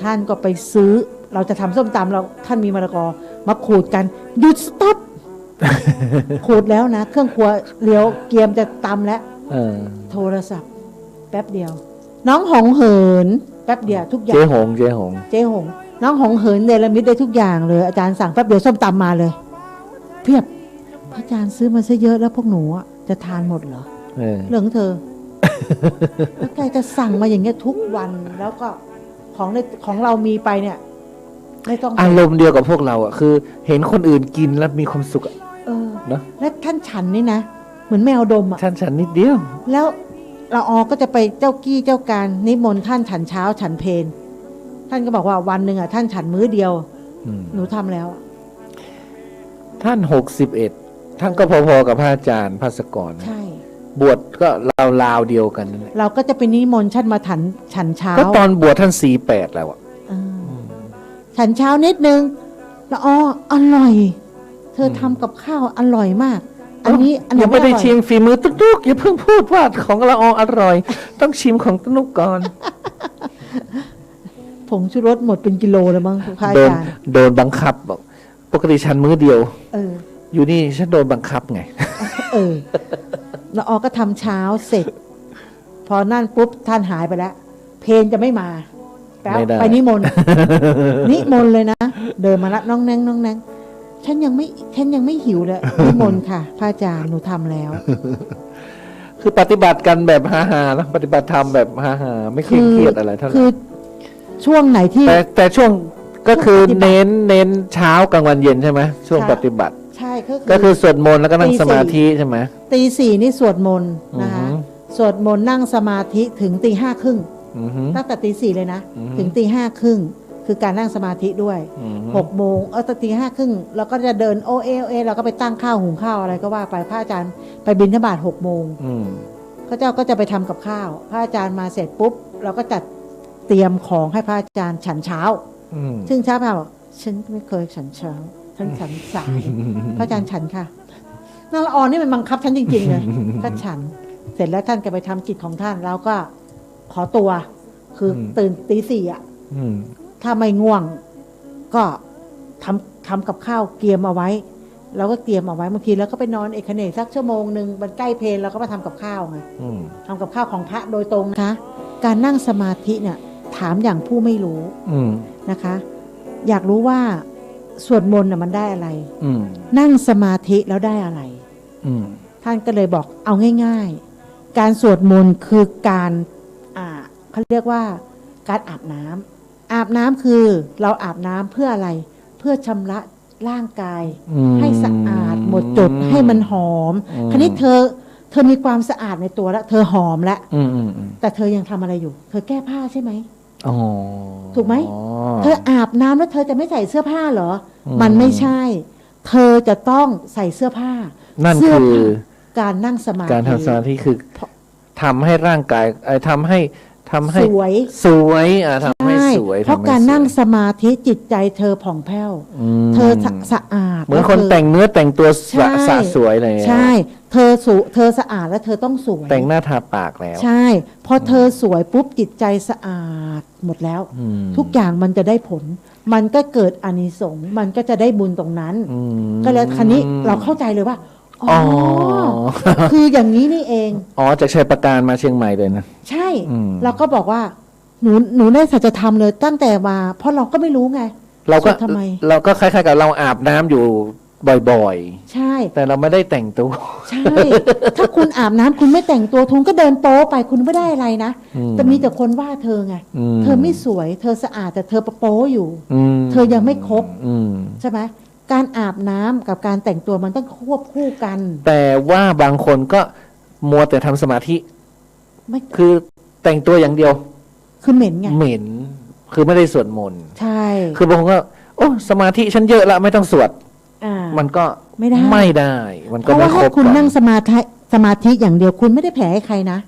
ท่านก็ไปซื้อเราจะทำส้มตำเราท่านมีมะละกอมาขูดกันหยุดสต็อปขูดแล้วนะเครื่องครัวเลี้ยวเกียมจะตำแล้วโทรศัพท์แป๊บเดียวน้องหงเหินแป๊บเดียวทุกอย่างเจ๊หงน้องหงเหินเนรมิตได้ทุกอย่างเลยอาจารย์สั่งแป๊บเดียวส้มตำมาเลยเพียบพระอาจารย์ซื้อมาซะเยอะแล้วพวกหนูจะทานหมดเหรอเรื่องเธอแล้วแกจะสั่งมาอย่างเงี้ยทุกวันแล้วก็ของเรามีไปเนี่ยไม่ต้องอารมณ์เดียวกับพวกเราคือเห็นคนอื่นกินแล้วมีความสุขเนาะและท่านฉันนี่นะเหมือนแมวดมฉันนิดเดียวแล้วเราก็จะไปเจ้ากี้เจ้าการนิมนต์ท่านฉันเช้าฉันเพลท่านก็บอกว่าวันหนึ่งท่านฉันมื้อเดียวหนูทำแล้วท่าน61ท่านก็พอๆกับพระอาจารย์ภาสกรใช่บวชก็ราวเดียวกันนั่นแหละเราก็จะไปนิมนต์ท่านมาฉันเช้าก็ตอนบวชท่าน48แล้วฉันเช้านิดนึงแล้วอร่อยเธอทำกับข้าวอร่อยมากอันนี้ยังไม่ได้ชิมฝีมือตุ๊กอย่าเพิ่งพูดว่าของละอร่อยต้องชิมของตุ๊กก่อนผงชูรสหมดเป็นกิโลแล้วมั้งพระอาจารย์โดนบังคับบอกปกติฉันมื้อเดียวอยู่นี่ฉันโดนบังคับไงแล้วก็ทำเช้าเสร็จพอนั่นปุ๊บท่านหายไปแล้วเพลนจะไม่มาไปนิมนต์เลยนะเดินมาละน้องแนงฉันยังไม่หิวเลยนิมนต์ค่ะพระอาจารย์หนูทำแล้วคือปฏิบัติกันแบบฮาๆนะปฏิบัติธรรมแบบฮาๆไม่เครียดอะไรเท่าไหร่คือช่วงไหนที่แต่ช่วงก็คือเน้นเช้ากลางวันเย็นใช่ไหมช่วงปฏิบัติใช่ก็คือสวดมนต์แล้วก็นั่งสมาธิใช่ไหมตี 4นี่สวดมนต์นะคะสวดมนต์นั่งสมาธิถึงตี 5 ครึ่งตั้งแต่ตี 4เลยนะถึงตี 5 ครึ่งคือการนั่งสมาธิด้วย6 โมงตี 5 ครึ่งแล้วก็จะเดินโอเอเราก็ไปตั้งข้าวหุงข้าวอะไรก็ว่าไปพระอาจารย์ไปบิณฑบาต6 โมงพระเจ้าก็จะไปทำกับข้าวพระอาจารย์มาเสร็จปุ๊บเราก็จัดเตรียมของให้พระอาจารย์ฉันเช้าซึ่งเช้าพระบอกฉันไม่เคยฉันเช้าฉันฉันสายพระอาจารย์ฉันค่ะนางละออนนี่มันบังคับฉันจริงๆเลยก็ฉัน เสร็จแล้วท่านก็ไปทำกิจของท่านแล้วก็ขอตัวคือตื่นตีสี่อ่ะถ้าไม่ง่วงก็ทำกับข้าวเตรียมเอาไว้เราก็เตรียมเอาไว้บางทีแล้วก็ไปนอนเอกเขนกสักชั่วโมงหนึ่งมันใกล้เพลเราก็มาทำกับข้าวไงทำกับข้าวของพระโดยตรงนะคะการนั่งสมาธิเนี่ยถามอย่างผู้ไม่รู้นะคะ อยากรู้ว่าสวดมนต์มันได้อะไรนั่งสมาธิแล้วได้อะไรท่านก็เลยบอกเอาง่ายๆการสวดมนต์คือการเขาเรียกว่าการอาบน้ำคือเราอาบน้ำเพื่ออะไรเพื่อชำระร่างกายให้สะอาดหมดจดให้มันหอมคราวนี้เธอมีความสะอาดในตัวแล้วเธอหอมแล้วแต่เธอยังทำอะไรอยู่เธอแก้ผ้าใช่ไหมถูกไหมเธออาบน้ำแล้วเธอจะไม่ใส่เสื้อผ้าเหรอมันไม่ใช่เธอจะต้องใส่เสื้อผ้านั่นคือการนั่งสมาธิการทำสมาธิคือทำให้ร่างกายทำให้สวยทำให้สวยเพราะการนั่งสมาธิจิตใจเธอผ่องแผ้วเธอสะอาดเหมือนคนแต่งเนื้อแต่งตัวสะสวยเลยใช่เธอสะอาดแล้วเธอต้องสวยแต่งหน้าทาปากแล้วใช่พอเธอสวยปุ๊บจิตใจสะอาดหมดแล้วทุกอย่างมันจะได้ผลมันก็เกิดอานิสงส์มันก็จะได้บุญตรงนั้นก็แล้วคันนี้เราเข้าใจเลยว่าอ๋อคืออย่างนี้นี่เองจากชัยประการมาเชียงใหม่เลยนะใช่เราก็บอกว่าหนูได้สัจธรรมเลยตั้งแต่มาเพราะเราก็ไม่รู้ไงเราก็ทำไมเราก็คล้ายๆกับเราอาบน้ำอยู่บ่อยๆใช่แต่เราไม่ได้แต่งตัวใช่ถ้าคุณอาบน้ำคุณไม่แต่งตัวทุนก็เดินโป๊ไปคุณไม่ได้อะไรนะแต่มีแต่คนว่าเธอไงเธอไม่สวยเธอสะอาดแต่เธอโป๊อยู่เธอยังไม่ครบใช่ไหมการอาบน้ำกับการแต่งตัวมันต้องควบคู่กันแต่ว่าบางคนก็มัวแต่ทำสมาธิไม่คือแต่งตัวอย่างเดียวคือเหม็นไงเหม็นคือไม่ได้สวดมนต์ใช่คือบางคนก็โอ้สมาธิฉันเยอะละไม่ต้องสวดมันก็ไม่ได้มันก็ไม่ครบเพราะว่าถ้าคุณนั่งสมาธิอย่างเดียวคุณไม่ได้แผ่ให้ใครนะ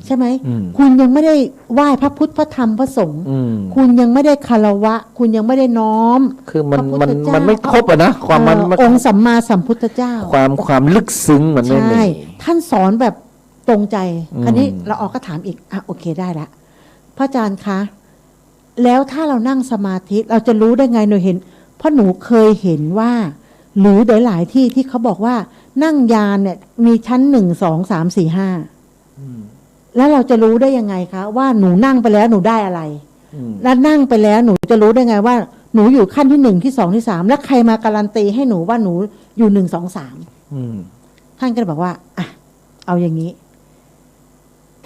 ใช่ไหมคุณยังไม่ได้ไหว้พระพุทธพระธรรมพระสงฆ์คุณยังไม่ได้คารวะคุณยังไม่ได้น้อมคือมันไม่ครบอะนะความมันองค์สัมมาสัมพุทธเจ้าความลึกซึ้งมันไม่มีท่านสอนแบบตรงใจคราวนี้เราออกก็ถามอีกโอเคได้ละพระอาจารย์คะแล้วถ้าเรานั่งสมาธิเราจะรู้ได้ไงหนูเห็นเพราะหนูเคยเห็นว่าหรือหลายๆที่เขาบอกว่านั่งยานเนี่ยมีชั้น1 2 3 4 5แล้วเราจะรู้ได้ยังไงคะว่าหนูนั่งไปแล้วหนูได้อะไรแล้วนั่งไปแล้วหนูจะรู้ได้ไงว่าหนูอยู่ขั้นที่1ที่2ที่3แล้วใครมาการันตีให้หนูว่าหนูอยู่1 2 3ท่านก็บอกว่าเอาอย่างนี้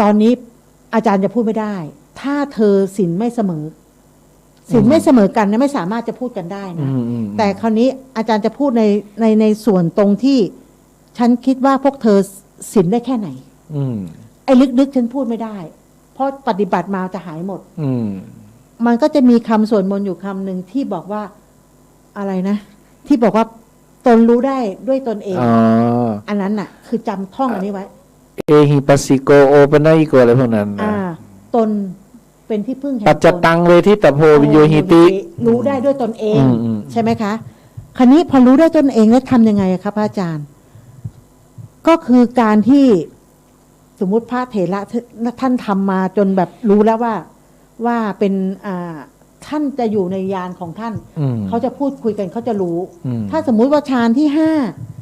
ตอนนี้อาจารย์จะพูดไม่ได้ถ้าเธอศีลไม่เสมอศีลไม่เสมอกันเนี่ยไม่สามารถจะพูดกันได้นะแต่คราวนี้อาจารย์จะพูดในส่วนตรงที่ฉันคิดว่าพวกเธอศีลได้แค่ไหนไอ้ลึกๆฉันพูดไม่ได้เพราะปฏิบัติมาจะหายหมดมันก็จะมีคำสวดมนต์อยู่คำหนึ่งที่บอกว่าอะไรนะที่บอกว่าตนรู้ได้ด้วยตนเองอันนั้นน่ะคือจำท่องอันนี้ไว้เอหิปัสสิโกโอปนัยโกอะไรพวกนั้นตนเป็นที่พึ่งแห่งตนปัจจตังเวทิตโพวิโยหิติรู้ได้ด้วยตนเองใช่ไหมคะคราวนี้พอรู้ได้ตนเองแล้วทำยังไงครับพระอาจารย์ก็คือการที่สมมุติพระเถระท่านทำมาจนแบบรู้แล้วว่าเป็นท่านจะอยู่ในญาณของท่านเขาจะพูดคุยกันเขาจะรู้ถ้าสมมุติว่าฌานที่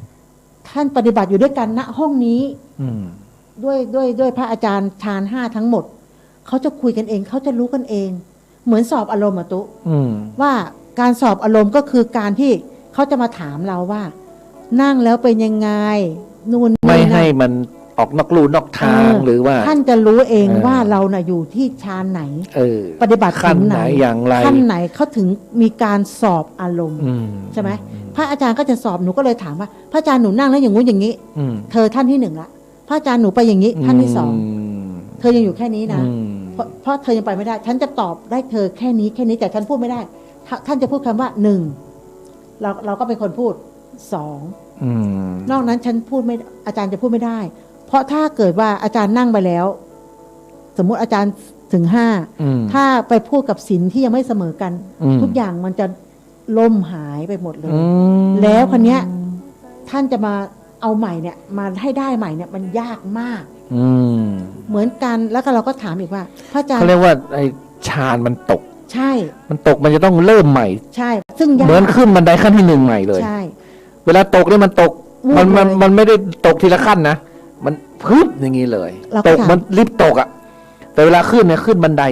5ท่านปฏิบัติอยู่ด้วยกันณห้องนี้ด้วยพระอาจารย์ฌาน5ทั้งหมดเขาจะคุยกันเองเขาจะรู้กันเองเหมือนสอบอารมณ์ตุว่าการสอบอารมณ์ก็คือการที่เขาจะมาถามเราว่านั่งแล้วเป็นยังไงนู่นไม่ให้มันออกนอกลู่นอกทางหรือว่าท่านจะรู้เองว่าเราน่ะอยู่ที่ฌานไหนปฏิบัติขั้นไหนอย่างไรขั้นไหนเขาถึงมีการสอบอารมณ์ใช่ไหมพระอาจารย์ก็จะสอบหนูก็เลยถามว่าพระอาจารย์หนูนั่งแล้วอย่างงู้นอย่างนี้เธอท่านที่1ละพระอาจารย์หนูไปอย่างนี้ท่านที่2เธอยังอยู่แค่นี้นะเพราะเธอยังไปไม่ได้ฉันจะตอบได้เธอแค่นี้แต่ฉันพูดไม่ได้ท่านจะพูดคำว่า1เราก็เป็นคนพูด2นอกนั้นฉันพูดไม่อาจารย์จะพูดไม่ได้เพราะถ้าเกิดว่าอาจารย์นั่งไปแล้วสมมุติอาจารย์ถึง5ถ้าไปพูดกับศีลที่ยังไม่เสมอกันทุกอย่างมันจะล่มหายไปหมดเลยแล้วคนเนี้ยท่านจะมาเอาใหม่เนี่ยมาให้ได้ใหม่เนี่ยมันยากมาก อืม เหมือนกันแล้วก็เราก็ถามอีกว่าพระอาจารย์ เขาเรียกว่าไอ้ฌานมันตก ใช่ มันตกมันจะต้องเริ่มใหม่ ใช่ ซึ่งยาก เหมือนขึ้นบันไดขั้นที่หนึ่งใหม่เลย ใช่ เวลาตกนี่มันตก วูบ มัน เลย มันไม่ได้ตกทีละขั้นนะมันพึบอย่างนี้เลย เราก็ ตก ถาม มันรีบตกอ่ะแต่เวลาขึ้นเนี่ยขึ้นบันได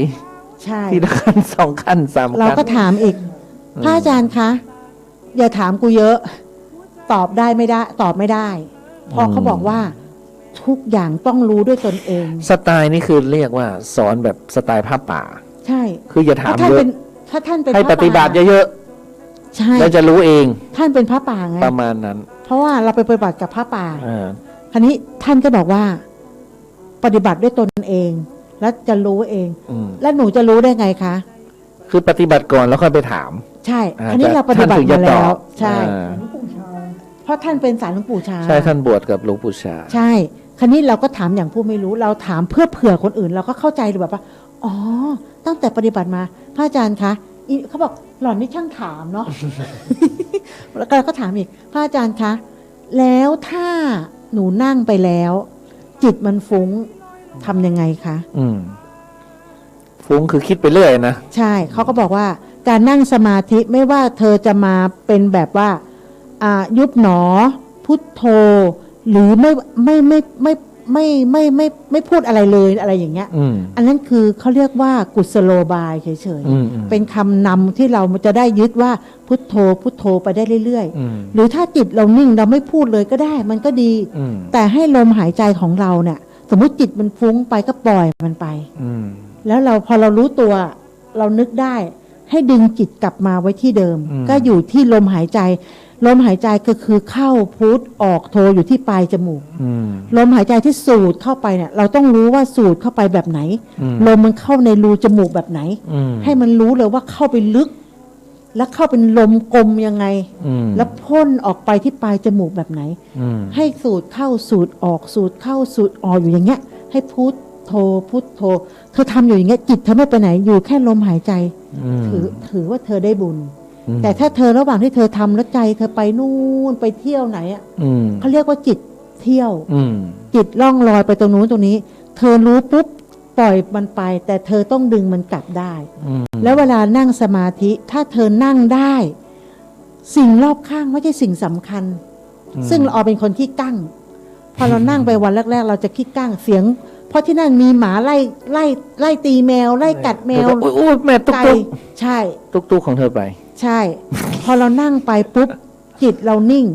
ใช่ ทีละขั้นสองขั้นสามขั้น เราก็ถามอีกพระอาจารย์คะอย่าถามกูเยอะ ตอบได้ไม่ได้ ตอบไม่ได้ เพราะเขาบอกว่าทุกอย่างต้องรู้ด้วยตนเอง สไตล์นี่คือเรียกว่าสอนแบบสไตล์ผ้าป่า ใช่ คืออย่าถาม ท่าน เย เป็ อะ นถ้าท่านเป็น ให้ พ ป ระ ฏิบัติ ป่า เยอะ ใช่ ๆแล้วจะรู้เอง ท่านเป็นพระป่าไง ประมาณนั้น เพราะว่าเราไปปฏิบัติกับพระป่า อ่า คราวนี้ท่านก็บอกว่า ปฏิบัติด้วยตนเอง แล้วจะรู้เอง อืม แล้วหนูจะรู้ได้ไงคะ คือปฏิบัติก่อนแล้วค่อยไปถาม ใช่ อ่า อันนี้เราปฏิบัติ ท่านถึงจะ มาแล้ว ตอบ ใช่ อ่า เพราะท่านเป็นสารหลวงปู่ชา ใช่ท่านบวชกับหลวงปู่ชา ใช่ คราวนี้เราก็ถามอย่างผู้ไม่รู้ เราถามเพื่อเผื่อคนอื่น เราก็เข้าใจเลยแบบว่า อ๋อ ตั้งแต่ปฏิบัติมา พระอาจารย์คะเขาบอกหล่อนนี่ช่างถามเนาะ แล้วก็ถามอีก พระอาจารย์คะ แล้วถ้าหนูนั่งไปแล้ว จิตมันฟุ้งทำยังไงคะ อืมฟุ้งคือคิดไปเรื่อยนะ ใช่ เขาก็บอกว่าการนั่งสมาธิไม่ว่าเธอจะมาเป็นแบบว่ายุบหนอ พุทโธ หรือไม่พูดอะไรเลยอะไรอย่างเงี้ย อืม อันนั้นคือเขาเรียกว่ากุศโลบายเฉย อืม ๆ เป็นคำนำที่เราจะได้ยึดว่าพุทโธพุทโธไปได้เรื่อย อืม ๆ หรือถ้าจิตเรานิ่งเราไม่พูดเลยก็ได้มันก็ดี อืม แต่ให้ลมหายใจของเราเนี่ย สมมุติจิตมันฟุ้งไปก็ปล่อยมันไป อืม แล้วเราพอเรารู้ตัวเรานึกได้ให้ดึงจิตกลับมาไว้ที่เดิม ก็อยู่ที่ลมหายใจ ลมหายใจก็คือเข้าพุทออกโทอยู่ที่ปลายจมูก อืม ลมหายใจที่สูดเข้าไปเนี่ยเราต้องรู้ว่าสูดเข้าไปแบบไหน อืม ลมมันเข้าในรูจมูกแบบไหน อืม ให้มันรู้เลยว่าเข้าไปลึก แล้วเข้าเป็นลมกลมยังไง อืม แล้วพ่นออกไปที่ปลายจมูกแบบไหน อืม ให้สูดเข้าสูดออกสูดเข้าสูดออกอยู่อย่างเงี้ย ให้พุทโธพุทโธเธอทำอยู่อย่างเงี้ยจิตเธอไม่ไปไหนอยู่แค่ลมหายใจ อืม ถือว่าเธอได้บุญ อืม แต่ถ้าเธอระหว่างที่เธอทำแล้วใจเธอไปนู่นไปเที่ยวไหนอ่ะ อืม เขาเรียกว่าจิตเที่ยว อืม จิตล่องลอยไปตรงนู้นตรงนี้ เธอรู้ปุ๊บปล่อยมันไป แต่เธอต้องดึงมันกลับได้ อืม แล้วเวลานั่งสมาธิถ้าเธอนั่งได้ สิ่งรอบข้างไม่ใช่สิ่งสำคัญ ซึ่งเราเป็นคนขี้กั้งพอเรานั่งไปวันแรกๆ เราจะขี้กั้งเสียง เพราะที่นั่นมีหมาไล่ตีแมวไล่กัดแมว โอ้ยแม่ตุ๊ก ไก่ ตุ๊ก ใช่ ตุ๊กตุ๊กของเธอไป ใช่ พอเรานั่งไปปุ๊บจิตเรานิ่ง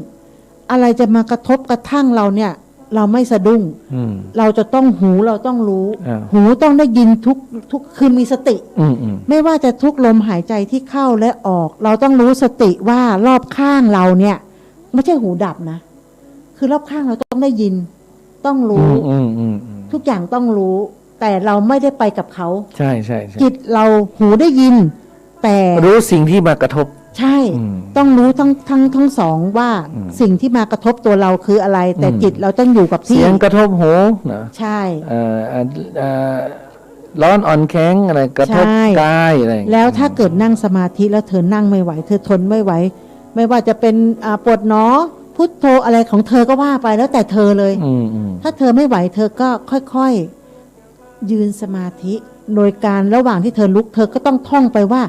อะไรจะมากระทบกระทั่งเราเนี่ย เราไม่สะดุ้ง อืม เราจะต้องหูเราต้องรู้ อ่า หูต้องได้ยินทุกคือมีสติ อืมอืม ไม่ว่าจะทุกลมหายใจที่เข้าและออก เราต้องรู้สติว่ารอบข้างเราเนี่ย ไม่ใช่หูดับนะ คือรอบข้างเราต้องได้ยิน ต้องรู้ อืมอืม ทุกอย่างต้องรู้ แต่เราไม่ได้ไปกับเขา ใช่ใช่ใช่ จิตเราหูได้ยิน แต่ รู้สิ่งที่มากระทบ ใช่ อืม ต้องรู้ทั้งสองว่า อืม สิ่งที่มากระทบตัวเราคืออะไร แต่ อืม จิตเราต้องอยู่กับที่ เสียงกระทบหูนะ ใช่ ร้อนอ่อนแข็งอะไรกระทบ ใช่ กายอะไรอย่างเงี้ย แล้วถ้าเกิดนั่งสมาธิแล้วเธอนั่งไม่ไหว เธอทนไม่ไหว ไม่ว่าจะเป็นปวดหนอ พุทโธอะไรของเธอก็ว่าไปแล้วแต่เธอเลย อืมอืม ถ้าเธอไม่ไหวเธอก็ค่อยๆยืนสมาธิ โดยการระหว่างที่เธอลุก เธอก็ต้องท่องไปว่า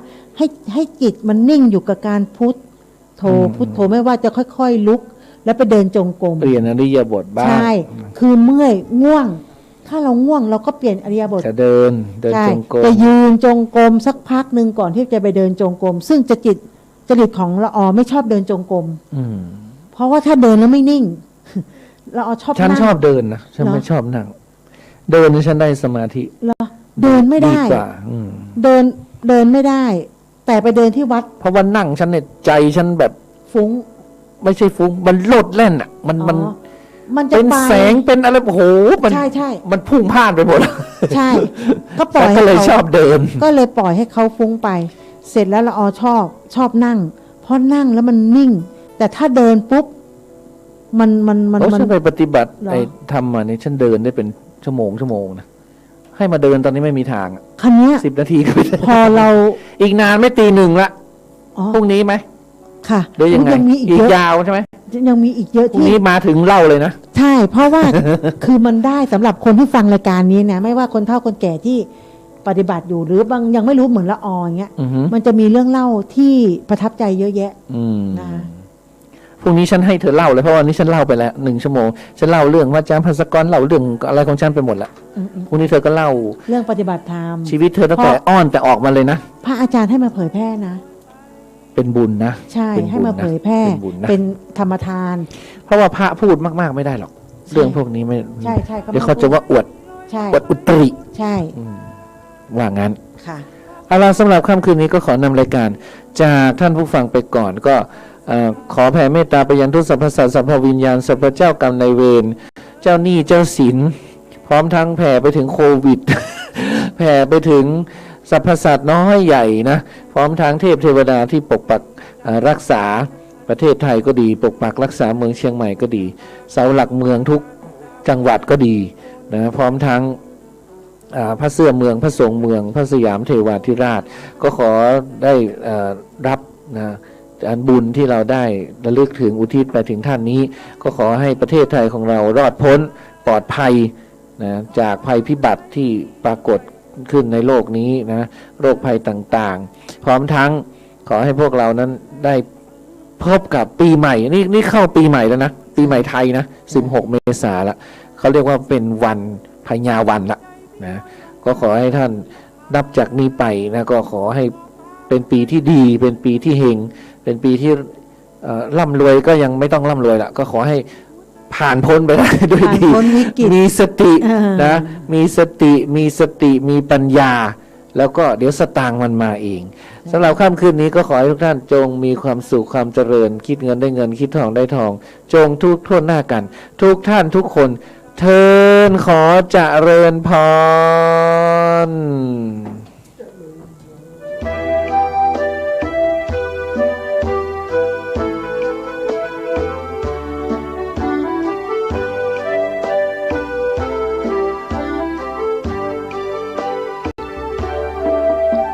ให้จิตมันนิ่งอยู่กับการพุทโธพุทโธไม่ว่าจะค่อยๆลุก แล้วไปเดินจงกรม เปลี่ยนอริยบทบ้าง ใช่ คือเมื่อยง่วง ถ้าเราง่วงเราก็เปลี่ยนอริยบท จะเดิน ใช่ จงกรม จะยืนจงกรมสักพักหนึ่งก่อนที่จะไปเดินจงกรมซึ่งจริตของละออไม่ชอบเดินจงกรม อืม เพราะว่าถ้าเดินแล้วไม่นิ่ง ละออชอบ ฉัน นั่ง ชอบเดินนะฉัน เหรอ ไม่ชอบนั่ง เดินนี่ฉันได้สมาธิ เหรอเดินไม่ได้ กว่าอืม เดินไม่ได้ แต่ไปเดินที่วัด เพราะว่านั่งฉันเนี่ยใจฉันแบบ ฟุ้ง ไม่ใช่ฟุ้งมันโลดแล่นอ่ะ มัน อ๋อมันจะ เป็น ไป แสงเป็นอะไรโอ้โหมัน ใช่ใช่ มันพุ่งพลาดไปหมด ใช่ ก็ปล่อย ฉันก็ ให้ เลย เขา ชอบเดิน ก็เลยปล่อยให้เขาฟุ้งไป เสร็จแล้วละออชอบนั่ง เพราะนั่งแล้วมันนิ่ง แต่ถ้าเดินปุ๊บมัน โอ้ฉันไปปฏิบัติ เหรอ ไอ้ทำมาเนี่ยฉันเดินได้เป็นชั่วโมงนะให้มาเดินตอนนี้ไม่มีทางอะ คันเนี้ย 10 นาทีก็ไม่ได้ พอเรา อีกนานไม่ตีหนึ่งละ อ๋อ พรุ่งนี้ไหม ค่ะ หรือยังไง มีอีก อี เย ก อะ ยาวใช่ไหม ยังมีอีกเยอะ พรุ่ง ที่ นี้มาถึงเล่าเลยนะ ใช่เพราะว่า คือมันได้สำหรับคนที่ฟังรายการนี้นะไม่ว่าคนเฒ่าคนแก่ที่ปฏิบัติอยู่หรือบางยังไม่รู้เหมือนละออย่างเงี้ย อือฮึ มันจะมีเรื่องเล่าที่ประทับใจเยอะแยะ นะคะ พรุ่งนี้ฉันให้เธอเล่าเลยเพราะวันนี้ฉันเล่าไปแล้ว1 ชั่วโมงฉันเล่าเรื่องว่าอาจารย์ภัสกรเล่าเรื่องอะไรของฉันไปหมดแล้วพรุ่งนี้เธอก็เล่า เรื่องปฏิบัติธรรม ชีวิตเธอตั้งแต่อ้อนแต่ออกมาเลยนะ พระอาจารย์ให้มาเผยแพร่นะ เป็นบุญนะ ใช่ เป็นบุญนะ ให้มาเผยแพร่ เป็นบุญนะ เป็นธรรมทาน เพราะว่าพระพูดมากๆไม่ได้หรอกเรื่องพวกนี้ไม่ ใช่ใช่ เดี๋ยวเขาจะว่าอวด ใช่ อวดอุตริ ใช่ ว่างั้น ค่ะ เอาล่ะสำหรับค่ำคืนนี้ก็ขอนำรายการจากท่านผู้ฟังไปก่อนก็ขอแผ่เมตตาไปยังทุกสรรพสัตว์สรรพวิญญาณสรรพเจ้ากรรมนายเวรเจ้าหนี้เจ้าสินพร้อมทั้งแผ่ไปถึงโควิด แผ่ไปถึงสรรพสัตว์น้อยใหญ่นะพร้อมทั้งเทพเทวดาที่ปกปักรักษาประเทศไทยก็ดีปกปักรักษาเมืองเชียงใหม่ก็ดีเสาหลักเมืองทุกจังหวัดก็ดีนะพร้อมทั้งพระเสื้อเมืองพระสงฆ์เมืองพระสยามเทวาธิราชก็ขอได้รับนะอันบุญที่เราได้ระลึกถึงอุทิศไปถึงท่านนี้ก็ขอให้ประเทศไทยของเรารอดพ้นปลอดภัยนะจากภัยพิบัติที่ปรากฏขึ้นในโลกนี้นะโรคภัยต่างๆพร้อมทั้งขอให้พวกเรานั้นได้พบกับปีใหม่นี่เข้าปีใหม่แล้วนะปีใหม่ไทยนะ16 เมษายนละเขาเรียกว่าเป็นวันพญาวันละนะก็ขอให้ท่านนับจากนี้ไปนะก็ขอให้เป็นปีที่ดีเป็นปีที่เฮงเป็นปีที่ร่ำรวยก็ยังไม่ต้องร่ำรวยละก็ขอให้ผ่านพ้นไปได้ด้วยดี ผ่านพ้นวิกฤต มีสติ อ่าน นะมีสติมีปัญญา แล้วก็เดี๋ยวสตางค์มันมาเองสำหรับค่ำคืนนี้ก็ขอให้ทุกท่านจงมีความสุขความเจริญคิดเงินได้เงินคิดทองได้ทองจงทุกทั่วหน้ากัน ทุกท่านทุกคนเทินขอเจริญพร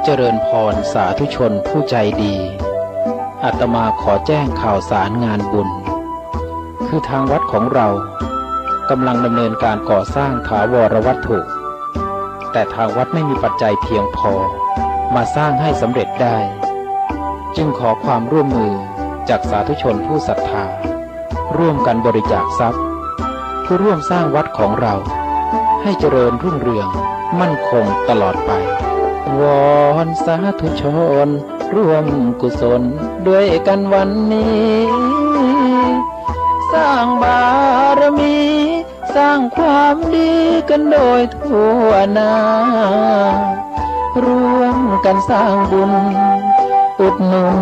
เจริญพรสาธุชนผู้ใจดีอาตมาขอแจ้งข่าวสารงานบุญคือทางวัดของเรากำลังดำเนินการก่อสร้างถาวรวัตถุแต่ทางวัดไม่มีปัจจัยเพียงพอมาสร้างให้สำเร็จได้จึงขอความร่วมมือจากสาธุชนผู้ศรัทธาร่วมกันบริจาคทรัพย์เพื่อร่วมสร้างวัดของเราให้เจริญรุ่งเรืองมั่นคงตลอดไปวอนสาธุชนร่วมกุศลด้วยกันวันนี้ สร้างบารมีสร้างความดีกันโดยทั่วหน้าร่วมกันสร้างบุญอุดหนุน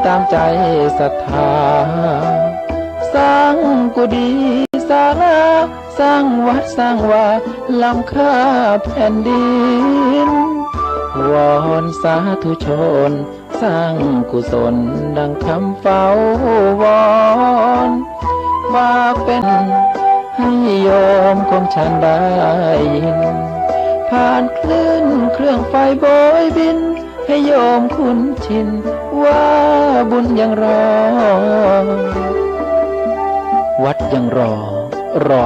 ตามใจศรัทธาสร้างกุฏิศาลาสร้างวัดสร้างวาล้ำค่าแผ่นดินวอนสาธุชนสร้างกุศลดังคำเฝ้าวอนฝากเป็นให้โยมของฉันได้ยินผ่านคลื่นเครื่องไฟโบยบินให้โยมคุ้นชินว่าบุญยังรอวัดยังรอ